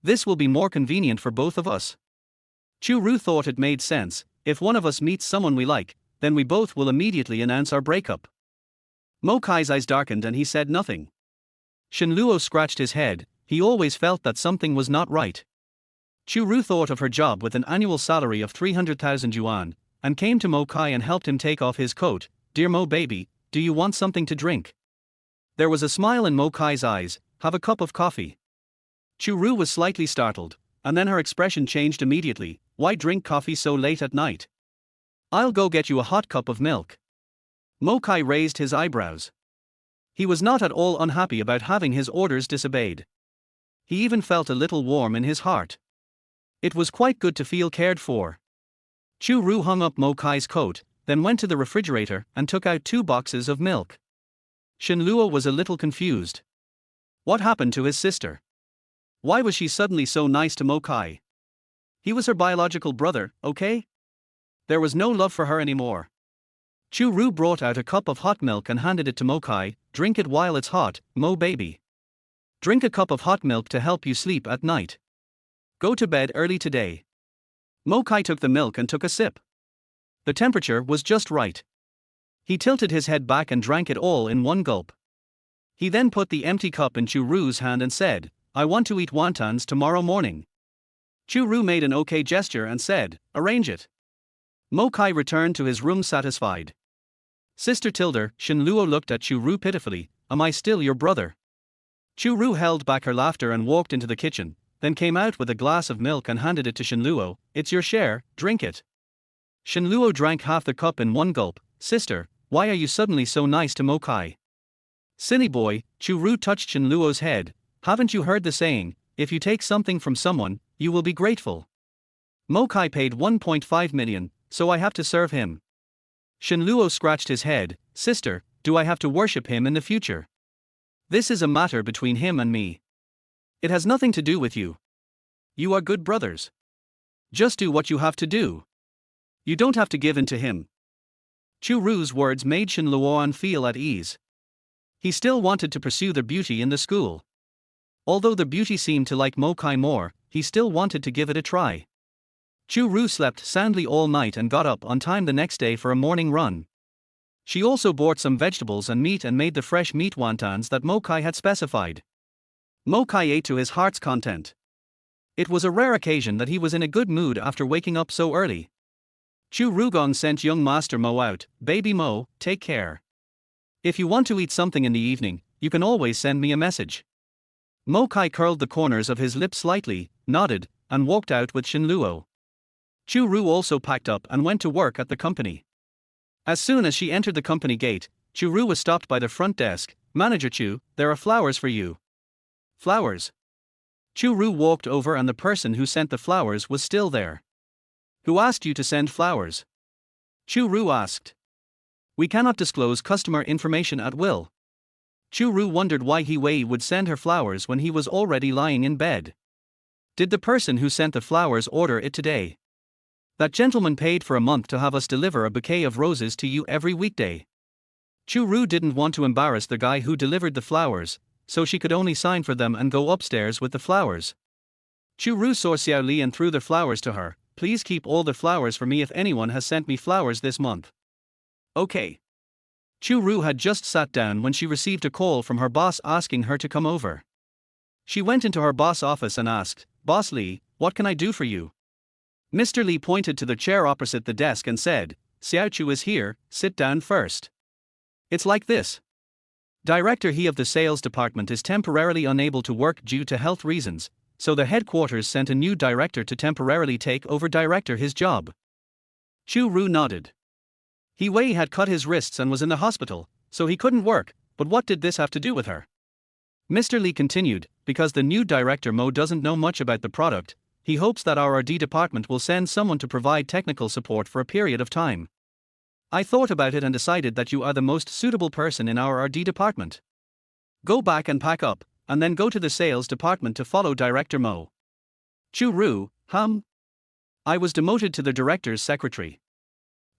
This will be more convenient for both of us. Chu Rou thought it made sense. If one of us meets someone we like, then we both will immediately announce our breakup. Mo Kai's eyes darkened and he said nothing. Shen Luo scratched his head. He always felt that something was not right. Chu Rou thought of her job with an annual salary of 300,000 yuan, and came to Mo Kai and helped him take off his coat. Dear Mo baby, do you want something to drink? There was a smile in Mo Kai's eyes. Have a cup of coffee. Chu Rou was slightly startled, and then her expression changed immediately. Why drink coffee so late at night? I'll go get you a hot cup of milk. Mo Kai raised his eyebrows. He was not at all unhappy about having his orders disobeyed. He even felt a little warm in his heart. It was quite good to feel cared for. Chu Rou hung up Mo Kai's coat, then went to the refrigerator and took out 2 boxes of milk. Shen Luo was a little confused. What happened to his sister? Why was she suddenly so nice to Mo Kai? He was her biological brother, okay? There was no love for her anymore. Chu Rou brought out a cup of hot milk and handed it to Mo Kai. Drink it while it's hot, Mo baby. Drink a cup of hot milk to help you sleep at night. Go to bed early today. Mo Kai took the milk and took a sip. The temperature was just right. He tilted his head back and drank it all in one gulp. He then put the empty cup in Chu Ru's hand and said, I want to eat wontons tomorrow morning. Chu Rou made an okay gesture and said, arrange it. Mo Kai returned to his room satisfied. Sister Tilda, Shen Luo looked at Chu Rou pitifully. Am I still your brother? Chu Rou held back her laughter and walked into the kitchen, then came out with a glass of milk and handed it to Shen Luo. It's your share, drink it. Shen Luo drank half the cup in one gulp. Sister, why are you suddenly so nice to Mo Kai? Silly boy, Chu Rou touched Shen Luo's head. Haven't you heard the saying, if you take something from someone, you will be grateful? Mo Kai paid 1.5 million, so I have to serve him. Shen Luo scratched his head. Sister, do I have to worship him in the future? This is a matter between him and me. It has nothing to do with you. You are good brothers. Just do what you have to do. You don't have to give in to him. Chu Ru's words made Shen Luoan feel at ease. He still wanted to pursue the beauty in the school. Although the beauty seemed to like Mo Kai more, he still wanted to give it a try. Chu Rou slept soundly all night and got up on time the next day for a morning run. She also bought some vegetables and meat and made the fresh meat wontons that Mo Kai had specified. Mo Kai ate to his heart's content. It was a rare occasion that he was in a good mood after waking up so early. Chu Rugong sent young Master Mo out. Baby Mo, take care. If you want to eat something in the evening, you can always send me a message. Mo Kai curled the corners of his lips slightly, nodded, and walked out with Shen Luo. Chu Rou also packed up and went to work at the company. As soon as she entered the company gate, Chu Rou was stopped by the front desk. Manager Chu, there are flowers for you. Flowers? Chu Rou walked over and the person who sent the flowers was still there. Who asked you to send flowers? Chu Rou asked. We cannot disclose customer information at will. Chu Rou wondered why He Wei would send her flowers when he was already lying in bed. Did the person who sent the flowers order it today? That gentleman paid for a month to have us deliver a bouquet of roses to you every weekday. Chu Rou didn't want to embarrass the guy who delivered the flowers, so she could only sign for them and go upstairs with the flowers. Chu Rou saw Xiao Li and threw the flowers to her. Please keep all the flowers for me if anyone has sent me flowers this month. Okay. Chu Rou had just sat down when she received a call from her boss asking her to come over. She went into her boss' office and asked, "Boss Lee, what can I do for you?" Mr. Lee pointed to the chair opposite the desk and said, "Xiao Chu is here, sit down first. It's like this. Director He of the sales department is temporarily unable to work due to health reasons, so the headquarters sent a new director to temporarily take over Director his job." Chu Rou nodded. He Wei had cut his wrists and was in the hospital, so he couldn't work, but what did this have to do with her? Mr. Lee continued, "Because the new director Mo doesn't know much about the product, he hopes that our RD department will send someone to provide technical support for a period of time. I thought about it and decided that you are the most suitable person in our RD department. Go back and pack up, and then go to the sales department to follow Director Mo." Chu Rou, I was demoted to the director's secretary.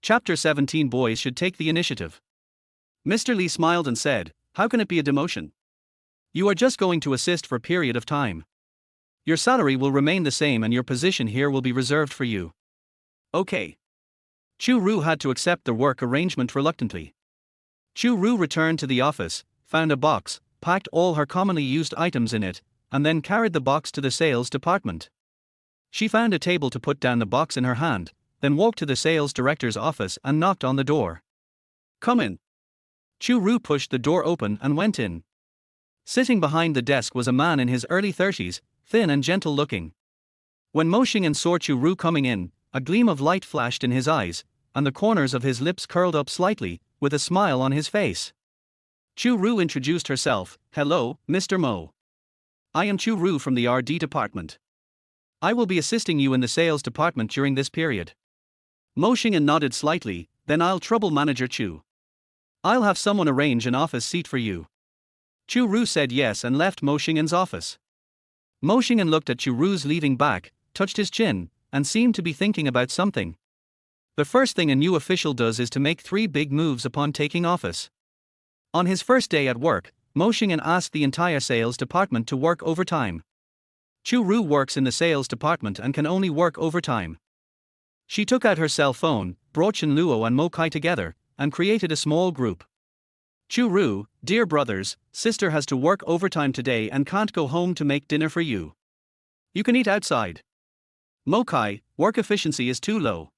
Chapter 17 Boys should take the initiative. Mr. Lee smiled and said, "How can it be a demotion? You are just going to assist for a period of time. Your salary will remain the same and your position here will be reserved for you." Okay. Chu Rou had to accept the work arrangement reluctantly. Chu Rou returned to the office, found a box, packed all her commonly used items in it, and then carried the box to the sales department. She found a table to put down the box in her hand, then walked to the sales director's office and knocked on the door. "Come in." Chu Rou pushed the door open and went in. Sitting behind the desk was a man in his early 30s, thin and gentle looking. When Mo Xingyan saw Chu Rou coming in, a gleam of light flashed in his eyes, and the corners of his lips curled up slightly, with a smile on his face. Chu Rou introduced herself, "Hello, Mr. Mo. I am Chu Rou from the RD department. I will be assisting you in the sales department during this period." Mo Xingyan nodded slightly, "Then I'll trouble Manager Chu. I'll have someone arrange an office seat for you." Chu Rou said yes and left Mo Xingyan's office. Mo Xingyan looked at Chu Rou's leaving back, touched his chin, and seemed to be thinking about something. The first thing a new official does is to make 3 big moves upon taking office. On his first day at work, Mo Xingyan asked the entire sales department to work overtime. Chu Rou works in the sales department and can only work overtime. She took out her cell phone, brought Chen Luo and Mo Kai together, and created a small group. "Chu Rou, dear brothers, sister has to work overtime today and can't go home to make dinner for you. You can eat outside. Mo Kai, work efficiency is too low.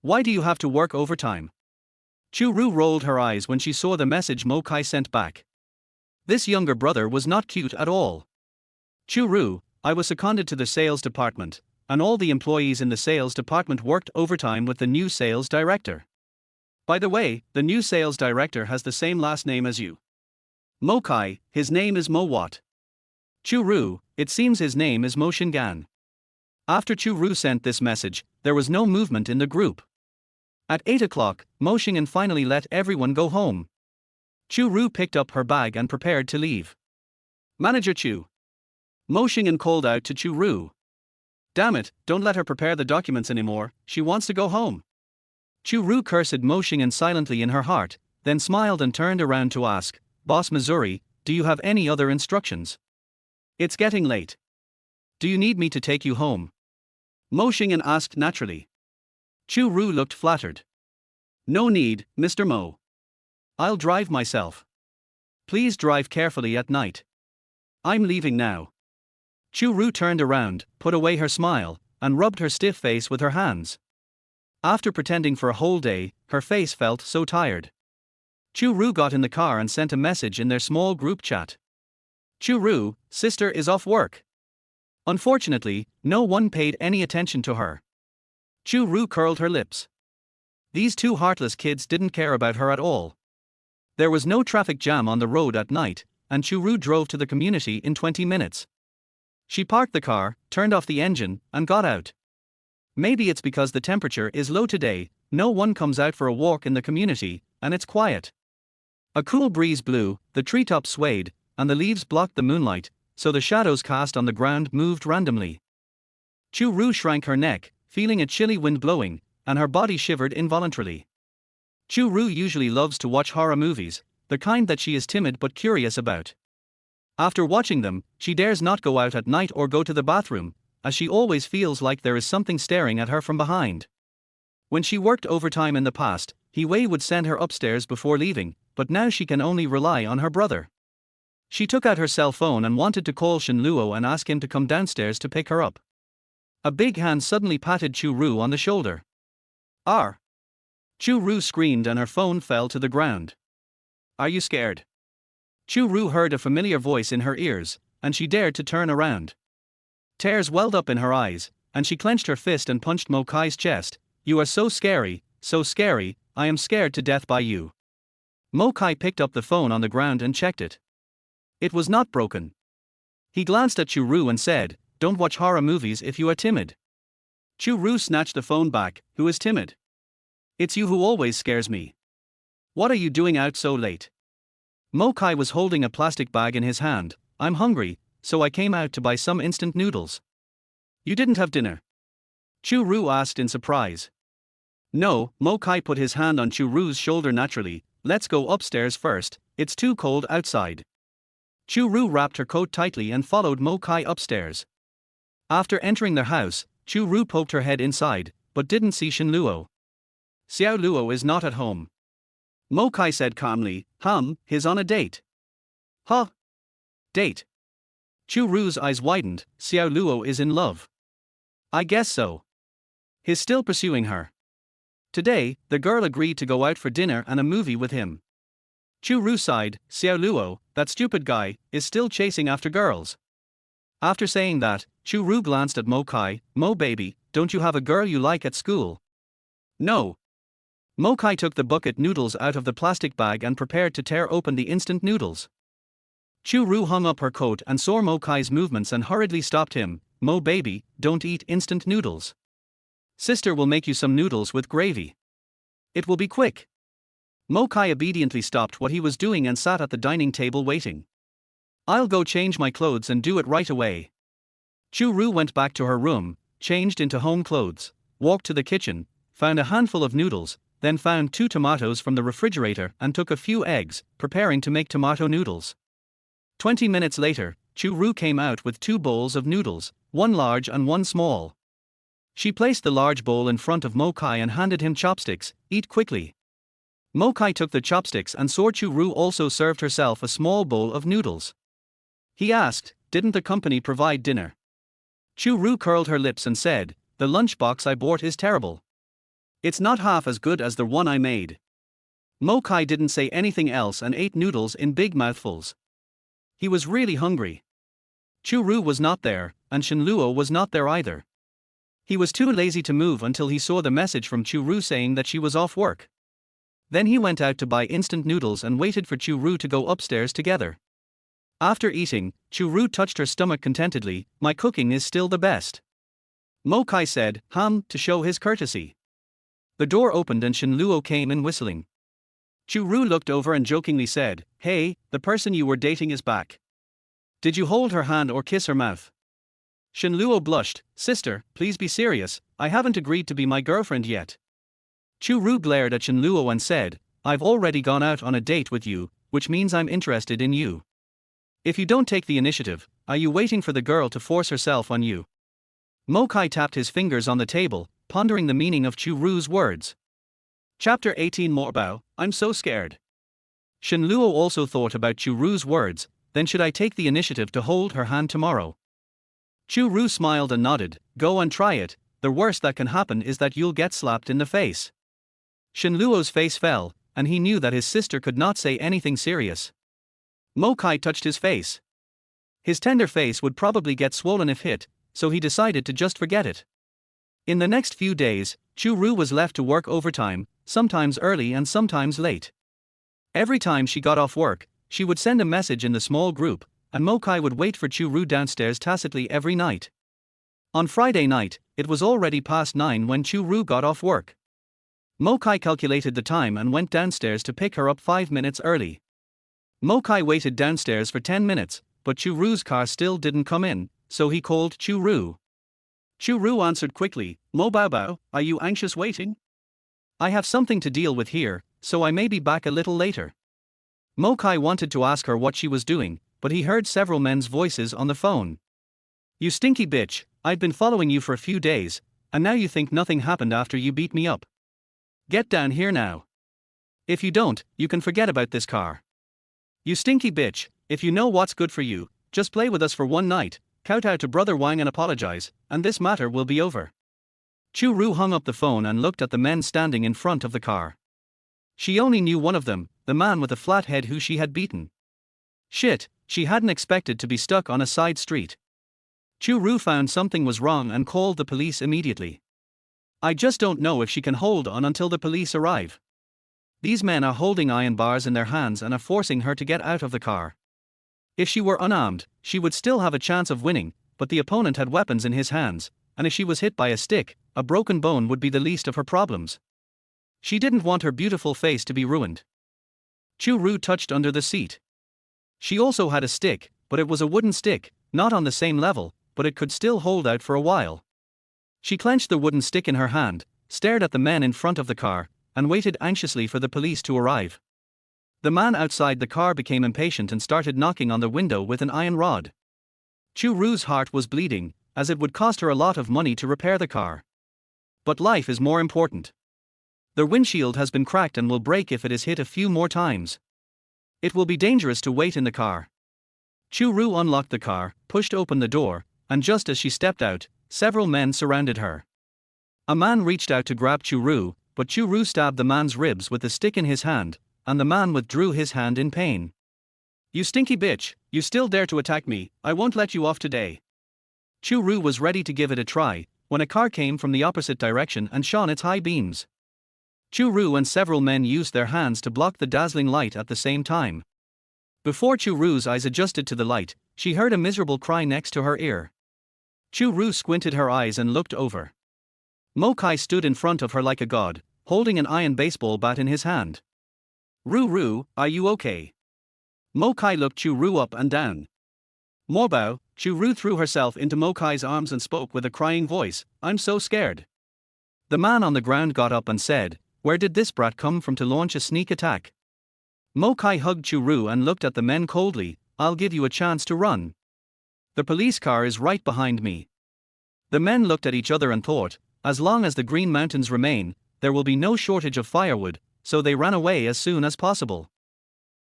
Why do you have to work overtime?" Chu Rou rolled her eyes when she saw the message Mo Kai sent back. This younger brother was not cute at all. "Chu Rou, I was seconded to the sales department, and all the employees in the sales department worked overtime with the new sales director. By the way, the new sales director has the same last name as you. Mo Kai, his name is Mo Wat. Chu Rou, it seems his name is Mo Xingyan." After Chu Rou sent this message, there was no movement in the group. At 8 o'clock, Mo Xingyan finally let everyone go home. Chu Rou picked up her bag and prepared to leave. "Manager Chu." Mo Xingyan called out to Chu Rou. "Damn it, don't let her prepare the documents anymore, she wants to go home." Chu Rou cursed Mo Xingyan silently in her heart, then smiled and turned around to ask, "Boss Missouri, do you have any other instructions? It's getting late. Do you need me to take you home?" Mo Xingyan asked naturally. Chu Rou looked flattered. "No need, Mr. Mo. I'll drive myself. Please drive carefully at night. I'm leaving now." Chu Rou turned around, put away her smile, and rubbed her stiff face with her hands. After pretending for a whole day, her face felt so tired. Chu Rou got in the car and sent a message in their small group chat. "Chu Rou, sister is off work." Unfortunately, no one paid any attention to her. Chu Rou curled her lips. These 2 heartless kids didn't care about her at all. There was no traffic jam on the road at night, and Chu Rou drove to the community in 20 minutes. She parked the car, turned off the engine, and got out. Maybe it's because the temperature is low today, no one comes out for a walk in the community, and it's quiet. A cool breeze blew, the treetops swayed, and the leaves blocked the moonlight, so the shadows cast on the ground moved randomly. Chu Rou shrank her neck, feeling a chilly wind blowing, and her body shivered involuntarily. Chu Rou usually loves to watch horror movies, the kind that she is timid but curious about. After watching them, she dares not go out at night or go to the bathroom, as she always feels like there is something staring at her from behind. When she worked overtime in the past, He Wei would send her upstairs before leaving, but now she can only rely on her brother. She took out her cell phone and wanted to call Chu Rou and ask him to come downstairs to pick her up. A big hand suddenly patted Chu Rou on the shoulder. "R." Chu Rou screamed and her phone fell to the ground. "Are you scared?" Chu Rou heard a familiar voice in her ears, and she dared to turn around. Tears welled up in her eyes, and she clenched her fist and punched Mo Kai's chest. "You are so scary, I am scared to death by you." Mo Kai picked up the phone on the ground and checked it. It was not broken. He glanced at Chu Rou and said, "Don't watch horror movies if you are timid." Chu Rou snatched the phone back. "Who is timid? It's you who always scares me. What are you doing out so late?" Mo Kai was holding a plastic bag in his hand. "I'm hungry, so I came out to buy some instant noodles." "You didn't have dinner?" Chu Rou asked in surprise. "No." Mo Kai put his hand on Chu Ru's shoulder naturally. "Let's go upstairs first, it's too cold outside." Chu Rou wrapped her coat tightly and followed Mo Kai upstairs. After entering their house, Chu Rou poked her head inside, but didn't see Chu Rou. "Xiao Luo is not at home," Mo Kai said calmly. He's on a date." "Huh? Date?" Chu Ru's eyes widened. "Xiao Luo is in love." "I guess so. He's still pursuing her." Today, the girl agreed to go out for dinner and a movie with him. Chu Rou sighed. "Xiao Luo, that stupid guy, is still chasing after girls." After saying that, Chu Rou glanced at Mo Kai. "Mo baby, don't you have a girl you like at school?" "No." Mo Kai took the bucket noodles out of the plastic bag and prepared to tear open the instant noodles. Chu Rou hung up her coat and saw Mo Kai's movements and hurriedly stopped him. "Mo baby, don't eat instant noodles. Sister will make you some noodles with gravy. It will be quick." Mo Kai obediently stopped what he was doing and sat at the dining table waiting. "I'll go change my clothes and do it right away." Chu Rou went back to her room, changed into home clothes, walked to the kitchen, found a handful of noodles, then found 2 tomatoes from the refrigerator and took a few eggs, preparing to make tomato noodles. 20 minutes later, Chu Rou came out with 2 bowls of noodles, one large and one small. She placed the large bowl in front of Mo Kai and handed him chopsticks. "Eat quickly." Mo Kai took the chopsticks and saw Chu Rou also served herself a small bowl of noodles. He asked, "Didn't the company provide dinner?" Chu Rou curled her lips and said, "The lunchbox I bought is terrible. It's not half as good as the one I made." Mo Kai didn't say anything else and ate noodles in big mouthfuls. He was really hungry. Chu Rou was not there, and Chu Luo was not there either. He was too lazy to move until he saw the message from Chu Rou saying that she was off work. Then he went out to buy instant noodles and waited for Chu Rou to go upstairs together. After eating, Chu Rou touched her stomach contentedly. "My cooking is still the best." Mo Kai said, to show his courtesy. The door opened and Chu Luo came in whistling. Chu Rou looked over and jokingly said, "Hey, the person you were dating is back. Did you hold her hand or kiss her mouth?" Chu Luo blushed. "Sister, please be serious, I haven't agreed to be my girlfriend yet." Chu Rou glared at Chu Luo and said, "I've already gone out on a date with you, which means I'm interested in you. If you don't take the initiative, are you waiting for the girl to force herself on you?" Mo Kai tapped his fingers on the table, pondering the meaning of Chu Ru's words. Chapter 18 Morbao, I'm so scared. Chu Luo also thought about Chu Ru's words. Then should I take the initiative to hold her hand tomorrow? Chu Rou smiled and nodded. "Go and try it, the worst that can happen is that you'll get slapped in the face." Chu Luo's face fell, and he knew that his sister could not say anything serious. Mo Kai touched his face. His tender face would probably get swollen if hit, so he decided to just forget it. In the next few days, Chu Rou was left to work overtime, sometimes early and sometimes late. Every time she got off work, she would send a message in the small group, and Mo Kai would wait for Chu Rou downstairs tacitly every night. On Friday night, it was already past 9 when Chu Rou got off work. Mo Kai calculated the time and went downstairs to pick her up 5 minutes early. Mo Kai waited downstairs for 10 minutes, but Chu Ru's car still didn't come in, so he called Chu Rou. Chu Rou answered quickly, "Mo Bao Bao, are you anxious waiting? I have something to deal with here, so I may be back a little later." Mo Kai wanted to ask her what she was doing, but he heard several men's voices on the phone. "You stinky bitch, I've been following you for a few days, and now you think nothing happened after you beat me up. Get down here now. If you don't, you can forget about this car. You stinky bitch, if you know what's good for you, just play with us for one night, kowtow to Brother Wang and apologize, and this matter will be over. Chu Rou hung up the phone and looked at the men standing in front of the car. She only knew one of them, the man with the flat head who she had beaten. Shit, she hadn't expected to be stuck on a side street. Chu Rou found something was wrong and called the police immediately. I just don't know if she can hold on until the police arrive. These men are holding iron bars in their hands and are forcing her to get out of the car. If she were unarmed, she would still have a chance of winning, but the opponent had weapons in his hands, and if she was hit by a stick, a broken bone would be the least of her problems. She didn't want her beautiful face to be ruined. Chu Rou touched under the seat. She also had a stick, but it was a wooden stick, not on the same level, but it could still hold out for a while. She clenched the wooden stick in her hand, stared at the men in front of the car, and waited anxiously for the police to arrive. The man outside the car became impatient and started knocking on the window with an iron rod. Chu Rou's heart was bleeding, as it would cost her a lot of money to repair the car. But life is more important. The windshield has been cracked and will break if it is hit a few more times. It will be dangerous to wait in the car. Chu Rou unlocked the car, pushed open the door, and just as she stepped out, several men surrounded her. A man reached out to grab Chu Rou, but Chu Rou stabbed the man's ribs with the stick in his hand, and the man withdrew his hand in pain. You stinky bitch, you still dare to attack me, I won't let you off today. Chu Rou was ready to give it a try, when a car came from the opposite direction and shone its high beams. Chu Rou and several men used their hands to block the dazzling light at the same time. Before Chu Rou's eyes adjusted to the light, she heard a miserable cry next to her ear. Chu Rou squinted her eyes and looked over. Mo Kai stood in front of her like a god, holding an iron baseball bat in his hand. Rou, are you okay? Mo Kai looked Chu Rou up and down. Morbao, Chu Rou threw herself into Mo Kai's arms and spoke with a crying voice, I'm so scared. The man on the ground got up and said, where did this brat come from to launch a sneak attack? Mo Kai hugged Chu Rou and looked at the men coldly, I'll give you a chance to run. The police car is right behind me. The men looked at each other and thought, as long as the Green Mountains remain, there will be no shortage of firewood, so they ran away as soon as possible.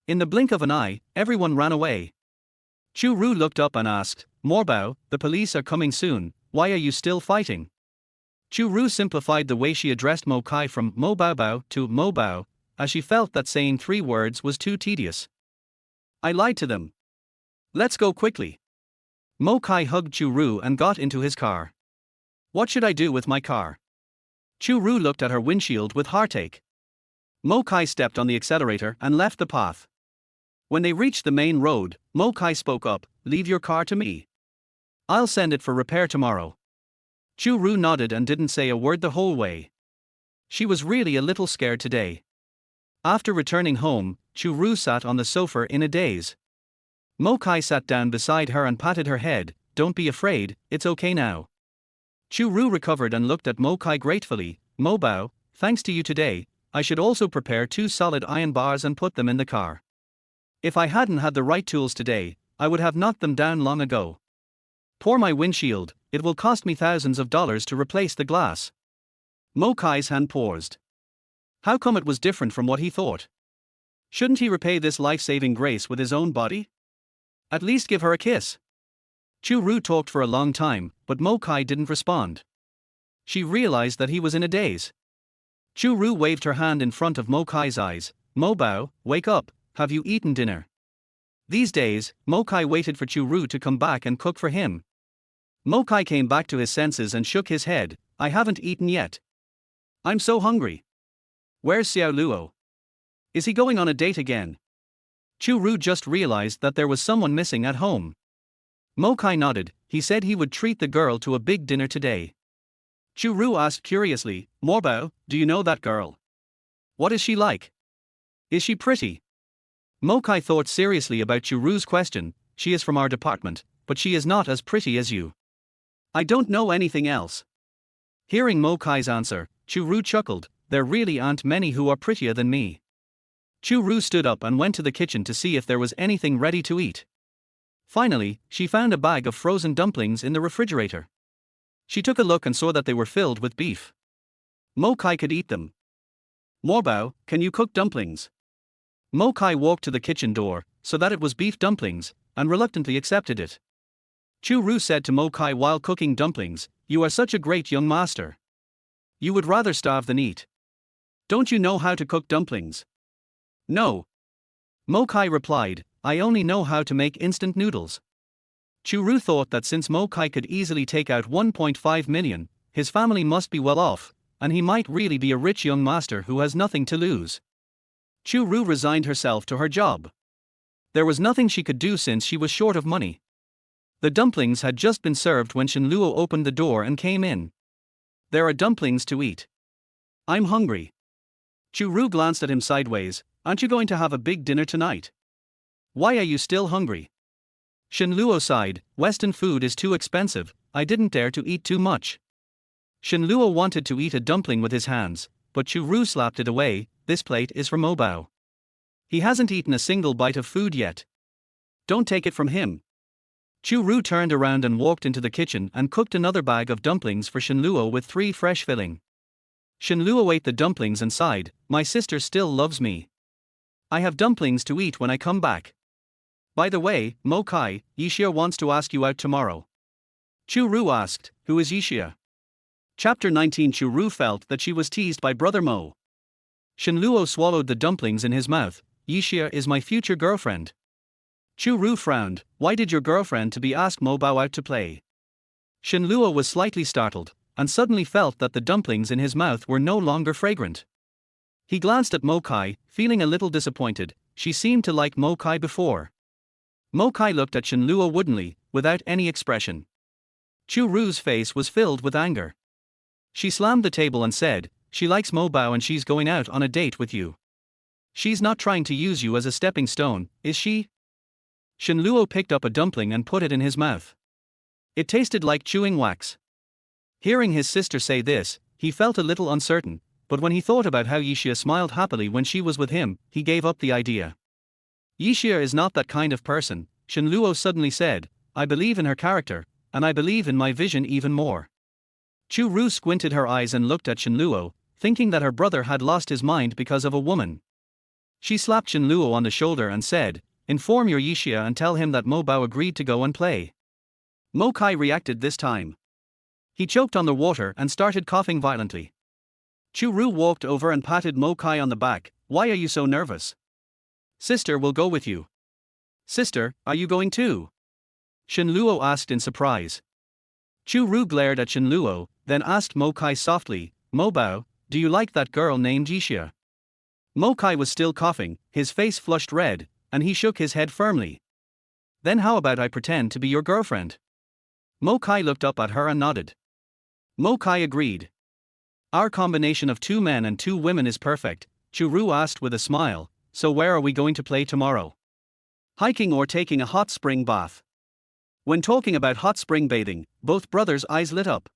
In the blink of an eye, everyone ran away. Chu Rou looked up and asked, Morbao, the police are coming soon, why are you still fighting? Chu Rou simplified the way she addressed Mo Kai from Mo Bao Bao to Mo Bao, as she felt that saying 3 words was too tedious. I lied to them. Let's go quickly. Mo Kai hugged Chu Rou and got into his car. What should I do with my car? Chu Rou looked at her windshield with heartache. Mo Kai stepped on the accelerator and left the path. When they reached the main road, Mo Kai spoke up, leave your car to me. I'll send it for repair tomorrow. Chu Rou nodded and didn't say a word the whole way. She was really a little scared today. After returning home, Chu Rou sat on the sofa in a daze. Mo Kai sat down beside her and patted her head, don't be afraid, it's okay now. Chu Rou recovered and looked at Mo Kai gratefully, Mo Bao, thanks to you today, I should also prepare 2 solid iron bars and put them in the car. If I hadn't had the right tools today, I would have knocked them down long ago. Pour my windshield, it will cost me thousands of dollars to replace the glass. Mo Kai's hand paused. How come it was different from what he thought? Shouldn't he repay this life-saving grace with his own body? At least give her a kiss. Chu Rou talked for a long time, but Mo Kai didn't respond. She realized that he was in a daze. Chu Rou waved her hand in front of Mo Kai's eyes, Mo Bao, wake up, have you eaten dinner? These days, Mo Kai waited for Chu Rou to come back and cook for him. Mo Kai came back to his senses and shook his head, I haven't eaten yet. I'm so hungry. Where's Xiao Luo? Is he going on a date again? Chu Rou just realized that there was someone missing at home. Mo Kai nodded, he said he would treat the girl to a big dinner today. Chu Rou asked curiously, Morbao, do you know that girl? What is she like? Is she pretty? Mo Kai thought seriously about Chu Rou's question, she is from our department, but she is not as pretty as you. I don't know anything else. Hearing Mo Kai's answer, Chu Rou chuckled, there really aren't many who are prettier than me. Chu Rou stood up and went to the kitchen to see if there was anything ready to eat. Finally, she found a bag of frozen dumplings in the refrigerator. She took a look and saw that they were filled with beef. Mo Kai could eat them. Morbao, can you cook dumplings? Mo Kai walked to the kitchen door, so that it was beef dumplings, and reluctantly accepted it. Chu Rou said to Mo Kai while cooking dumplings, "You are such a great young master. You would rather starve than eat. Don't you know how to cook dumplings?" "No." Mo Kai replied, "I only know how to make instant noodles." Chu Rou thought that since Mo Kai could easily take out 1.5 million, his family must be well off, and he might really be a rich young master who has nothing to lose. Chu Rou resigned herself to her job. There was nothing she could do since she was short of money. The dumplings had just been served when Shen Luo opened the door and came in. "There are dumplings to eat. I'm hungry." Chu Rou glanced at him sideways. "Aren't you going to have a big dinner tonight? Why are you still hungry?" Shen Luo sighed, "Western food is too expensive, I didn't dare to eat too much." Shen Luo wanted to eat a dumpling with his hands, but Chu Rou slapped it away. "This plate is for Mo Bao. He hasn't eaten a single bite of food yet. Don't take it from him." Chu Rou turned around and walked into the kitchen and cooked another bag of dumplings for Shen Luo with 3 fresh filling. Shen Luo ate the dumplings and sighed, "My sister still loves me. I have dumplings to eat when I come back. By the way, Mo Kai, Yixia wants to ask you out tomorrow." Chu Rou asked, "Who is Yixia?" Chapter 19. Chu Rou felt that she was teased by Brother Mo. Shen Luo swallowed the dumplings in his mouth. "Yixia is my future girlfriend." Chu Rou frowned. "Why did your girlfriend to be asked Mo Bao out to play?" Shen Luo was slightly startled, and suddenly felt that the dumplings in his mouth were no longer fragrant. He glanced at Mo Kai, feeling a little disappointed. She seemed to like Mo Kai before. Mo Kai looked at Shen Luo woodenly, without any expression. Chu Ru's face was filled with anger. She slammed the table and said, "She likes Mo Bao and she's going out on a date with you. She's not trying to use you as a stepping stone, is she?" Shen Luo picked up a dumpling and put it in his mouth. It tasted like chewing wax. Hearing his sister say this, he felt a little uncertain, but when he thought about how Yixia smiled happily when she was with him, he gave up the idea. "Yixia is not that kind of person," Shen Luo suddenly said. "I believe in her character, and I believe in my vision even more." Chu Rou squinted her eyes and looked at Shen Luo, thinking that her brother had lost his mind because of a woman. She slapped Shen Luo on the shoulder and said, "Inform your Yixia and tell him that Mo Bao agreed to go and play." Mo Kai reacted this time. He choked on the water and started coughing violently. Chu Rou walked over and patted Mo Kai on the back. "Why are you so nervous? Sister will go with you." "Sister, are you going too?" Shen Luo asked in surprise. Chu Rou glared at Shen Luo, then asked Mo Kai softly, "Mo Bao, do you like that girl named Yixia?" Mo Kai was still coughing, his face flushed red, and he shook his head firmly. "Then how about I pretend to be your girlfriend?" Mo Kai looked up at her and nodded. Mo Kai agreed. "Our combination of 2 men and 2 women is perfect," Chu Rou asked with a smile. "So where are we going to play tomorrow? Hiking or taking a hot spring bath?" When talking about hot spring bathing, both brothers' eyes lit up.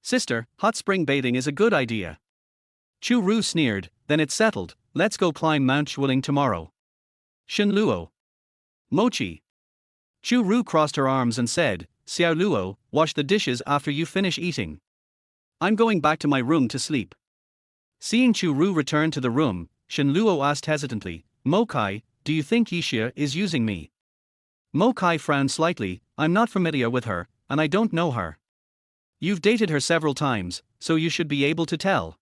"Sister, hot spring bathing is a good idea." Chu Rou sneered. "Then it's settled, let's go climb Mount Xueling tomorrow." Shen Luo. Mochi. Chu Rou crossed her arms and said, "Xiao Luo, wash the dishes after you finish eating. I'm going back to my room to sleep." Seeing Chu Rou return to the room, Shen Luo asked hesitantly, "Mo Kai, do you think Yixia is using me?" Mo Kai frowned slightly. "I'm not familiar with her, and I don't know her." "You've dated her several times, so you should be able to tell."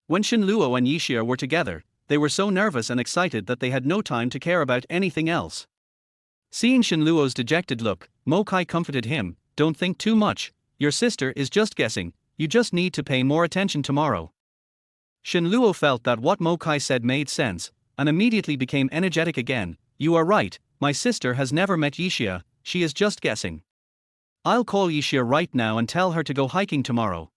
When Shen Luo and Yixia were together, they were so nervous and excited that they had no time to care about anything else. Seeing Shen Luo's dejected look, Mo Kai comforted him, "Don't think too much, your sister is just guessing, you just need to pay more attention tomorrow." Shen Luo felt that what Mo Kai said made sense, and immediately became energetic again. "You are right, my sister has never met Yixia, she is just guessing. I'll call Yixia right now and tell her to go hiking tomorrow."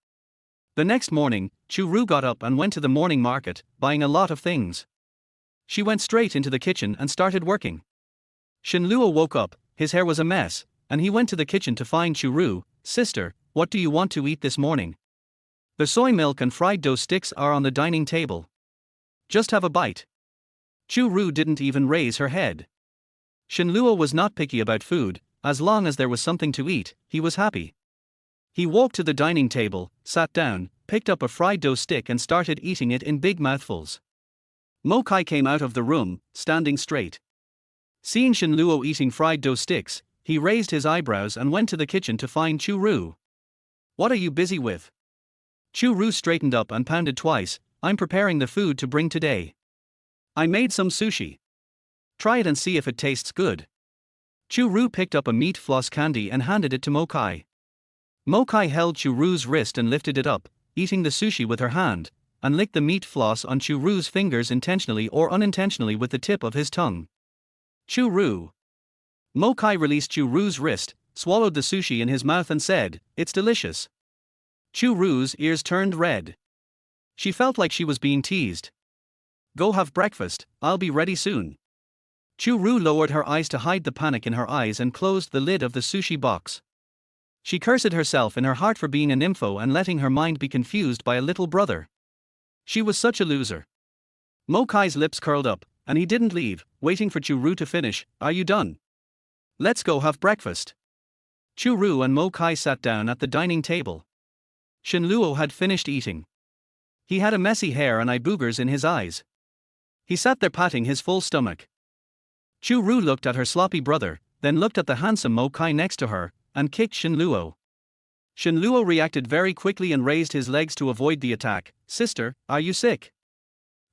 The next morning, Chu Rou got up and went to the morning market, buying a lot of things. She went straight into the kitchen and started working. Shen Luo woke up, his hair was a mess, and he went to the kitchen to find Chu Rou. "Sister, what do you want to eat this morning? The soy milk and fried dough sticks are on the dining table. Just have a bite." Chu Rou didn't even raise her head. Shen Luo was not picky about food, as long as there was something to eat, he was happy. He walked to the dining table, sat down, picked up a fried dough stick and started eating it in big mouthfuls. Mo Kai came out of the room, standing straight. Seeing Shenluo eating fried dough sticks, he raised his eyebrows and went to the kitchen to find Chu Rou. What are you busy with? Chu Rou straightened up and pounded twice. I'm preparing the food to bring today. I made some sushi. Try it and see if it tastes good. Chu Rou picked up a meat floss candy and handed it to Mokai. Mokai held Chu Rou's wrist and lifted it up, eating the sushi with her hand, and licked the meat floss on Chu Rou's fingers intentionally or unintentionally with the tip of his tongue. Chu Rou. Mokai released Chu Rou's wrist, swallowed the sushi in his mouth and said, "It's delicious." Chu Rou's ears turned red. She felt like she was being teased. Go have breakfast, I'll be ready soon. Chu Rou lowered her eyes to hide the panic in her eyes and closed the lid of the sushi box. She cursed herself in her heart for being a nympho and letting her mind be confused by a little brother. She was such a loser. Mokai's lips curled up, and he didn't leave, waiting for Chu Rou to finish. Are you done? Let's go have breakfast. Chu Rou and Mokai sat down at the dining table. Shenluo had finished eating. He had a messy hair and eye boogers in his eyes. He sat there patting his full stomach. Chu Rou looked at her sloppy brother, then looked at the handsome Mokai next to her, and kicked Shenluo. Shenluo reacted very quickly and raised his legs to avoid the attack. Sister, are you sick?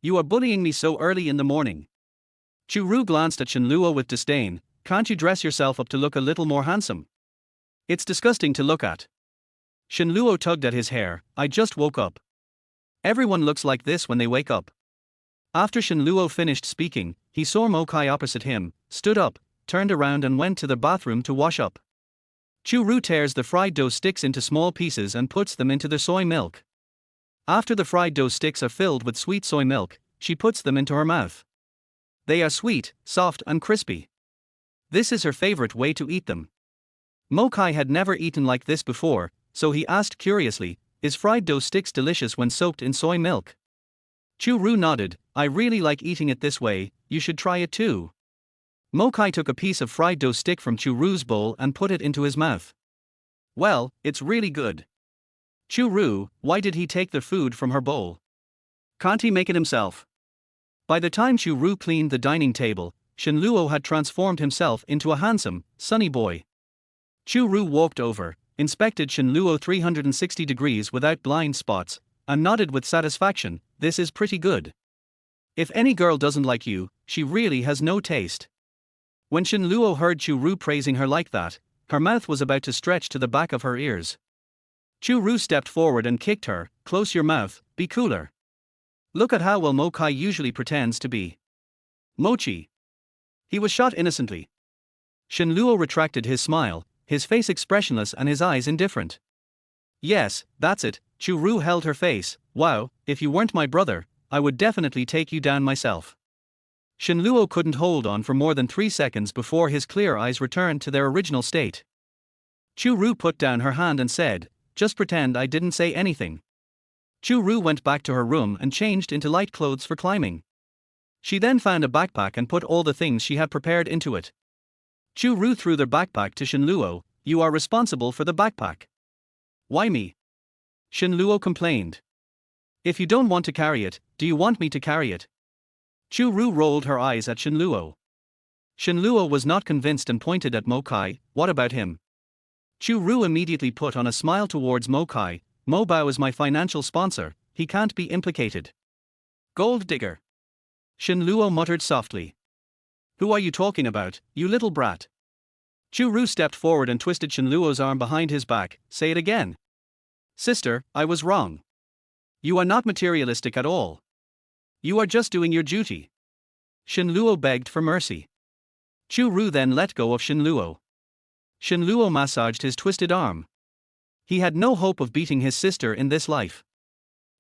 You are bullying me so early in the morning. Chu Rou glanced at Shenluo with disdain. Can't you dress yourself up to look a little more handsome? It's disgusting to look at. Shenluo tugged at his hair. I just woke up. Everyone looks like this when they wake up. After Shenluo finished speaking, he saw Mokai opposite him, stood up, turned around and went to the bathroom to wash up. Chu Rou tears the fried dough sticks into small pieces and puts them into the soy milk. After the fried dough sticks are filled with sweet soy milk, she puts them into her mouth. They are sweet, soft and crispy. This is her favorite way to eat them. Mokai had never eaten like this before, so he asked curiously, is fried dough sticks delicious when soaked in soy milk? Chu Rou nodded, I really like eating it this way, you should try it too. Mokai took a piece of fried dough stick from Chu Rou's bowl and put it into his mouth. Well, it's really good. Chu Rou, why did he take the food from her bowl? Can't he make it himself? By the time Chu Rou cleaned the dining table, Shenluo had transformed himself into a handsome, sunny boy. Chu Rou walked over, inspected Shenluo 360 degrees without blind spots, and nodded with satisfaction. This is pretty good. If any girl doesn't like you, she really has no taste. When Shenluo heard Chu Rou praising her like that, her mouth was about to stretch to the back of her ears. Chu Rou stepped forward and kicked her. Close your mouth, be cooler. Look at how well Mokai usually pretends to be. Mochi. He was shot innocently. Shenluo retracted his smile, his face expressionless and his eyes indifferent. Yes, that's it. Chu Rou held her face. Wow, if you weren't my brother, I would definitely take you down myself. Shenluo couldn't hold on for more than 3 seconds before his clear eyes returned to their original state. Chu Rou put down her hand and said, just pretend I didn't say anything. Chu Rou went back to her room and changed into light clothes for climbing. She then found a backpack and put all the things she had prepared into it. Chu Rou threw the backpack to Shenluo. You are responsible for the backpack. Why me? Shenluo complained. If you don't want to carry it, do you want me to carry it? Chu Rou rolled her eyes at Shenluo. Shenluo was not convinced and pointed at Mokai. What about him? Chu Rou immediately put on a smile towards Mokai. Mo Bao is my financial sponsor, he can't be implicated. Gold digger. Shenluo muttered softly. Who are you talking about, you little brat? Chu Rou stepped forward and twisted Shenluo's arm behind his back. Say it again. Sister, I was wrong. You are not materialistic at all. You are just doing your duty. Shenluo begged for mercy. Chu Rou then let go of Shenluo. Shenluo massaged his twisted arm. He had no hope of beating his sister in this life.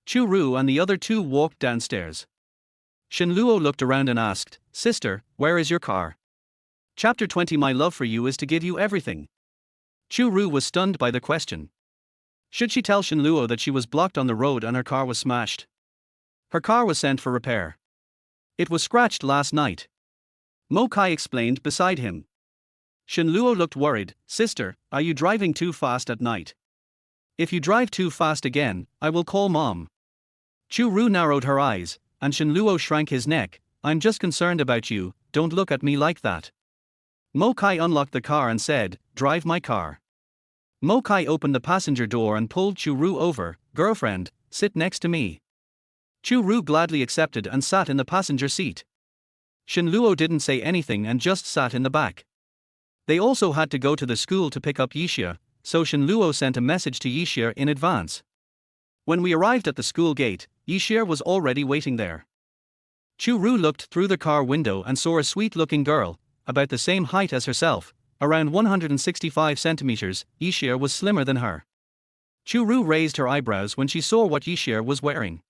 Chu Rou and the other two walked downstairs. Shenluo looked around and asked, Sister, where is your car? Chapter 20 My love for you is to give you everything. Chu Rou was stunned by the question. Should she tell Shenluo that she was blocked on the road and her car was smashed? Her car was sent for repair. It was scratched last night. Mokai explained beside him. Shenluo looked worried. Sister, are you driving too fast at night? If you drive too fast again, I will call Mom. Chu Rou narrowed her eyes, and Shenluo shrank his neck. I'm just concerned about you, don't look at me like that. Mo Kai unlocked the car and said, "Drive my car." Mo Kai opened the passenger door and pulled Chu Rou over. "Girlfriend, sit next to me." Chu Rou gladly accepted and sat in the passenger seat. Shen Luo didn't say anything and just sat in the back. They also had to go to the school to pick up Yixia, so Shen Luo sent a message to Yixia in advance. When we arrived at the school gate, Yixia was already waiting there. Chu Rou looked through the car window and saw a sweet-looking girl, about the same height as herself, around 165 centimeters. Yixia was slimmer than her. Chu Rou raised her eyebrows when she saw what Yixia was wearing.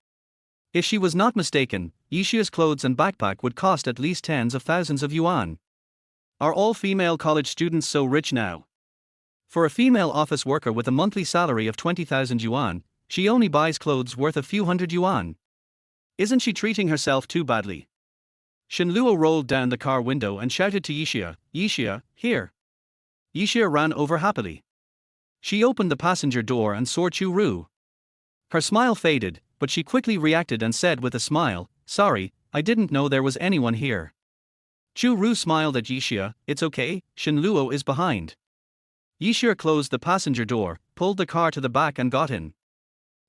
If she was not mistaken, Yixia's clothes and backpack would cost at least tens of thousands of yuan. Are all female college students so rich now? For a female office worker with a monthly salary of 20,000 yuan, she only buys clothes worth a few hundred yuan. Isn't she treating herself too badly? Shen Luo rolled down the car window and shouted to Yixia, "Yixia, here." Yixia ran over happily. She opened the passenger door and saw Chu Rou. Her smile faded, but she quickly reacted and said with a smile, "Sorry, I didn't know there was anyone here." Chu Rou smiled at Yixia, "It's okay, Shen Luo is behind." Yixia closed the passenger door, pulled the car to the back and got in.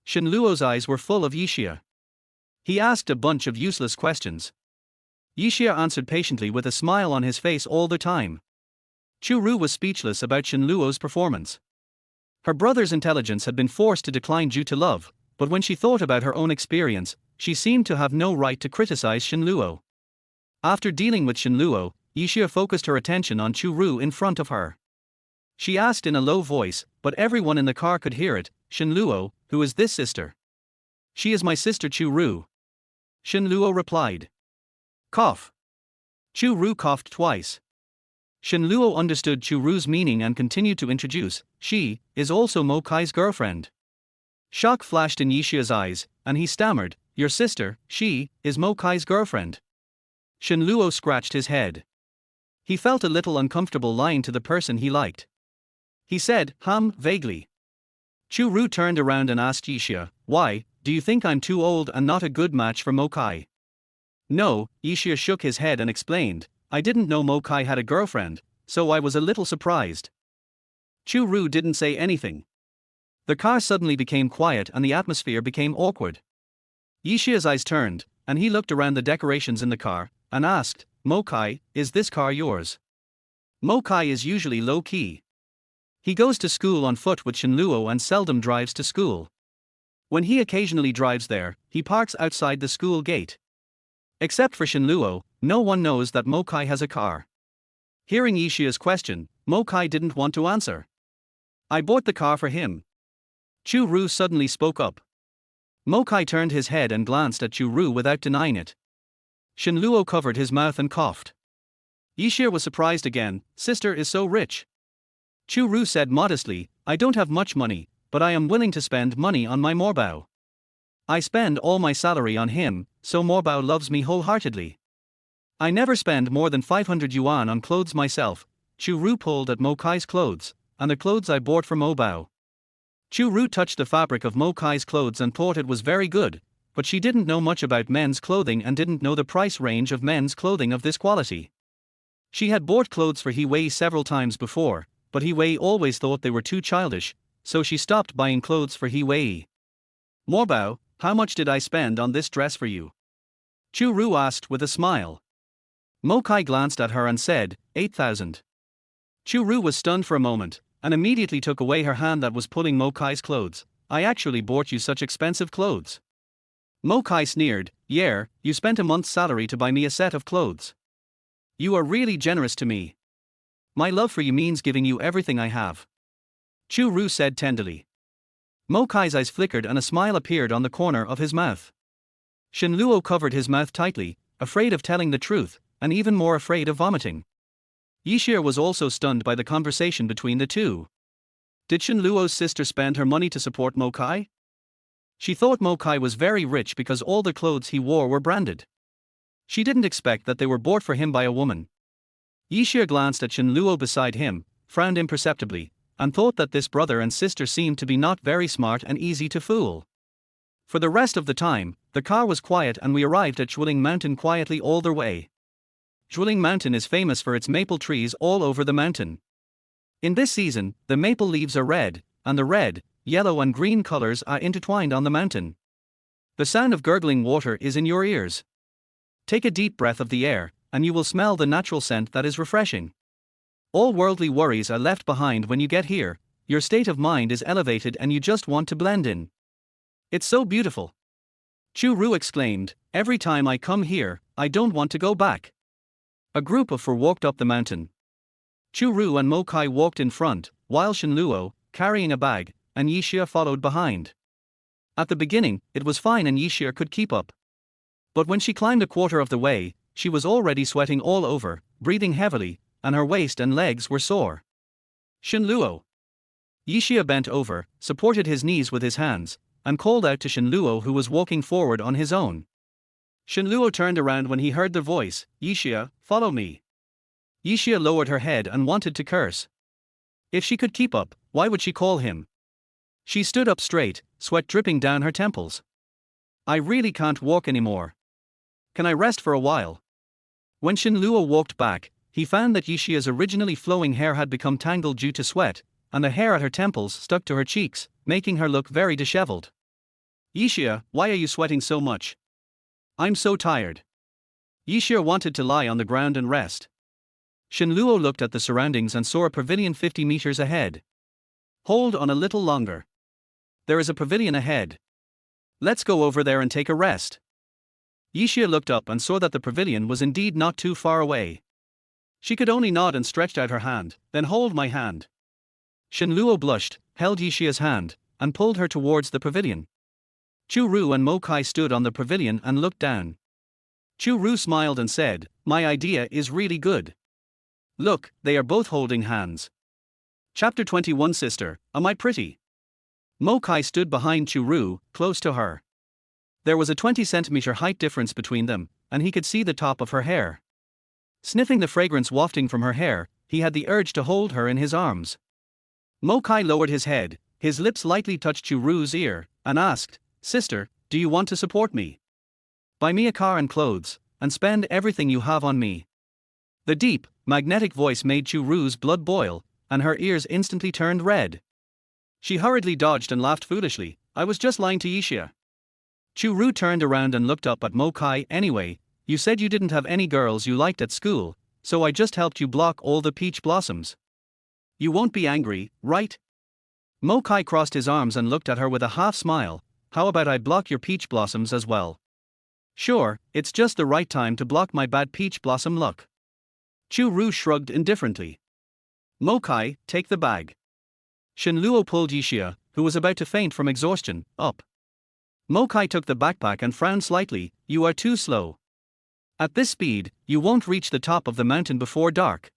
Shen Luo's eyes were full of Yixia. He asked a bunch of useless questions. Yixia answered patiently with a smile on his face all the time. Chu Rou was speechless about Shen Luo's performance. Her brother's intelligence had been forced to decline due to love, but when she thought about her own experience, she seemed to have no right to criticize Shen Luo. After dealing with Shen Luo, Yixia focused her attention on Chu Rou in front of her. She asked in a low voice, but everyone in the car could hear it, "Shen Luo, who is this sister?" "She is my sister Chu Rou." Shen Luo replied. Cough. Chu Rou coughed twice. Shen Luo understood Chu Ru's meaning and continued to introduce, "She is also Mo Kai's girlfriend." Shock flashed in Yixia's eyes, and he stammered, "Your sister, she, is Mo Kai's girlfriend." Shen Luo scratched his head. He felt a little uncomfortable lying to the person he liked. He said, vaguely. Chu Rou turned around and asked Yixia, "Why, do you think I'm too old and not a good match for Mo Kai?" "No," Yixia shook his head and explained, "I didn't know Mo Kai had a girlfriend, so I was a little surprised." Chu Rou didn't say anything. The car suddenly became quiet and the atmosphere became awkward. Yixia's eyes turned, and he looked around the decorations in the car, and asked, "Mo Kai, is this car yours?" Mo Kai is usually low-key. He goes to school on foot with Shen Luo and seldom drives to school. When he occasionally drives there, he parks outside the school gate. Except for Shen Luo, no one knows that Mo Kai has a car. Hearing Yixia's question, Mo Kai didn't want to answer. "I bought the car for him." Chu Rou suddenly spoke up. Mo Kai turned his head and glanced at Chu Rou without denying it. Shen Luo covered his mouth and coughed. Yixia was surprised again, "Sister is so rich." Chu Rou said modestly, "I don't have much money, but I am willing to spend money on my Morbao. I spend all my salary on him, so Morbao loves me wholeheartedly. I never spend more than 500 yuan on clothes myself." Chu Rou pulled at Mo Kai's clothes, "and the clothes I bought for Morbao." Chu Rou touched the fabric of Mo Kai's clothes and thought it was very good, but she didn't know much about men's clothing and didn't know the price range of men's clothing of this quality. She had bought clothes for He Wei several times before, but He Wei always thought they were too childish, so she stopped buying clothes for He Wei. "Morbao, how much did I spend on this dress for you?" Chu Rou asked with a smile. Mo Kai glanced at her and said, 8,000. Chu Rou was stunned for a moment, and immediately took away her hand that was pulling Mo Kai's clothes. "I actually bought you such expensive clothes." Mo Kai sneered, "Yeah, you spent a month's salary to buy me a set of clothes. You are really generous to me. My love for you means giving you everything I have." Chu Rou said tenderly. Mo Kai's eyes flickered and a smile appeared on the corner of his mouth. Shen Luo covered his mouth tightly, afraid of telling the truth, and even more afraid of vomiting. Yixia was also stunned by the conversation between the two. Did Shen Luo's sister spend her money to support Mo Kai? She thought Mo Kai was very rich because all the clothes he wore were branded. She didn't expect that they were bought for him by a woman. Yixia glanced at Shen Luo beside him, frowned imperceptibly, and thought that this brother and sister seemed to be not very smart and easy to fool. For the rest of the time, the car was quiet and we arrived at Chuling Mountain quietly all the way. Zhuling Mountain is famous for its maple trees all over the mountain. In this season, the maple leaves are red, and the red, yellow and green colors are intertwined on the mountain. The sound of gurgling water is in your ears. Take a deep breath of the air, and you will smell the natural scent that is refreshing. All worldly worries are left behind when you get here, your state of mind is elevated and you just want to blend in. It's so beautiful. Chu Rou exclaimed, every time I come here, I don't want to go back. A group of four walked up the mountain. Chu Rou and Mo Kai walked in front, while Shen Luo, carrying a bag, and Yixia followed behind. At the beginning, it was fine and Yixia could keep up. But when she climbed a quarter of the way, she was already sweating all over, breathing heavily, and her waist and legs were sore. Shen Luo. Yixia bent over, supported his knees with his hands, and called out to Shen Luo, who was walking forward on his own. Shen Luo turned around when he heard the voice, Yixia, follow me. Yixia lowered her head and wanted to curse. If she could keep up, why would she call him? She stood up straight, sweat dripping down her temples. I really can't walk anymore. Can I rest for a while? When Shen Luo walked back, he found that Yixia's originally flowing hair had become tangled due to sweat, and the hair at her temples stuck to her cheeks, making her look very disheveled. Yixia, why are you sweating so much? I'm so tired. Yixia wanted to lie on the ground and rest. Shen Luo looked at the surroundings and saw a pavilion 50 meters ahead. Hold on a little longer. There is a pavilion ahead. Let's go over there and take a rest. Yixia looked up and saw that the pavilion was indeed not too far away. She could only nod and stretched out her hand, then hold my hand. Shen Luo blushed, held Yixia's hand, and pulled her towards the pavilion. Chu Rou and Mo Kai stood on the pavilion and looked down. Chu Rou smiled and said, my idea is really good. Look, they are both holding hands. Chapter 21 Sister, am I pretty? Mo Kai stood behind Chu Rou, close to her. There was a 20-centimeter height difference between them, and he could see the top of her hair. Sniffing the fragrance wafting from her hair, he had the urge to hold her in his arms. Mo Kai lowered his head, his lips lightly touched Chu Ru's ear, and asked, Sister, do you want to support me? Buy me a car and clothes, and spend everything you have on me. The deep, magnetic voice made Chu Ru's blood boil, and her ears instantly turned red. She hurriedly dodged and laughed foolishly, I was just lying to Yixia. Chu Rou turned around and looked up at Mo Kai. Anyway, you said you didn't have any girls you liked at school, so I just helped you block all the peach blossoms. You won't be angry, right? Mo Kai crossed his arms and looked at her with a half smile, how about I block your peach blossoms as well? Sure, it's just the right time to block my bad peach blossom luck. Chu Rou shrugged indifferently. Mo Kai, take the bag. Shen Luo pulled Yixia, who was about to faint from exhaustion, up. Mo Kai took the backpack and frowned slightly, you are too slow. At this speed, you won't reach the top of the mountain before dark.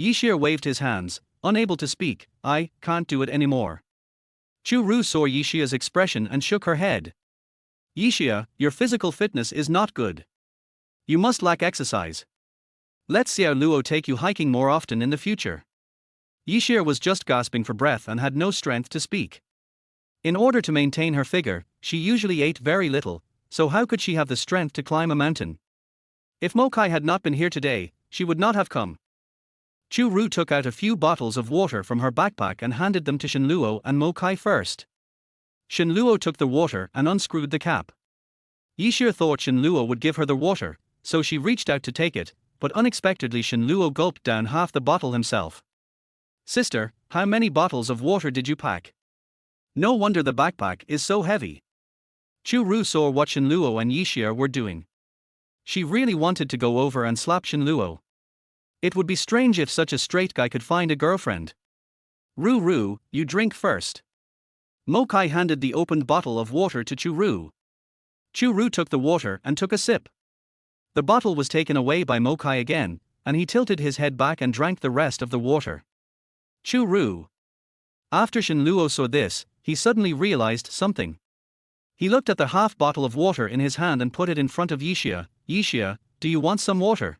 Yixia waved his hands, unable to speak, I can't do it anymore. Chu Rou saw Yixia's expression and shook her head. Yixia, your physical fitness is not good. You must lack exercise. Let Xiao Luo take you hiking more often in the future. Yixia was just gasping for breath and had no strength to speak. In order to maintain her figure, she usually ate very little, so how could she have the strength to climb a mountain? If Mo Kai had not been here today, she would not have come. Chu Rou took out a few bottles of water from her backpack and handed them to Shen Luo and Mo Kai first. Shen Luo took the water and unscrewed the cap. Yixia thought Shen Luo would give her the water, so she reached out to take it, but unexpectedly Shen Luo gulped down half the bottle himself. Sister, how many bottles of water did you pack? No wonder the backpack is so heavy. Chu Rou saw what Shen Luo and Yixia were doing. She really wanted to go over and slap Shen Luo. It would be strange if such a straight guy could find a girlfriend. Rou, you drink first. Mo Kai handed the opened bottle of water to Chu Rou. Chu Rou took the water and took a sip. The bottle was taken away by Mo Kai again, and he tilted his head back and drank the rest of the water. Chu Rou. After Shen Luo saw this, he suddenly realized something. He looked at the half bottle of water in his hand and put it in front of Yixia. Yixia, do you want some water?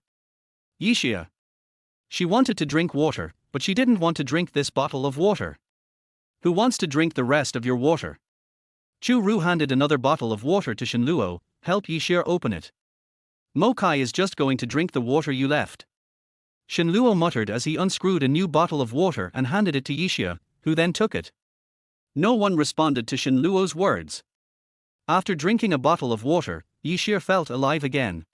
Yixia. She wanted to drink water, but she didn't want to drink this bottle of water. Who wants to drink the rest of your water? Chu Rou handed another bottle of water to Shen Luo, help Yixia open it. Mo Kai is just going to drink the water you left. Shen Luo muttered as he unscrewed a new bottle of water and handed it to Yixia, who then took it. No one responded to Shen Luo's words. After drinking a bottle of water, Yixia felt alive again.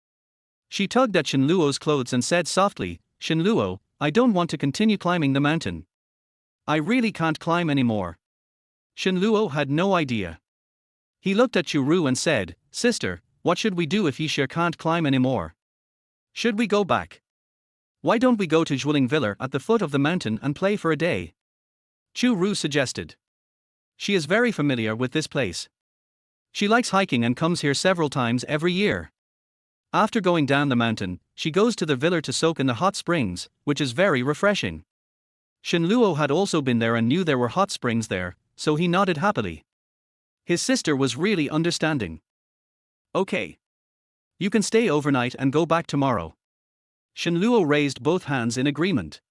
She tugged at Shen Luo's clothes and said softly, "Shen Luo, I don't want to continue climbing the mountain. I really can't climb anymore." Shen Luo had no idea. He looked at Chu Rou and said, "Sister, what should we do if Yixia can't climb anymore? Should we go back? Why don't we go to Zhuling Villa at the foot of the mountain and play for a day?" Chu Rou suggested. She is very familiar with this place. She likes hiking and comes here several times every year. After going down the mountain, she goes to the villa to soak in the hot springs, which is very refreshing. Shen Luo had also been there and knew there were hot springs there, so he nodded happily. His sister was really understanding. "Okay. You can stay overnight and go back tomorrow." Shen Luo raised both hands in agreement.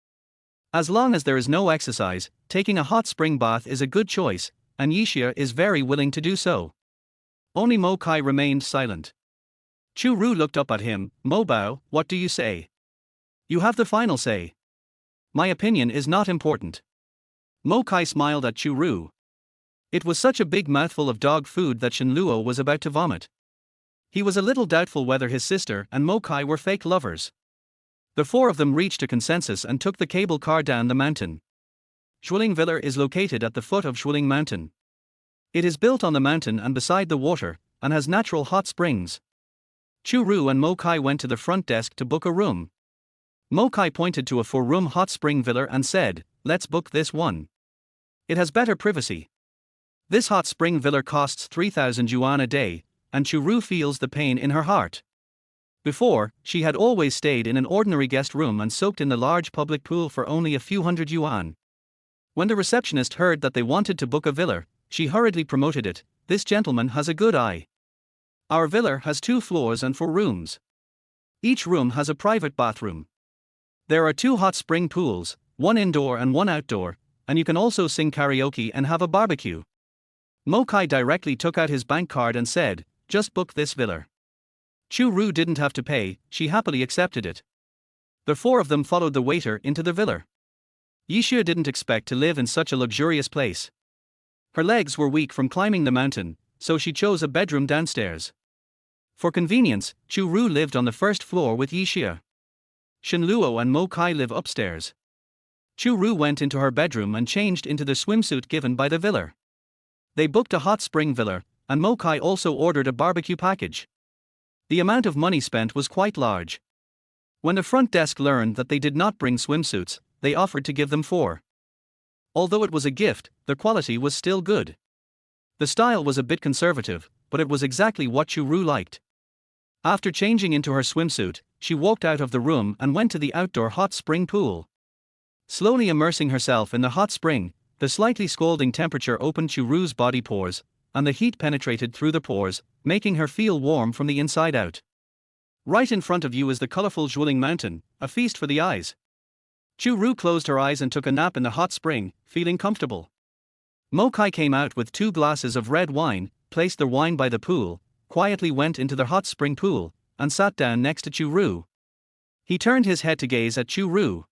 As long as there is no exercise, taking a hot spring bath is a good choice, and Yixia is very willing to do so. Only Mo Kai remained silent. Chu Rou looked up at him. "Mo Bao, what do you say? You have the final say. My opinion is not important." Mo Kai smiled at Chu Rou. It was such a big mouthful of dog food that Shen Luo was about to vomit. He was a little doubtful whether his sister and Mo Kai were fake lovers. The four of them reached a consensus and took the cable car down the mountain. Zhuling Villa is located at the foot of Zhuling Mountain. It is built on the mountain and beside the water, and has natural hot springs. Chu Rou and Mo Kai went to the front desk to book a room. Mo Kai pointed to a 4-room hot spring villa and said, "Let's book this one. It has better privacy." This hot spring villa costs 3,000 yuan a day, and Chu Rou feels the pain in her heart. Before, she had always stayed in an ordinary guest room and soaked in the large public pool for only a few hundred yuan. When the receptionist heard that they wanted to book a villa, she hurriedly promoted it. "This gentleman has a good eye. Our villa has 2 floors and 4 rooms. Each room has a private bathroom. There are 2 hot spring pools, 1 indoor and 1 outdoor, and you can also sing karaoke and have a barbecue." Mo Kai directly took out his bank card and said, "Just book this villa." Chu Rou didn't have to pay, she happily accepted it. The 4 of them followed the waiter into the villa. Yixia didn't expect to live in such a luxurious place. Her legs were weak from climbing the mountain, so she chose a bedroom downstairs. For convenience, Chu Rou lived on the first floor with Yixia. Shen Luo and Mo Kai live upstairs. Chu Rou went into her bedroom and changed into the swimsuit given by the villa. They booked a hot spring villa, and Mo Kai also ordered a barbecue package. The amount of money spent was quite large. When the front desk learned that they did not bring swimsuits, they offered to give them 4. Although it was a gift, the quality was still good. The style was a bit conservative, but it was exactly what Chu Rou liked. After changing into her swimsuit, she walked out of the room and went to the outdoor hot spring pool. Slowly immersing herself in the hot spring, the slightly scalding temperature opened Chu Rou's body pores, and the heat penetrated through the pores, making her feel warm from the inside out. Right in front of you is the colorful Zhuling Mountain, a feast for the eyes. Chu Rou closed her eyes and took a nap in the hot spring, feeling comfortable. Mo Kai came out with 2 glasses of red wine, placed the wine by the pool, quietly went into the hot spring pool, and sat down next to Chu Rou. He turned his head to gaze at Chu Rou.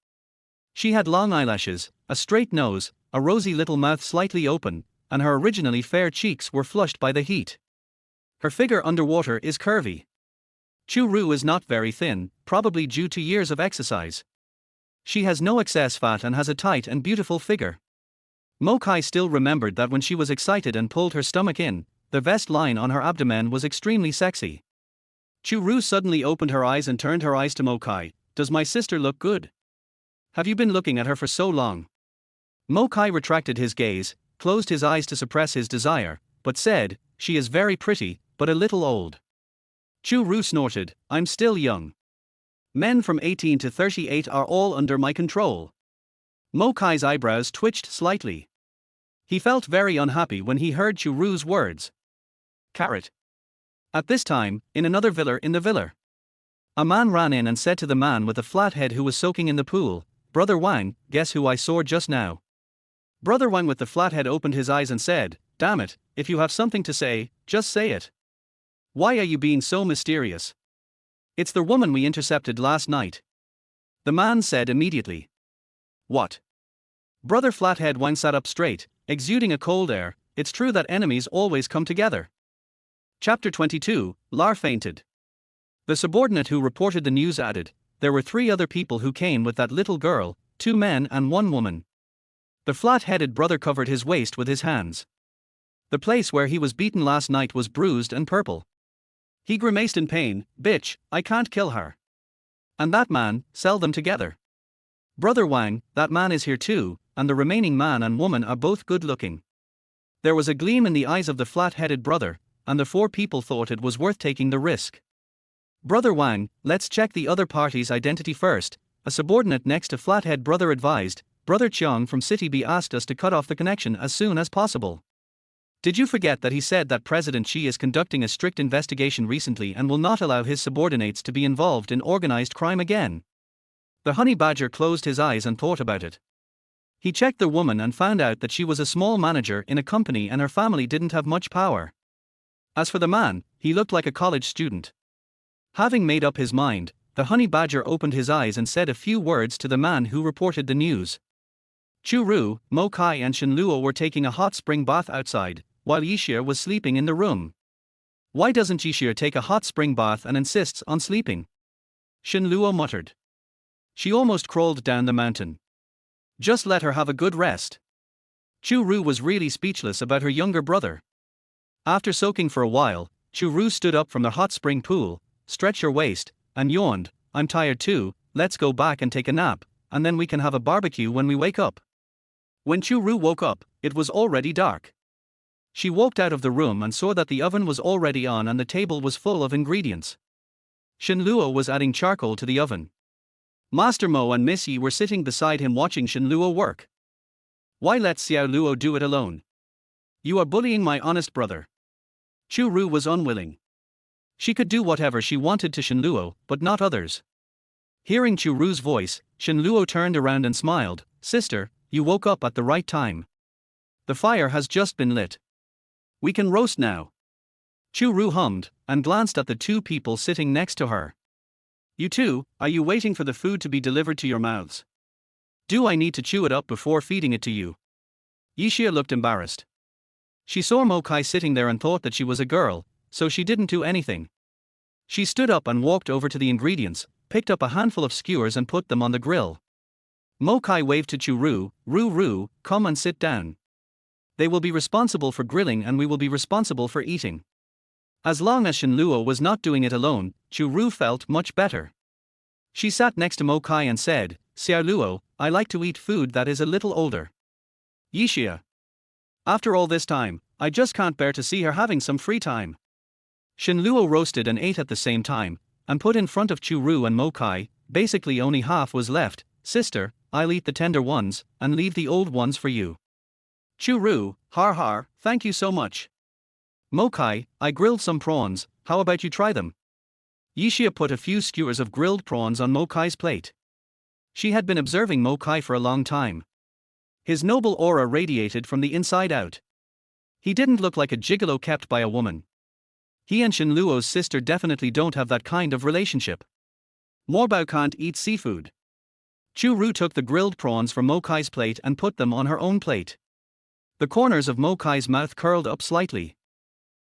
She had long eyelashes, a straight nose, a rosy little mouth slightly open, and her originally fair cheeks were flushed by the heat. Her figure underwater is curvy. Chu Rou is not very thin, probably due to years of exercise. She has no excess fat and has a tight and beautiful figure. Mo Kai still remembered that when she was excited and pulled her stomach in, the vest line on her abdomen was extremely sexy. Chu Rou suddenly opened her eyes and turned her eyes to Mo Kai. "Does my sister look good? Have you been looking at her for so long?" Mo Kai retracted his gaze, closed his eyes to suppress his desire, but said, "She is very pretty, but a little old." Chu Rou snorted, "I'm still young. Men from 18 to 38 are all under my control." Mo Kai's eyebrows twitched slightly. He felt very unhappy when he heard Chu Rou's words. Carrot. At this time, in another villa in the villa, a man ran in and said to the man with the flat head who was soaking in the pool, "Brother Wang, guess who I saw just now?" Brother Wang with the flat head opened his eyes and said, "Damn it, if you have something to say, just say it. Why are you being so mysterious?" It's the woman we intercepted last night. The man said immediately. What? Brother Flathead Wang sat up straight, exuding a cold air. It's true that enemies always come together. Chapter 22, Lar fainted. The subordinate who reported the news added, there were 3 other people who came with that little girl, 2 men and 1 woman. The flat-headed brother covered his waist with his hands. The place where he was beaten last night was bruised and purple. He grimaced in pain. Bitch, I can't kill her. And that man, sell them together. Brother Wang, that man is here too, and the remaining man and woman are both good-looking. There was a gleam in the eyes of the flat-headed brother, and the 4 people thought it was worth taking the risk. Brother Wang, let's check the other party's identity first, a subordinate next to Flathead brother advised. Brother Chiang from City B asked us to cut off the connection as soon as possible. Did you forget that he said that President Xi is conducting a strict investigation recently and will not allow his subordinates to be involved in organized crime again? The honey badger closed his eyes and thought about it. He checked the woman and found out that she was a small manager in a company and her family didn't have much power. As for the man, he looked like a college student. Having made up his mind, the honey badger opened his eyes and said a few words to the man who reported the news. Chu Rou, Mo Kai and Shen Luo were taking a hot spring bath outside, while Yixia was sleeping in the room. Why doesn't Yixia take a hot spring bath and insists on sleeping? Shen Luo muttered. She almost crawled down the mountain. Just let her have a good rest. Chu Rou was really speechless about her younger brother. After soaking for a while, Chu Rou stood up from the hot spring pool, stretched her waist, and yawned. I'm tired too, let's go back and take a nap, and then we can have a barbecue when we wake up. When Chu Rou woke up, it was already dark. She walked out of the room and saw that the oven was already on and the table was full of ingredients. Shen Luo was adding charcoal to the oven. Master Mo and Miss Yi were sitting beside him watching Shen Luo work. Why let Xiao Luo do it alone? You are bullying my honest brother. Chu Rou was unwilling. She could do whatever she wanted to Shen Luo, but not others. Hearing Chu Rou's voice, Shen Luo turned around and smiled. Sister, you woke up at the right time. The fire has just been lit. We can roast now. Chu Rou hummed, and glanced at the 2 people sitting next to her. You two, are you waiting for the food to be delivered to your mouths? Do I need to chew it up before feeding it to you? Yixia looked embarrassed. She saw Mo Kai sitting there and thought that she was a girl, so she didn't do anything. She stood up and walked over to the ingredients, picked up a handful of skewers and put them on the grill. Mo Kai waved to Chu Rou. Rou, come and sit down. They will be responsible for grilling and we will be responsible for eating. As long as Shen Luo was not doing it alone, Chu Rou felt much better. She sat next to Mo Kai and said, Xiao Luo, I like to eat food that is a little older. Yixia. After all this time, I just can't bear to see her having some free time. Shen Luo roasted and ate at the same time, and put in front of Chu Rou and Mo Kai. Basically only half was left. Sister, I'll eat the tender ones, and leave the old ones for you. Chu Rou, har, thank you so much. Mo Kai, I grilled some prawns, how about you try them? Yixia put a few skewers of grilled prawns on Mo Kai's plate. She had been observing Mo Kai for a long time. His noble aura radiated from the inside out. He didn't look like a gigolo kept by a woman. He and Shen Luo's sister definitely don't have that kind of relationship. Morbao can't eat seafood. Chu Rou took the grilled prawns from Mo Kai's plate and put them on her own plate. The corners of Mo Kai's mouth curled up slightly.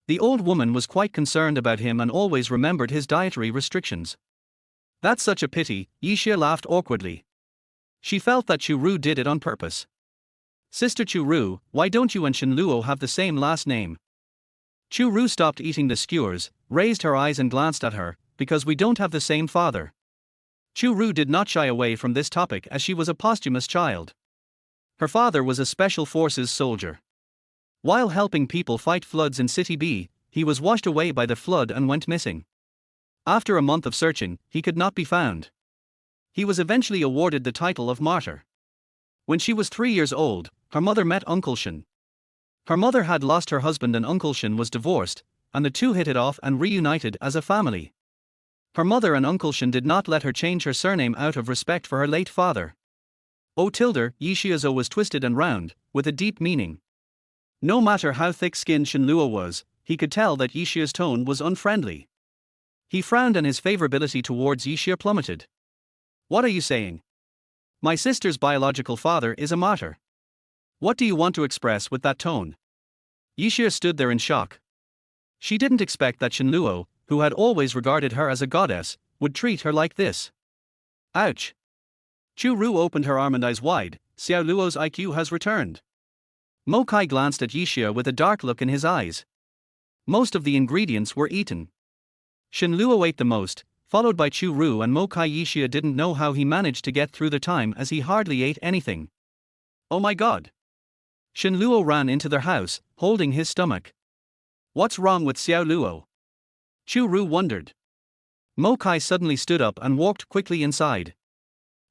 The old woman was quite concerned about him and always remembered his dietary restrictions. That's such a pity, Yixia laughed awkwardly. She felt that Chu Rou did it on purpose. Sister Chu Rou, why don't you and Shen Luo have the same last name? Chu Rou stopped eating the skewers, raised her eyes and glanced at her, because we don't have the same father. Chu Rou did not shy away from this topic as she was a posthumous child. Her father was a special forces soldier. While helping people fight floods in City B, he was washed away by the flood and went missing. After a month of searching, he could not be found. He was eventually awarded the title of martyr. When she was 3 years old, her mother met Uncle Shen. Her mother had lost her husband and Uncle Shen was divorced, and the two hit it off and reunited as a family. Her mother and Uncle Shen did not let her change her surname out of respect for her late father. O tilde, Yixia's O was twisted and round, with a deep meaning. No matter how thick-skinned Shen Luo was, he could tell that Yixia's tone was unfriendly. He frowned and his favorability towards Yixia plummeted. What are you saying? My sister's biological father is a martyr. What do you want to express with that tone? Yixia stood there in shock. She didn't expect that Chu Rou, who had always regarded her as a goddess, would treat her like this. Ouch. Chu Rou opened her arm and eyes wide. Xiao Luo's IQ has returned. Mo Kai glanced at Yixia with a dark look in his eyes. Most of the ingredients were eaten. Chu Luo ate the most, followed by Chu Rou and Mo Kai. Yixia didn't know how he managed to get through the time as he hardly ate anything. Oh my god. Chu Luo ran into their house, holding his stomach. What's wrong with Xiao Luo? Chu Rou wondered. Mo Kai suddenly stood up and walked quickly inside.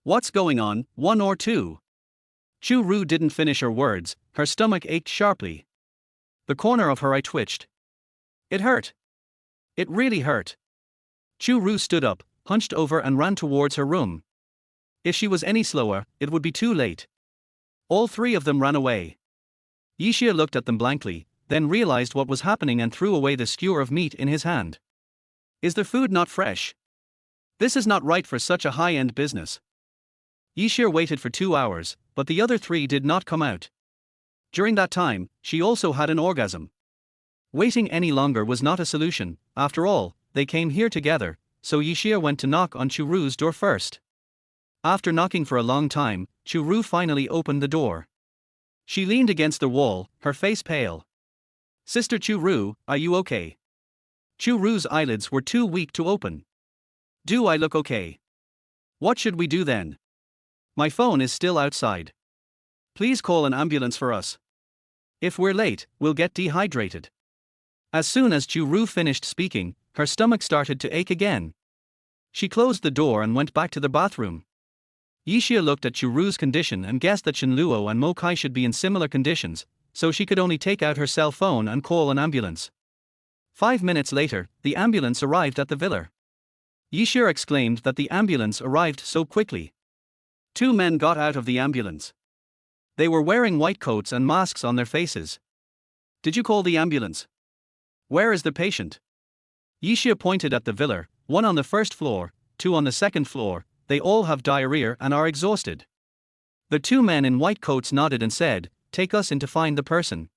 What's going on, 1 or 2? Chu Rou didn't finish her words, her stomach ached sharply. The corner of her eye twitched. It hurt. It really hurt. Chu Rou stood up, hunched over and ran towards her room. If she was any slower, it would be too late. All three of them ran away. Yixia looked at them blankly, then realized what was happening and threw away the skewer of meat in his hand. Is the food not fresh? This is not right for such a high-end business. Yixia waited for 2 hours, but the other three did not come out. During that time, she also had an orgasm. Waiting any longer was not a solution. After all, they came here together, so Yixia went to knock on Chu Rou's door first. After knocking for a long time, Chu Rou finally opened the door. She leaned against the wall, her face pale. Sister Chu Rou, are you okay? Chu Rou's eyelids were too weak to open. Do I look okay? What should we do then? My phone is still outside. Please call an ambulance for us. If we're late, we'll get dehydrated. As soon as Chu Rou finished speaking, her stomach started to ache again. She closed the door and went back to the bathroom. Yixia looked at Chu Rou's condition and guessed that Chu Luo and Mo Kai should be in similar conditions, so she could only take out her cell phone and call an ambulance. 5 minutes later, the ambulance arrived at the villa. Yixia exclaimed that the ambulance arrived so quickly. 2 men got out of the ambulance. They were wearing white coats and masks on their faces. Did you call the ambulance? Where is the patient? Yixia pointed at the villa, 1 on the first floor, 2 on the second floor. They all have diarrhea and are exhausted. The 2 men in white coats nodded and said, take us in to find the person.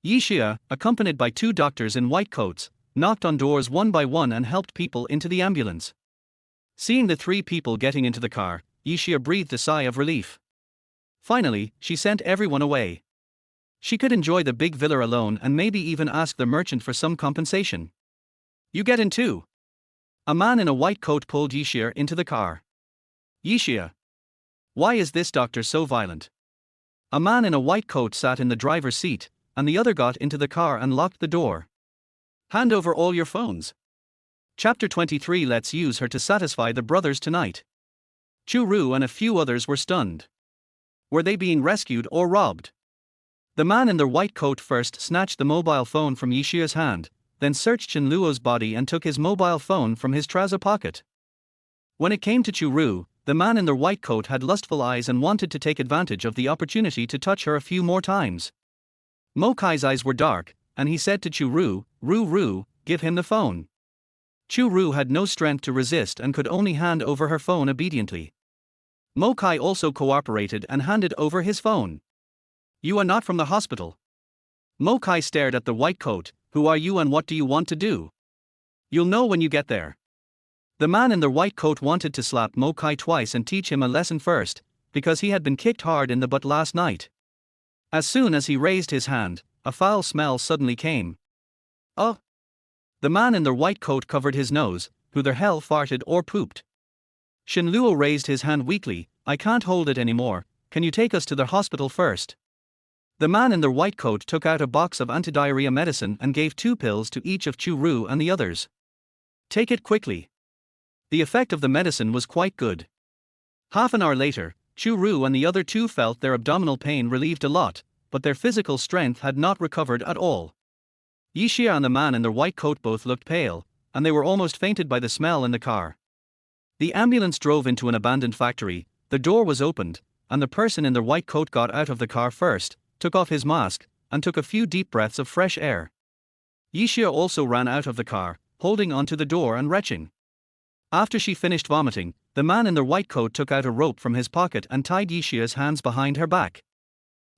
Yixia, accompanied by 2 doctors in white coats, knocked on doors one by one and helped people into the ambulance. Seeing the 3 people getting into the car, Yixia breathed a sigh of relief. Finally, she sent everyone away. She could enjoy the big villa alone and maybe even ask the merchant for some compensation. You get in too. A man in a white coat pulled Yixia into the car. Yixia. Why is this doctor so violent? A man in a white coat sat in the driver's seat, and the other got into the car and locked the door. Hand over all your phones. Chapter 23. Let's use her to satisfy the brothers tonight. Chu Rou and a few others were stunned. Were they being rescued or robbed? The man in the white coat first snatched the mobile phone from Yixia's hand, then searched Chu Luo's body and took his mobile phone from his trouser pocket. When it came to Chu Rou, the man in the white coat had lustful eyes and wanted to take advantage of the opportunity to touch her a few more times. Mo Kai's eyes were dark, and he said to Chu Rou, Rou, give him the phone. Chu Rou had no strength to resist and could only hand over her phone obediently. Mo Kai also cooperated and handed over his phone. You are not from the hospital. Mo Kai stared at the white coat. Who are you and what do you want to do? You'll know when you get there. The man in the white coat wanted to slap Mo Kai twice and teach him a lesson first, because he had been kicked hard in the butt last night. As soon as he raised his hand, a foul smell suddenly came. Oh! The man in the white coat covered his nose. Who the hell farted or pooped? Chu Luo raised his hand weakly. I can't hold it anymore. Can you take us to the hospital first? The man in the white coat took out a box of anti-diarrhea medicine and gave 2 pills to each of Chu Rou and the others. Take it quickly. The effect of the medicine was quite good. Half an hour later, Chu Rou and the other 2 felt their abdominal pain relieved a lot, but their physical strength had not recovered at all. Yixia and the man in the white coat both looked pale, and they were almost fainted by the smell in the car. The ambulance drove into an abandoned factory. The door was opened, and the person in the white coat got out of the car first, took off his mask, and took a few deep breaths of fresh air. Yixia also ran out of the car, holding onto the door and retching. After she finished vomiting, the man in the white coat took out a rope from his pocket and tied Yishia's hands behind her back.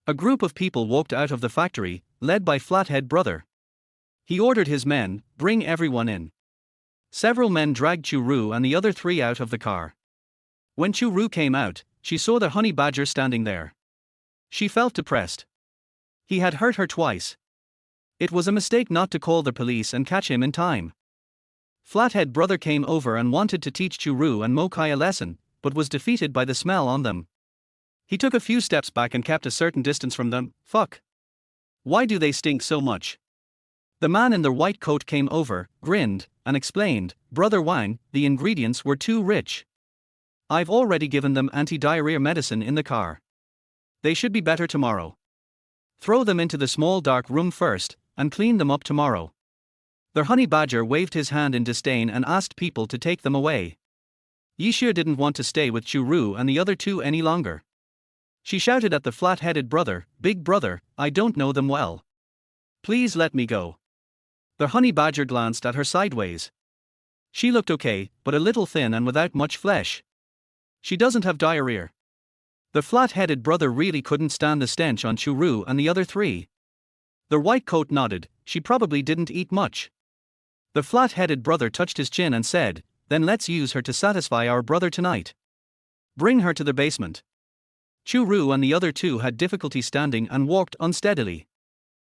A group of people walked out of the factory, led by Flathead Brother. He ordered his men, "Bring everyone in." Several men dragged Chu Rou and the other three out of the car. When Chu Rou came out, she saw the honey badger standing there. She felt depressed. He had hurt her twice. It was a mistake not to call the police and catch him in time. Flathead Brother came over and wanted to teach Chu Rou and Mokai a lesson, but was defeated by the smell on them. He took a few steps back and kept a certain distance from them. Fuck. Why do they stink so much? The man in the white coat came over, grinned, and explained, "Brother Wang, the ingredients were too rich. I've already given them anti-diarrhea medicine in the car. They should be better tomorrow. Throw them into the small dark room first, and clean them up tomorrow." The honey badger waved his hand in disdain and asked people to take them away. Yishia didn't want to stay with Chu Rou and the other two any longer. She shouted at the flat-headed brother, "Big brother, I don't know them well. Please let me go." The honey badger glanced at her sideways. She looked okay, but a little thin and without much flesh. She doesn't have diarrhea. The flat-headed brother really couldn't stand the stench on Chu Rou and the other three. The white coat nodded. She probably didn't eat much. The flat-headed brother touched his chin and said, "Then let's use her to satisfy our brother tonight. Bring her to the basement." Chu Rou and the other two had difficulty standing and walked unsteadily.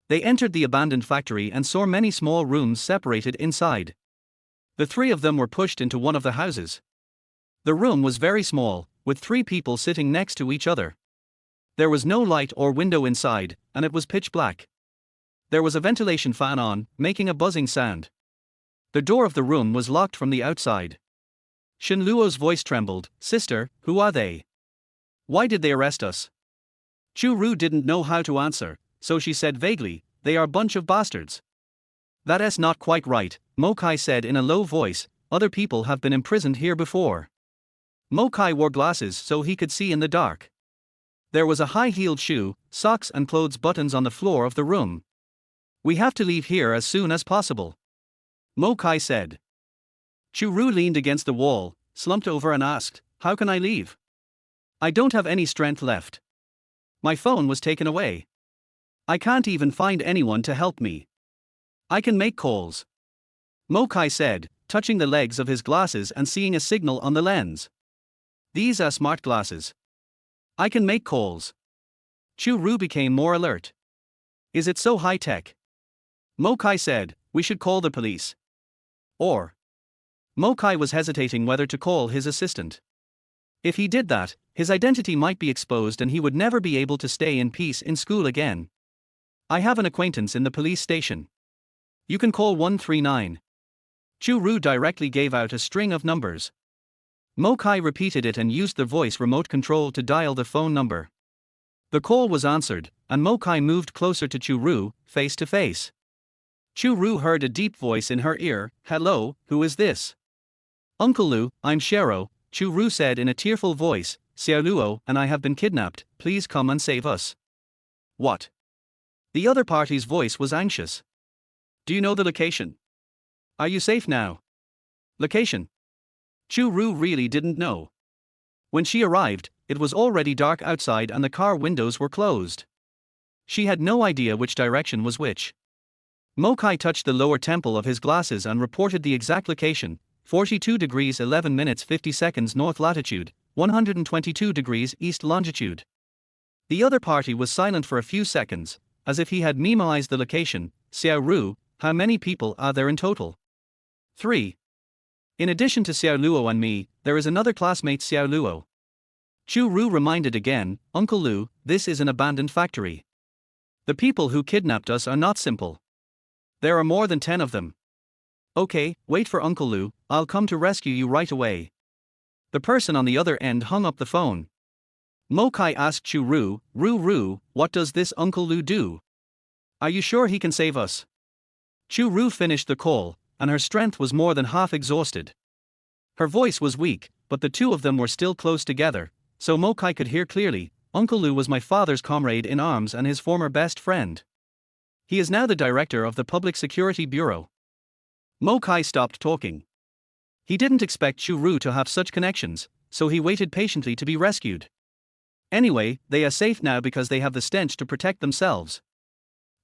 They entered the abandoned factory and saw many small rooms separated inside. The three of them were pushed into one of the houses. The room was very small, with three people sitting next to each other. There was no light or window inside, and it was pitch black. There was a ventilation fan on, making a buzzing sound. The door of the room was locked from the outside. Shen Luo's voice trembled, "Sister, who are they? Why did they arrest us?" Chu Rou didn't know how to answer, so she said vaguely, "They are a bunch of bastards." "That's not quite right," Mokai said in a low voice, "Other people have been imprisoned here before." Mokai wore glasses so he could see in the dark. There was a high-heeled shoe, socks and clothes buttons on the floor of the room. "We have to leave here as soon as possible," Mokai said. Chu Rou leaned against the wall, slumped over and asked, "How can I leave? I don't have any strength left. My phone was taken away. I can't even find anyone to help me. I can make calls," Mokai said, touching the legs of his glasses and seeing a signal on the lens. "These are smart glasses. I can make calls." Chu Rou became more alert. "Is it so high-tech?" Mokai said, "We should call the police." Or. Mokai was hesitating whether to call his assistant. If he did that, his identity might be exposed and he would never be able to stay in peace in school again. "I have an acquaintance in the police station. You can call 139. Chu Rou directly gave out a string of numbers. Mokai repeated it and used the voice remote control to dial the phone number. The call was answered, and Mokai moved closer to Chu Rou, face to face. Chu Rou heard a deep voice in her ear, "Hello, who is this?" "Uncle Lu, I'm Shero," Chu Rou said in a tearful voice, "Xiao Luo and I have been kidnapped, please come and save us." "What?" The other party's voice was anxious. "Do you know the location? Are you safe now?" Location? Chu Rou really didn't know. When she arrived, it was already dark outside and the car windows were closed. She had no idea which direction was which. Mokai touched the lower temple of his glasses and reported the exact location, 42 degrees 11 minutes 50 seconds north latitude, 122 degrees east longitude. The other party was silent for a few seconds, as if he had memoized the location. "Xiao Rou, how many people are there in total?" 3. "In addition to Xiao Luo and me, there is another classmate Xiao Luo." Chu Rou reminded again, "Uncle Lu, this is an abandoned factory. The people who kidnapped us are not simple. There are more than 10 of them." "Okay, wait for Uncle Lu, I'll come to rescue you right away." The person on the other end hung up the phone. Mokai asked Chu Rou, Rou, what does this Uncle Lu do? Are you sure he can save us?" Chu Rou finished the call, and her strength was more than half exhausted. Her voice was weak, but the two of them were still close together, so Mokai could hear clearly. "Uncle Lu was my father's comrade in arms and his former best friend. He is now the director of the Public Security Bureau." Mo Kai stopped talking. He didn't expect Chu Rou to have such connections, so he waited patiently to be rescued. Anyway, they are safe now because they have the stench to protect themselves.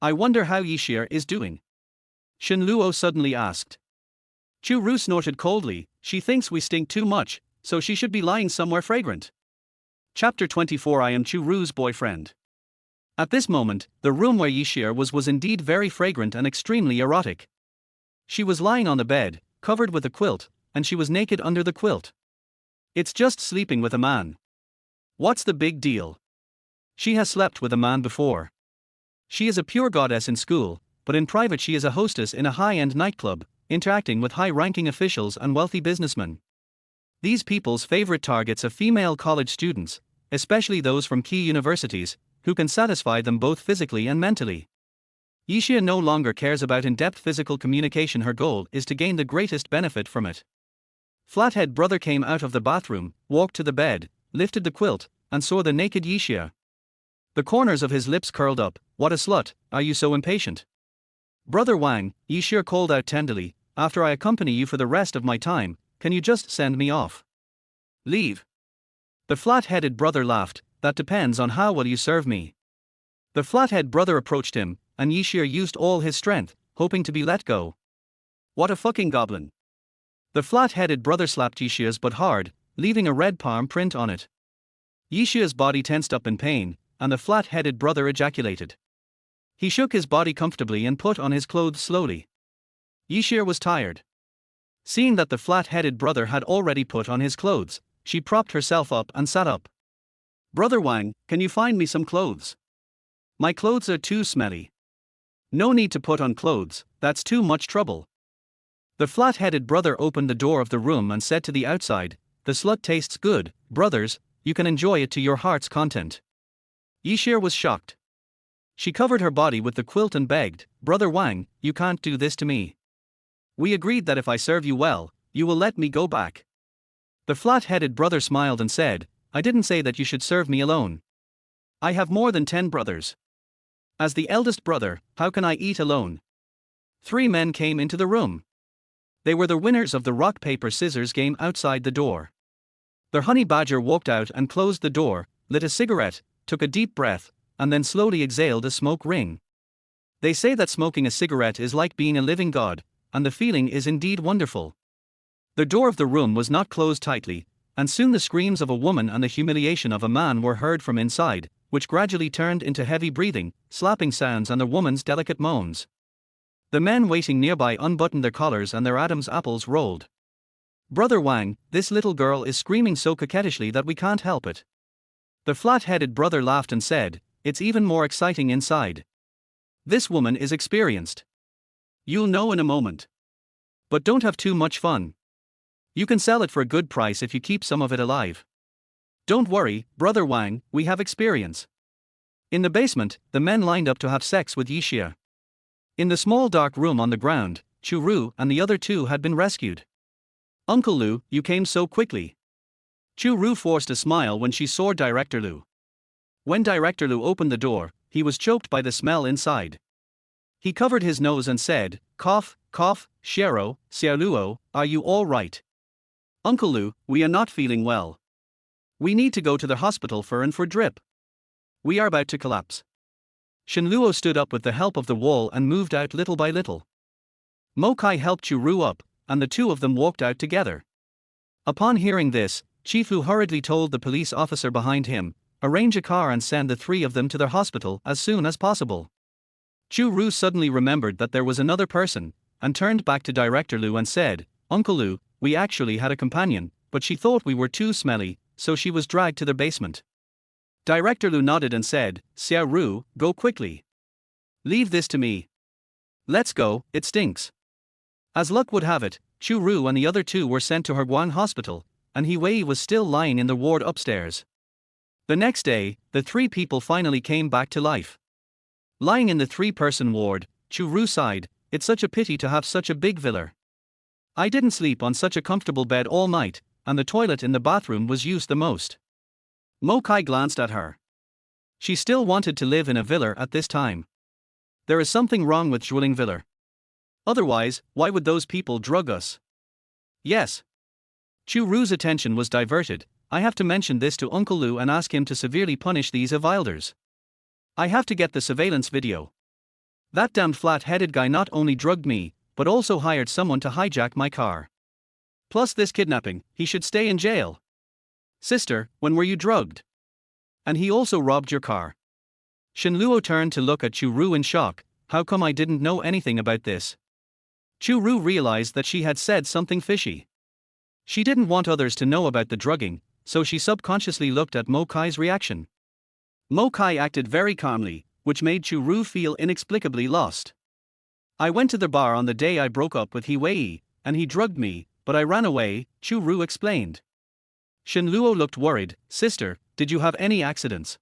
I wonder how Yixia is doing? Shen Luo suddenly asked. Chu Rou snorted coldly. She thinks we stink too much, so she should be lying somewhere fragrant. Chapter 24. I am Chu Rou's boyfriend. At this moment, the room where Yixia was indeed very fragrant and extremely erotic. She was lying on the bed, covered with a quilt, and she was naked under the quilt. It's just sleeping with a man. What's the big deal? She has slept with a man before. She is a pure goddess in school, but in private she is a hostess in a high-end nightclub, interacting with high-ranking officials and wealthy businessmen. These people's favorite targets are female college students, especially those from key universities, who can satisfy them both physically and mentally. Yixia no longer cares about in-depth physical communication. Her goal is to gain the greatest benefit from it. Flathead brother came out of the bathroom, walked to the bed, lifted the quilt, and saw the naked Yixia. The corners of his lips curled up. What a slut, are you so impatient? Brother Wang, Yixia called out tenderly, after I accompany you for the rest of my time, can you just send me off? Leave. The flat-headed brother laughed, that depends on how well you serve me. The flathead brother approached him, and Yixia used all his strength, hoping to be let go. What a fucking goblin. The flat-headed brother slapped Yixia's butt hard, leaving a red palm print on it. Yixia's body tensed up in pain, and the flat-headed brother ejaculated. He shook his body comfortably and put on his clothes slowly. Yixia was tired. Seeing that the flat-headed brother had already put on his clothes, she propped herself up and sat up. Brother Wang, can you find me some clothes? My clothes are too smelly. No need to put on clothes, that's too much trouble. The flat-headed brother opened the door of the room and said to the outside, the slut tastes good, brothers, you can enjoy it to your heart's content. Yixia was shocked. She covered her body with the quilt and begged, Brother Wang, you can't do this to me. We agreed that if I serve you well, you will let me go back. The flat-headed brother smiled and said, I didn't say that you should serve me alone. I have more than 10 brothers. As the eldest brother, how can I eat alone? 3 men came into the room. They were the winners of the rock-paper-scissors game outside the door. The honey badger walked out and closed the door, lit a cigarette, took a deep breath, and then slowly exhaled a smoke ring. They say that smoking a cigarette is like being a living god, and the feeling is indeed wonderful. The door of the room was not closed tightly, and soon the screams of a woman and the humiliation of a man were heard from inside, which gradually turned into heavy breathing, slapping sounds and the woman's delicate moans. The men waiting nearby unbuttoned their collars and their Adam's apples rolled. Brother Wang, this little girl is screaming so coquettishly that we can't help it. The flat-headed brother laughed and said, it's even more exciting inside. This woman is experienced. You'll know in a moment. But don't have too much fun. You can sell it for a good price if you keep some of it alive. Don't worry, Brother Wang, we have experience. In the basement, the men lined up to have sex with Yixia. In the small dark room on the ground, Chu Rou and the other 2 had been rescued. Uncle Lu, you came so quickly. Chu Rou forced a smile when she saw Director Lu. When Director Lu opened the door, he was choked by the smell inside. He covered his nose and said, cough, cough, Xiao Luo, are you all right? Uncle Lu, we are not feeling well. We need to go to the hospital for drip. We are about to collapse. Shen Luo stood up with the help of the wall and moved out little by little. Mo Kai helped Chu Rou up, and the 2 of them walked out together. Upon hearing this, Chifu hurriedly told the police officer behind him, arrange a car and send the 3 of them to their hospital as soon as possible. Chu Rou suddenly remembered that there was another person, and turned back to Director Lu and said, Uncle Lu, we actually had a companion, but she thought we were too smelly, so she was dragged to the basement. Director Lu nodded and said, Xiao Rou, go quickly. Leave this to me. Let's go, it stinks. As luck would have it, Chu Rou and the other 2 were sent to Herguang Hospital, and He Wei was still lying in the ward upstairs. The next day, the 3 people finally came back to life. Lying in the 3-person ward, Chu Rou sighed, it's such a pity to have such a big villa. I didn't sleep on such a comfortable bed all night, and the toilet in the bathroom was used the most. Mo Kai glanced at her. She still wanted to live in a villa at this time. There is something wrong with Zhuling Villa. Otherwise, why would those people drug us? Yes. Chu Rou's attention was diverted. I have to mention this to Uncle Lu and ask him to severely punish these evilders. I have to get the surveillance video. That damned flat-headed guy not only drugged me, but also hired someone to hijack my car. Plus this kidnapping, he should stay in jail. Sister, when were you drugged? And he also robbed your car. Shen Luo turned to look at Chu Rou in shock. How come I didn't know anything about this? Chu Rou realized that she had said something fishy. She didn't want others to know about the drugging, so she subconsciously looked at Mo Kai's reaction. Mo Kai acted very calmly, which made Chu Rou feel inexplicably lost. I went to the bar on the day I broke up with He Wei, and he drugged me, but I ran away, Chu Rou explained. Shen Luo looked worried. Sister, did you have any accidents?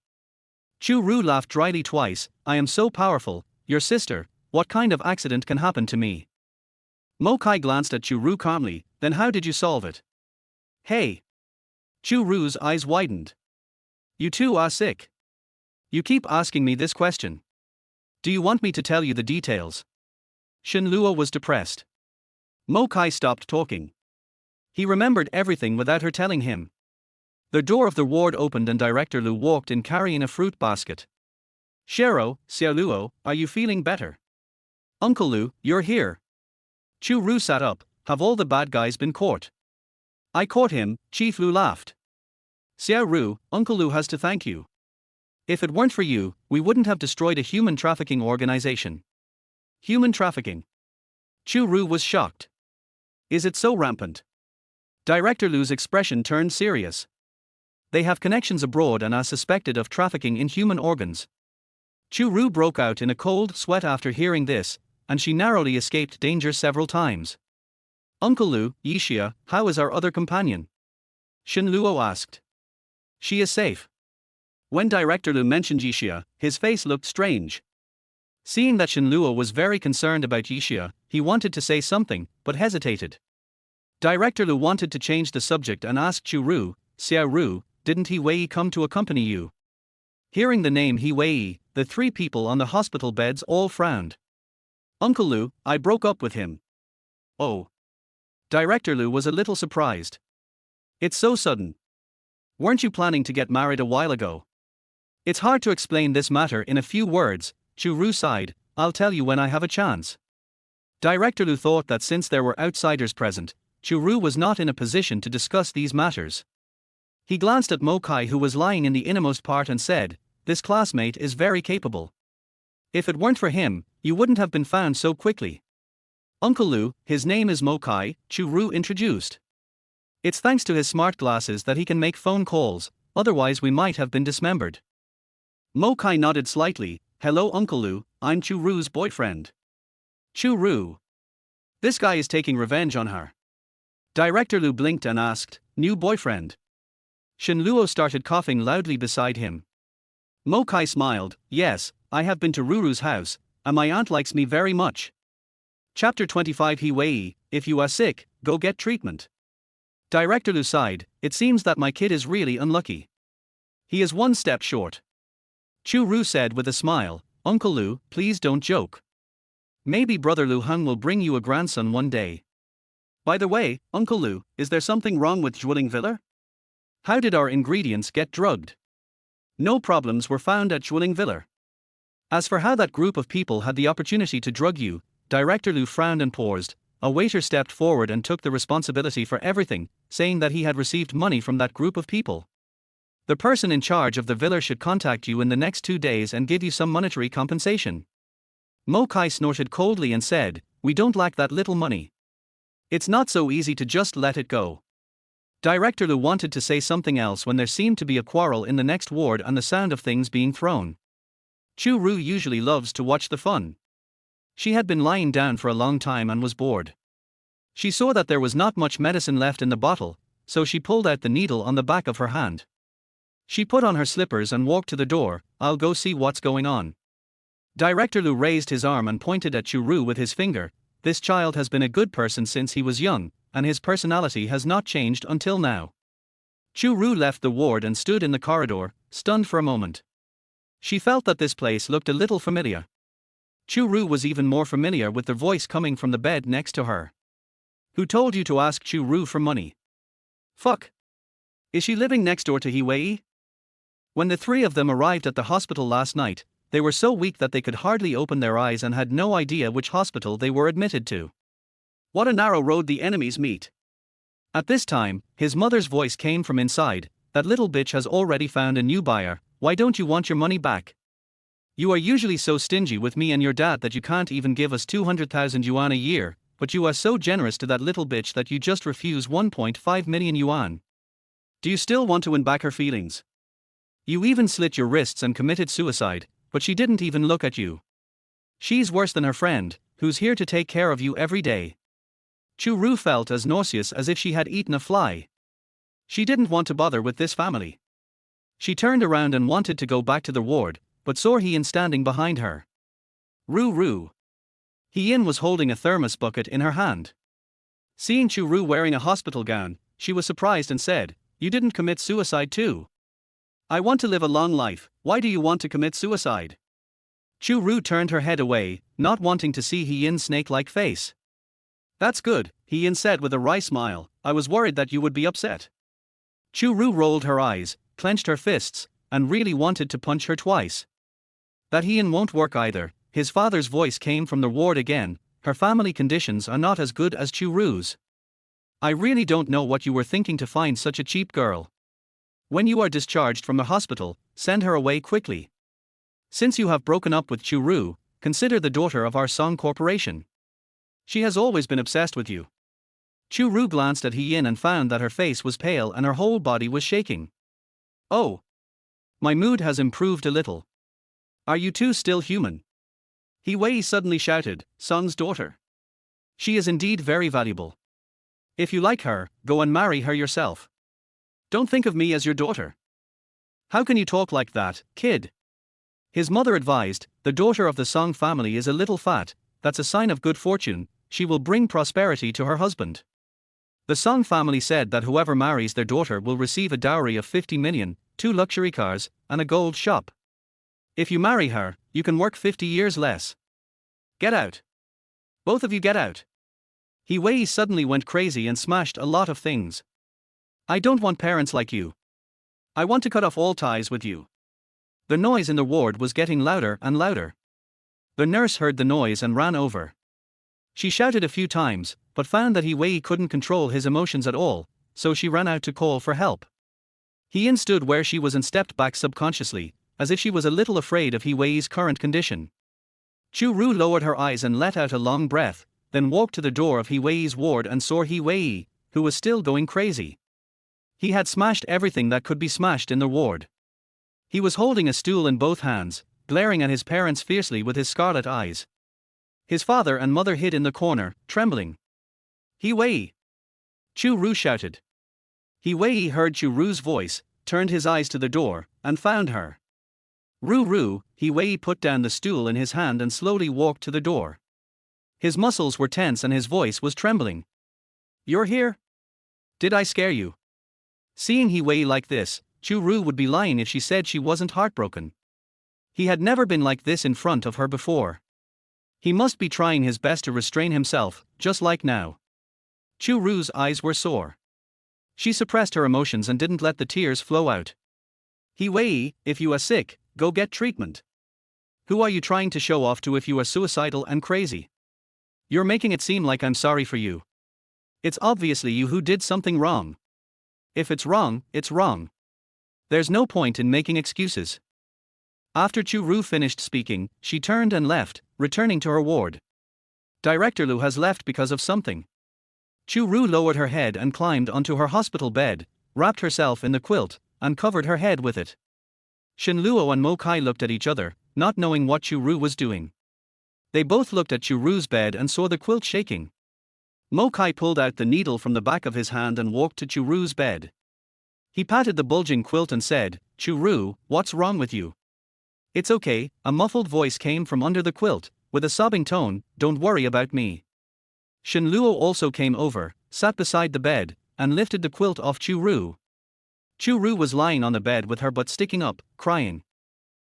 Chu Rou laughed dryly twice. I am so powerful, your sister, what kind of accident can happen to me? Mo Kai glanced at Chu Rou calmly. Then how did you solve it? Hey! Chu Rou's eyes widened. You two are sick. You keep asking me this question. Do you want me to tell you the details? Shen Luo was depressed. Mo Kai stopped talking. He remembered everything without her telling him. The door of the ward opened and Director Lu walked in carrying a fruit basket. Shero, Xiao Luo, are you feeling better? Uncle Lu, you're here. Chu Rou sat up. Have all the bad guys been caught? I caught him, Chief Lu laughed. Xiao Rou, Uncle Lu has to thank you. If it weren't for you, we wouldn't have destroyed a human trafficking organization. Human trafficking? Chu Rou was shocked. Is it so rampant? Director Lu's expression turned serious. They have connections abroad and are suspected of trafficking in human organs. Chu Rou broke out in a cold sweat after hearing this, and she narrowly escaped danger several times. Uncle Lu, Yixia, how is our other companion? Shen Luo asked. She is safe. When Director Lu mentioned Yixia, his face looked strange. Seeing that Shen Luo was very concerned about Yixia, he wanted to say something, but hesitated. Director Lu wanted to change the subject and asked Chu Rou, Xiao Rou, didn't He Wei come to accompany you? Hearing the name He Wei, the three people on the hospital beds all frowned. Uncle Lu, I broke up with him. Oh. Director Lu was a little surprised. It's so sudden. Weren't you planning to get married a while ago? It's hard to explain this matter in a few words, Chu Rou sighed. I'll tell you when I have a chance. Director Lu thought that since there were outsiders present, Chu Rou was not in a position to discuss these matters. He glanced at Mo Kai, who was lying in the innermost part, and said, this classmate is very capable. If it weren't for him, you wouldn't have been found so quickly. Uncle Lu, his name is Mo Kai, Chu Rou introduced. It's thanks to his smart glasses that he can make phone calls, otherwise we might have been dismembered. Mo Kai nodded slightly. Hello Uncle Lu, I'm Chu Rou's boyfriend. Chu Rou. This guy is taking revenge on her. Director Lu blinked and asked, new boyfriend? Shen Luo started coughing loudly beside him. Mo Kai smiled. Yes, I have been to Ruru's house, and my aunt likes me very much. Chapter 25 He Wei, if you are sick, go get treatment. Director Lu sighed. It seems that my kid is really unlucky. He is one step short. Chu Rou said with a smile, Uncle Lu, please don't joke. Maybe Brother Lu Hung will bring you a grandson one day. By the way, Uncle Lu, is there something wrong with Zhuling Villa? How did our ingredients get drugged? No problems were found at Zhuling Villa. As for how that group of people had the opportunity to drug you, Director Lu frowned and paused. A waiter stepped forward and took the responsibility for everything, saying that he had received money from that group of people. The person in charge of the villa should contact you in the next 2 days and give you some monetary compensation. Mo Kai snorted coldly and said, we don't lack that little money. It's not so easy to just let it go. Director Lu wanted to say something else when there seemed to be a quarrel in the next ward and the sound of things being thrown. Chu Rou usually loves to watch the fun. She had been lying down for a long time and was bored. She saw that there was not much medicine left in the bottle, so she pulled out the needle on the back of her hand. She put on her slippers and walked to the door. I'll go see what's going on. Director Lu raised his arm and pointed at Chu Rou with his finger. This child has been a good person since he was young, and his personality has not changed until now. Chu Rou left the ward and stood in the corridor, stunned for a moment. She felt that this place looked a little familiar. Chu Rou was even more familiar with the voice coming from the bed next to her. Who told you to ask Chu Rou for money? Fuck. Is she living next door to He Wei? When the three of them arrived at the hospital last night, they were so weak that they could hardly open their eyes and had no idea which hospital they were admitted to. What a narrow road the enemies meet. At this time, his mother's voice came from inside. That little bitch has already found a new buyer. Why don't you want your money back? You are usually so stingy with me and your dad that you can't even give us 200,000 yuan a year, but you are so generous to that little bitch that you just refuse 1.5 million yuan. Do you still want to win back her feelings? You even slit your wrists and committed suicide, but she didn't even look at you. She's worse than her friend, who's here to take care of you every day. Chu Rou felt as nauseous as if she had eaten a fly. She didn't want to bother with this family. She turned around and wanted to go back to the ward, but saw He Yin standing behind her. Rou. He Yin was holding a thermos bucket in her hand. Seeing Chu Rou wearing a hospital gown, she was surprised and said, "You didn't commit suicide too?" "I want to live a long life, why do you want to commit suicide?" Chu Rou turned her head away, not wanting to see He Yin's snake-like face. "That's good," He Yin said with a wry smile, "I was worried that you would be upset." Chu Rou rolled her eyes, clenched her fists, and really wanted to punch her twice. "That He Yin won't work either," his father's voice came from the ward again. "Her family conditions are not as good as Chu Rou's. I really don't know what you were thinking to find such a cheap girl. When you are discharged from the hospital, send her away quickly. Since you have broken up with Chu Rou, consider the daughter of our Song Corporation. She has always been obsessed with you." Chu Rou glanced at He Yin and found that her face was pale and her whole body was shaking. "Oh. My mood has improved a little. Are you two still human?" He Wei suddenly shouted, "Song's daughter. She is indeed very valuable. If you like her, go and marry her yourself. Don't think of me as your daughter." "How can you talk like that, kid?" His mother advised, "The daughter of the Song family is a little fat, that's a sign of good fortune, she will bring prosperity to her husband. The Song family said that whoever marries their daughter will receive a dowry of 50 million, 2 luxury cars, and a gold shop. If you marry her, you can work 50 years less. Get out. Both of you get out." He Wei suddenly went crazy and smashed a lot of things. "I don't want parents like you. I want to cut off all ties with you." The noise in the ward was getting louder and louder. The nurse heard the noise and ran over. She shouted a few times, but found that He Wei couldn't control his emotions at all, so she ran out to call for help. He Yin stood where she was and stepped back subconsciously, as if she was a little afraid of He Wei's current condition. Chu Rou lowered her eyes and let out a long breath, then walked to the door of He Wei's ward and saw He Wei, who was still going crazy. He had smashed everything that could be smashed in the ward. He was holding a stool in both hands, glaring at his parents fiercely with his scarlet eyes. His father and mother hid in the corner, trembling. "He Wei!" Chu Rou shouted. He Wei heard Chu Rou's voice, turned his eyes to the door, and found her. Rou, He Wei put down the stool in his hand and slowly walked to the door. His muscles were tense and his voice was trembling. "You're here? Did I scare you?" Seeing He Wei like this, Chu Rou would be lying if she said she wasn't heartbroken. He had never been like this in front of her before. He must be trying his best to restrain himself, just like now. Chu Rou's eyes were sore. She suppressed her emotions and didn't let the tears flow out. "He Wei, if you are sick, go get treatment. Who are you trying to show off to if you are suicidal and crazy? You're making it seem like I'm sorry for you. It's obviously you who did something wrong. If it's wrong, it's wrong. There's no point in making excuses." After Chu Rou finished speaking, she turned and left, returning to her ward. Director Lu has left because of something. Chu Rou lowered her head and climbed onto her hospital bed, wrapped herself in the quilt, and covered her head with it. Shen Luo and Mo Kai looked at each other, not knowing what Chu Rou was doing. They both looked at Chu Rou's bed and saw the quilt shaking. Mo Kai pulled out the needle from the back of his hand and walked to Chu Rou's bed. He patted the bulging quilt and said, "Chu Rou, what's wrong with you?" "It's okay," a muffled voice came from under the quilt, with a sobbing tone, "Don't worry about me." Shen Luo also came over, sat beside the bed, and lifted the quilt off Chu Rou. Chu Rou was lying on the bed with her butt sticking up, crying.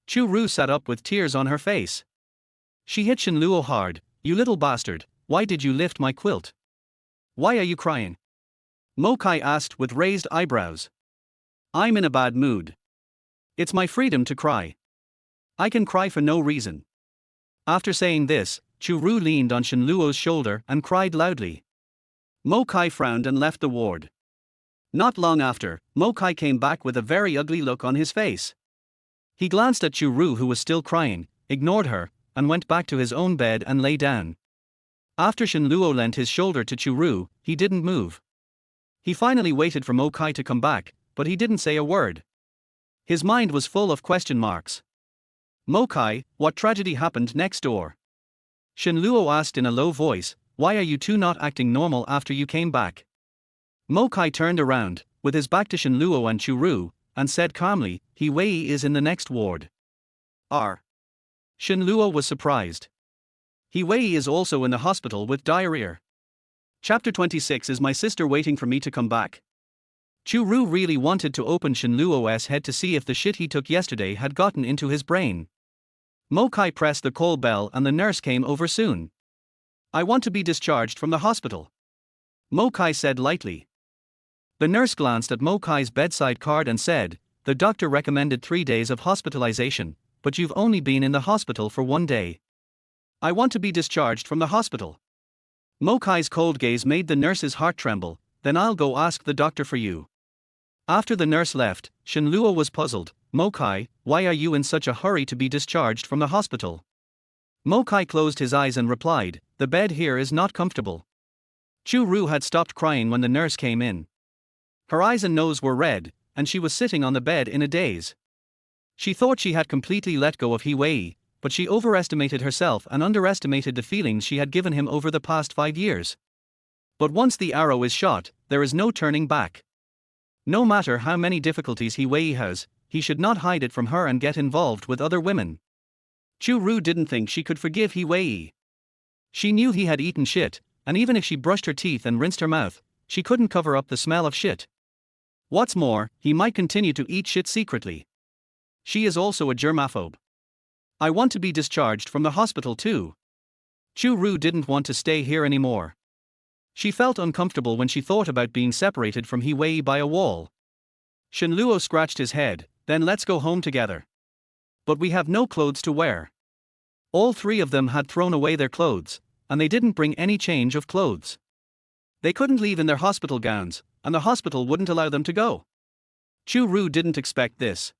Chu Rou sat up with tears on her face. She hit Shen Luo hard. You little bastard, why did you lift my quilt? Why are you crying? Mo Kai asked with raised eyebrows. I'm in a bad mood. It's my freedom to cry. I can cry for no reason. After saying this, Chu Rou leaned on Shen Luo's shoulder and cried loudly. Mo Kai frowned and left the ward. Not long after, Mo Kai came back with a very ugly look on his face. He glanced at Chu Rou, who was still crying, ignored her, and went back to his own bed and lay down. After Shen Luo lent his shoulder to Chu Rou, he didn't move. He finally waited for Mo Kai to come back, but he didn't say a word. His mind was full of question marks. Mo Kai, what tragedy happened next door? Shen Luo asked in a low voice, why are you two not acting normal after you came back? Mo Kai turned around, with his back to Shen Luo and Chu Rou, and said calmly, He Wei is in the next ward. Shen Luo was surprised. He Wei is also in the hospital with diarrhea. Chapter 26 Is my sister waiting for me to come back? Chu Rou really wanted to open Shen Luo's head to see if the shit he took yesterday had gotten into his brain. Mo Kai pressed the call bell and the nurse came over soon. I want to be discharged from the hospital, Mo Kai said lightly. The nurse glanced at Mo Kai's bedside card and said, the doctor recommended 3 days of hospitalization, but you've only been in the hospital for 1 day. I want to be discharged from the hospital. Mo Kai's cold gaze made the nurse's heart tremble. Then I'll go ask the doctor for you. After the nurse left, Shen Luo was puzzled. Mo Kai, why are you in such a hurry to be discharged from the hospital? Mo Kai closed his eyes and replied, the bed here is not comfortable. Chu Rou had stopped crying when the nurse came in. Her eyes and nose were red, and she was sitting on the bed in a daze. She thought she had completely let go of He Wei, but she overestimated herself and underestimated the feelings she had given him over the past 5 years. But once the arrow is shot, there is no turning back. No matter how many difficulties He Wei has, he should not hide it from her and get involved with other women. Chu Rou didn't think she could forgive He Wei. She knew he had eaten shit, and even if she brushed her teeth and rinsed her mouth, she couldn't cover up the smell of shit. What's more, he might continue to eat shit secretly. She is also a germaphobe. I want to be discharged from the hospital too. Chu Rou didn't want to stay here anymore. She felt uncomfortable when she thought about being separated from He Wei by a wall. Shen Luo scratched his head, then let's go home together. But we have no clothes to wear. All 3 of them had thrown away their clothes, and they didn't bring any change of clothes. They couldn't leave in their hospital gowns, and the hospital wouldn't allow them to go. Chu Rou didn't expect this.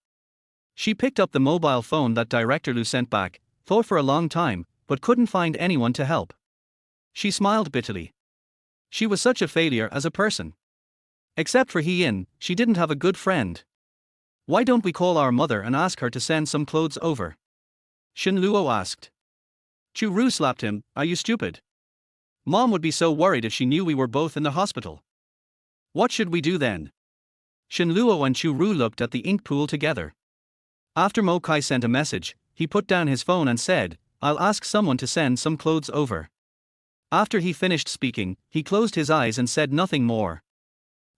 She picked up the mobile phone that Director Lu sent back, thought for a long time, but couldn't find anyone to help. She smiled bitterly. She was such a failure as a person. Except for He Yin, she didn't have a good friend. Why don't we call our mother and ask her to send some clothes over? Shen Luo asked. Chu Rou slapped him, are you stupid? Mom would be so worried if she knew we were both in the hospital. What should we do then? Shen Luo and Chu Rou looked at the ink pool together. After Mo Kai sent a message, he put down his phone and said, I'll ask someone to send some clothes over. After he finished speaking, he closed his eyes and said nothing more.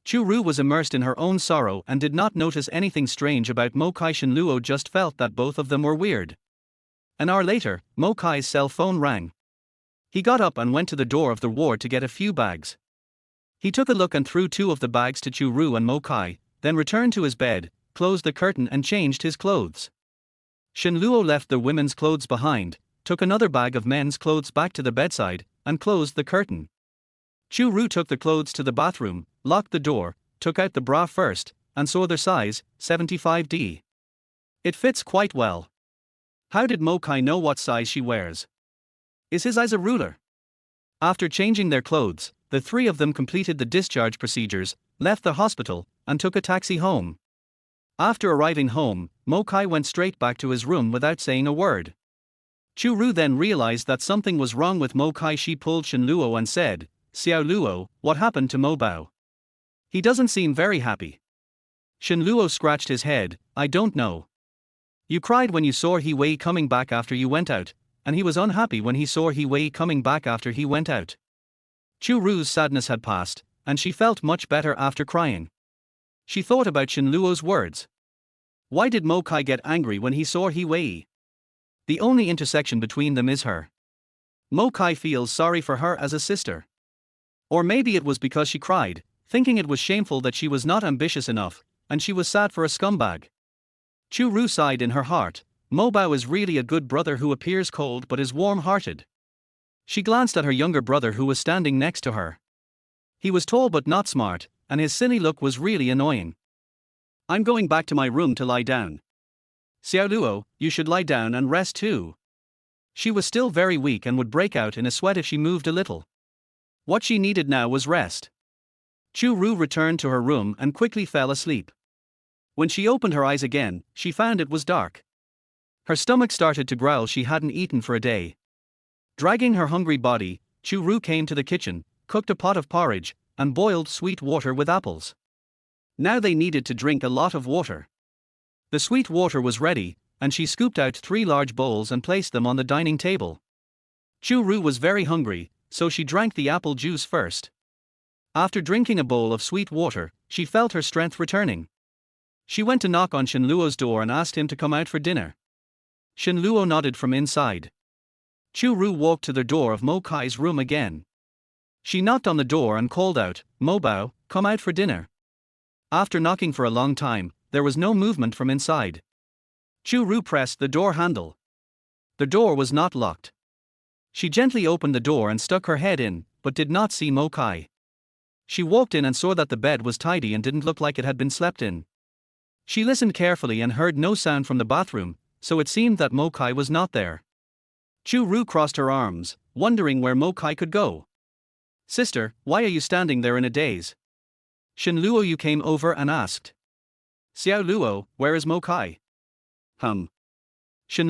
Chu Rou was immersed in her own sorrow and did not notice anything strange about Mo Kai. Shen Luo just felt that both of them were weird. An hour later, Mo Kai's cell phone rang. He got up and went to the door of the ward to get a few bags. He took a look and threw 2 of the bags to Chu Rou and Mo Kai, then returned to his bed, closed the curtain and changed his clothes. Shen Luo left the women's clothes behind, took another bag of men's clothes back to the bedside, and closed the curtain. Chu Rou took the clothes to the bathroom, locked the door, took out the bra first, and saw their size, 75D. It fits quite well. How did Mo Kai know what size she wears? Is his eyes a ruler? After changing their clothes, the 3 of them completed the discharge procedures, left the hospital, and took a taxi home. After arriving home, Mo Kai went straight back to his room without saying a word. Chu Rou then realized that something was wrong with Mo Kai. She pulled Shen Luo and said, Xiao Luo, what happened to Mo Bao? He doesn't seem very happy. Shen Luo scratched his head, I don't know. You cried when you saw He Wei coming back after you went out, and he was unhappy when he saw He Wei coming back after he went out. Chu Ru's sadness had passed, and she felt much better after crying. She thought about Shen Luo's words. Why did Mo Kai get angry when he saw He Wei? The only intersection between them is her. Mo Kai feels sorry for her as a sister. Or maybe it was because she cried, thinking it was shameful that she was not ambitious enough, and she was sad for a scumbag. Chu Rou sighed in her heart. Mo Bao is really a good brother who appears cold but is warm-hearted. She glanced at her younger brother who was standing next to her. He was tall but not smart, and his silly look was really annoying. I'm going back to my room to lie down. Xiao Luo, you should lie down and rest too. She was still very weak and would break out in a sweat if she moved a little. What she needed now was rest. Chu Rou returned to her room and quickly fell asleep. When she opened her eyes again, she found it was dark. Her stomach started to growl. She hadn't eaten for a day. Dragging her hungry body, Chu Rou came to the kitchen, cooked a pot of porridge, and boiled sweet water with apples. Now they needed to drink a lot of water. The sweet water was ready, and she scooped out 3 large bowls and placed them on the dining table. Chu Rou was very hungry, so she drank the apple juice first. After drinking a bowl of sweet water, she felt her strength returning. She went to knock on Shen Luo's door and asked him to come out for dinner. Shen Luo nodded from inside. Chu Rou walked to the door of Mo Kai's room again. She knocked on the door and called out, Mo Bao, come out for dinner. After knocking for a long time, there was no movement from inside. Chu Rou pressed the door handle. The door was not locked. She gently opened the door and stuck her head in, but did not see Mo Kai. She walked in and saw that the bed was tidy and didn't look like it had been slept in. She listened carefully and heard no sound from the bathroom, so it seemed that Mo Kai was not there. Chu Rou crossed her arms, wondering where Mo Kai could go. Sister, why are you standing there in a daze? Shen Luo you came over and asked. Xiao Luo, where is Mo Kai? Shen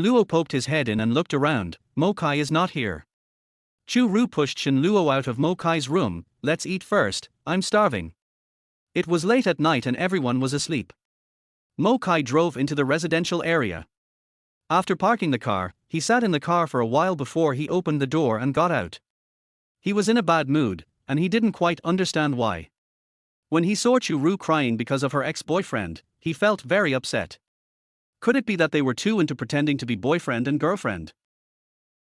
Luo poked his head in and looked around. Mo Kai is not here. Chu Rou pushed Shen Luo out of Mo Kai's room. Let's eat first, I'm starving. It was late at night and everyone was asleep. Mo Kai drove into the residential area. After parking the car, he sat in the car for a while before he opened the door and got out. He was in a bad mood, and he didn't quite understand why. When he saw Chu Rou crying because of her ex-boyfriend, he felt very upset. Could it be that they were too into pretending to be boyfriend and girlfriend?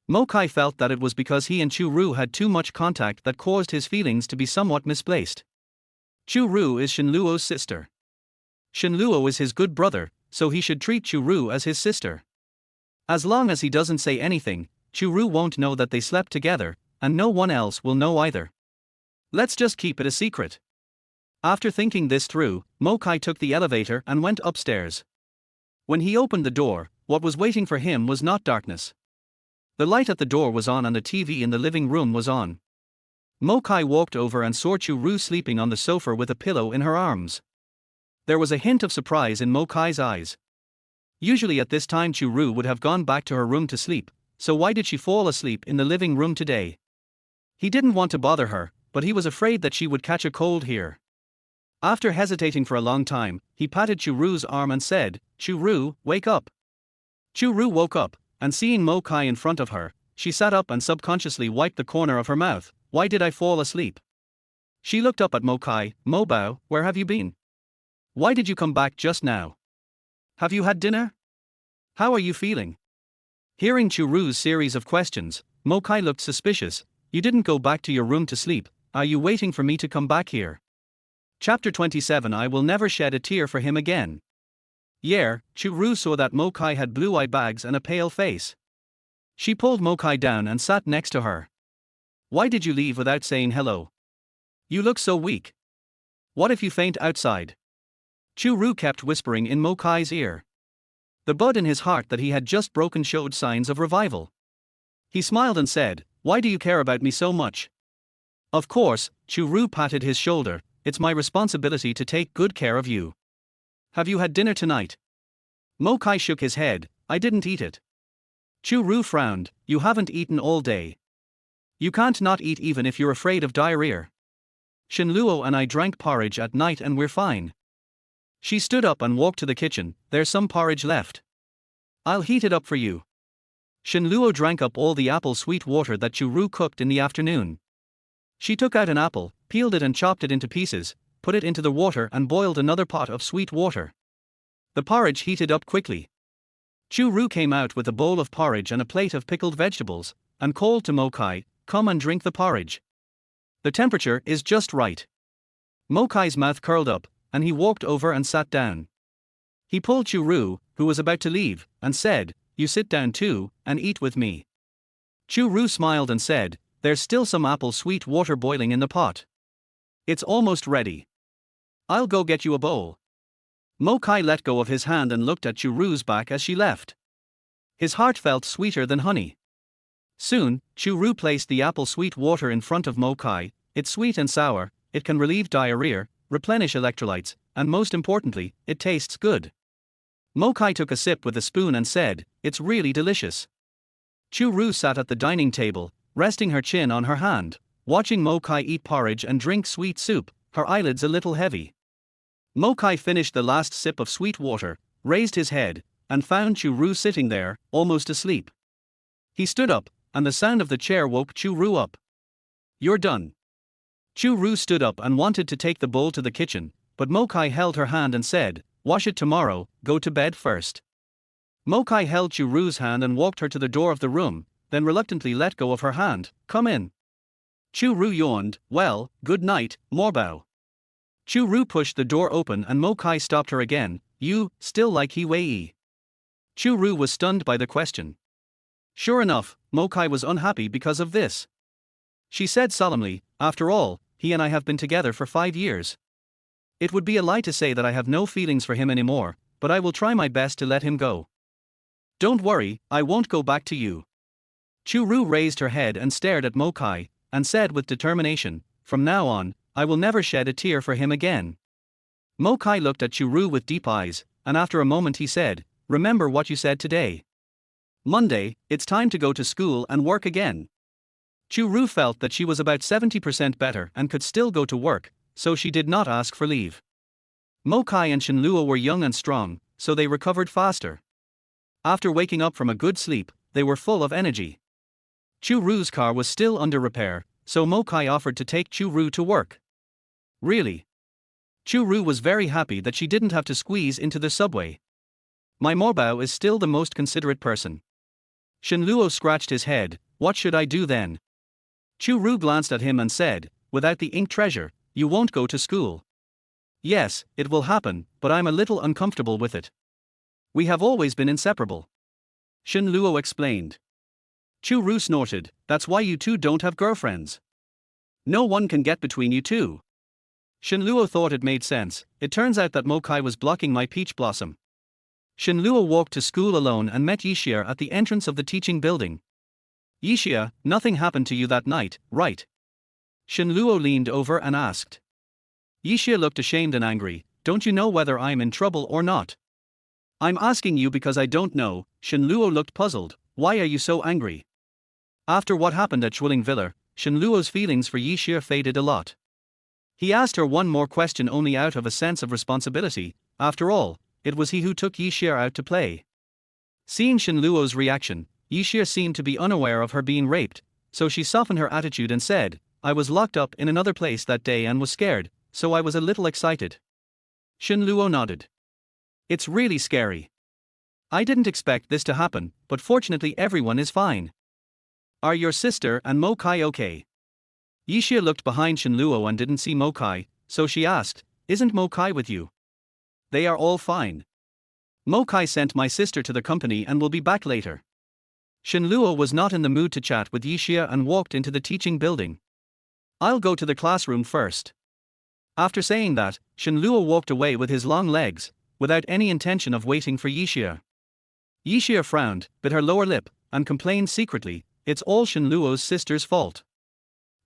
Mo Kai felt that it was because he and Chu Rou had too much contact that caused his feelings to be somewhat misplaced. Chu Rou is Shen Luo's sister. Shen Luo is his good brother, so he should treat Chu Rou as his sister. As long as he doesn't say anything, Chu Rou won't know that they slept together, and no one else will know either. Let's just keep it a secret. After thinking this through, Mo Kai took the elevator and went upstairs. When he opened the door, what was waiting for him was not darkness. The light at the door was on and the TV in the living room was on. Mo Kai walked over and saw Chu Rou sleeping on the sofa with a pillow in her arms. There was a hint of surprise in Mo Kai's eyes. Usually at this time Chu Rou would have gone back to her room to sleep, so why did she fall asleep in the living room today? He didn't want to bother her, but he was afraid that she would catch a cold here. After hesitating for a long time, he patted Chu Rou's arm and said, Chu Rou, wake up. Chu Rou woke up, and seeing Mo Kai in front of her, she sat up and subconsciously wiped the corner of her mouth. Why did I fall asleep? She looked up at Mo Kai. Mo Bao, where have you been? Why did you come back just now? Have you had dinner? How are you feeling? Hearing Chu Rou's series of questions, Mo Kai looked suspicious. You didn't go back to your room to sleep, are you waiting for me to come back here? Chapter 27 I will never shed a tear for him again. Chu Rou saw that Mo Kai had blue eye bags and a pale face. She pulled Mo Kai down and sat next to her. Why did you leave without saying hello? You look so weak. What if you faint outside? Chu Rou kept whispering in Mo Kai's ear. The bud in his heart that he had just broken showed signs of revival. He smiled and said, why do you care about me so much? Of course, Chu Rou patted his shoulder. It's my responsibility to take good care of you. Have you had dinner tonight? Mo Kai shook his head. I didn't eat it. Chu Rou frowned. You haven't eaten all day. You can't not eat even if you're afraid of diarrhea. Shen Luo and I drank porridge at night and we're fine. She stood up and walked to the kitchen. There's some porridge left. I'll heat it up for you. Shen Luo drank up all the apple sweet water that Chu Rou cooked in the afternoon. She took out an apple, peeled it and chopped it into pieces, put it into the water and boiled another pot of sweet water. The porridge heated up quickly. Chu Rou came out with a bowl of porridge and a plate of pickled vegetables, and called to Mokai, "Come and drink the porridge. The temperature is just right." Mokai's mouth curled up, and he walked over and sat down. He pulled Chu Rou, who was about to leave, and said, "You sit down too, and eat with me." Chu Rou smiled and said, "There's still some apple sweet water boiling in the pot. It's almost ready. I'll go get you a bowl." Mokai let go of his hand and looked at Chu Rou's back as she left. His heart felt sweeter than honey. Soon, Chu Rou placed the apple sweet water in front of Mokai. "It's sweet and sour, it can relieve diarrhea, replenish electrolytes, and most importantly, it tastes good." Mokai took a sip with a spoon and said, "It's really delicious." Chu Rou sat at the dining table, resting her chin on her hand, watching Mokai eat porridge and drink sweet soup, her eyelids a little heavy. Mokai finished the last sip of sweet water, raised his head, and found Chu Rou sitting there, almost asleep. He stood up, and the sound of the chair woke Chu Rou up. "You're done." Chu Rou stood up and wanted to take the bowl to the kitchen, but Mokai held her hand and said, "Wash it tomorrow, go to bed first." Mokai held Chu Rou's hand and walked her to the door of the room, then reluctantly let go of her hand. "Come in." Chu Rou yawned, "Well, good night, Morbao." Chu Rou pushed the door open and Mokai stopped her again. "You, still like He Wei?" Chu Rou was stunned by the question. Sure enough, Mokai was unhappy because of this. She said solemnly, "After all, he and I have been together for 5 years. It would be a lie to say that I have no feelings for him anymore, but I will try my best to let him go. Don't worry, I won't go back to you." Chu Rou raised her head and stared at Mokai, and said with determination, "From now on, I will never shed a tear for him again." Mokai looked at Chu Rou with deep eyes, and after a moment he said, "Remember what you said today. Monday, it's time to go to school and work again." Chu Rou felt that she was about 70% better and could still go to work, so she did not ask for leave. Mokai and Shenluo were young and strong, so they recovered faster. After waking up from a good sleep, they were full of energy. Chu Rou's car was still under repair, so Mokai offered to take Chu Rou to work. Really? Chu Rou was very happy that she didn't have to squeeze into the subway. "My Morbao is still the most considerate person." Shenluo scratched his head. "What should I do then?" Chu Rou glanced at him and said, "Without the ink treasure, you won't go to school." "Yes, it will happen, but I'm a little uncomfortable with it. We have always been inseparable." Shenluo explained. Chu Rou snorted, "That's why you two don't have girlfriends. No one can get between you two." Shenluo thought it made sense. "It turns out that Mokai was blocking my peach blossom." Shenluo walked to school alone and met Yixia at the entrance of the teaching building. "Yixia, nothing happened to you that night, right?" Shenluo leaned over and asked. Yixia looked ashamed and angry. "Don't you know whether I'm in trouble or not?" "I'm asking you because I don't know." Shenluo looked puzzled. "Why are you so angry?" After what happened at Schwilling Villa, Shenluo's feelings for Yixia faded a lot. He asked her one more question only out of a sense of responsibility. After all, it was he who took Yixia out to play. Seeing Shenluo's reaction, Yixia seemed to be unaware of her being raped, so she softened her attitude and said, "I was locked up in another place that day and was scared, so I was a little excited." Shenluo nodded. "It's really scary. I didn't expect this to happen, but fortunately everyone is fine. Are your sister and Mokai okay?" Yixia looked behind Shenluo and didn't see Mokai, so she asked, "Isn't Mokai with you?" "They are all fine. Mokai sent my sister to the company and will be back later." Shenluo was not in the mood to chat with Yixia and walked into the teaching building. "I'll go to the classroom first." After saying that, Shenluo walked away with his long legs, without any intention of waiting for Yixia. Yixia frowned, bit her lower lip, and complained secretly, "It's all Shenluo's sister's fault.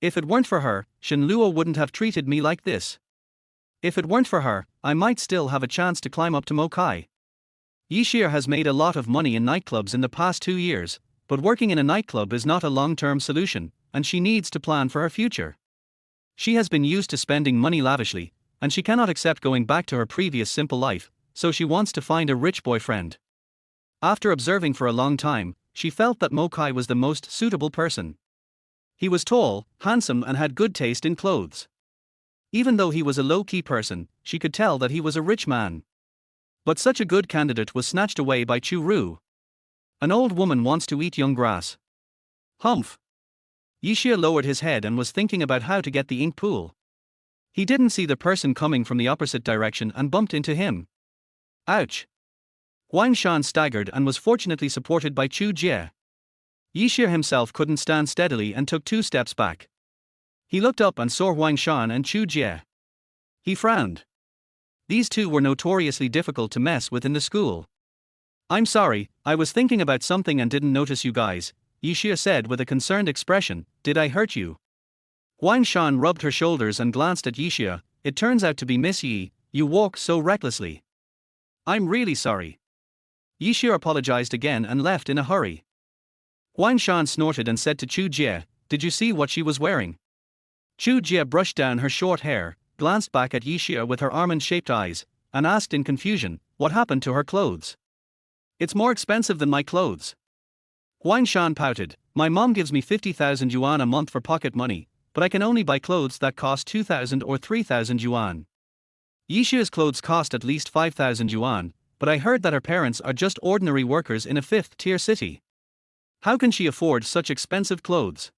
If it weren't for her, Shenluo wouldn't have treated me like this. If it weren't for her, I might still have a chance to climb up to Mokai." Yixia has made a lot of money in nightclubs in the past 2 years, but working in a nightclub is not a long-term solution, and she needs to plan for her future. She has been used to spending money lavishly, and she cannot accept going back to her previous simple life, so she wants to find a rich boyfriend. After observing for a long time, she felt that Mokai was the most suitable person. He was tall, handsome and had good taste in clothes. Even though he was a low-key person, she could tell that he was a rich man. But such a good candidate was snatched away by Chu Rou. An old woman wants to eat young grass. Humph. Yixia lowered his head and was thinking about how to get the ink pool. He didn't see the person coming from the opposite direction and bumped into him. Ouch. Huang Shan staggered and was fortunately supported by Chu Jie. Yixia himself couldn't stand steadily and took 2 steps back. He looked up and saw Huang Shan and Chu Jie. He frowned. These two were notoriously difficult to mess with in the school. I'm sorry, I was thinking about something and didn't notice you guys, Yixia said with a concerned expression. Did I hurt you? Huang Shan rubbed her shoulders and glanced at Yixia. It turns out to be Miss Yi, you walk so recklessly. I'm really sorry. Yixia apologized again and left in a hurry. Huang Shan snorted and said to Chu Jie, did you see what she was wearing? Chu Jie brushed down her short hair, glanced back at Yixia with her almond-shaped eyes, and asked in confusion, what happened to her clothes? It's more expensive than my clothes. Huang Shan pouted, my mom gives me 50,000 yuan a month for pocket money, but I can only buy clothes that cost 2,000 or 3,000 yuan. Yixia's clothes cost at least 5,000 yuan, but I heard that her parents are just ordinary workers in a 5th-tier city. How can she afford such expensive clothes?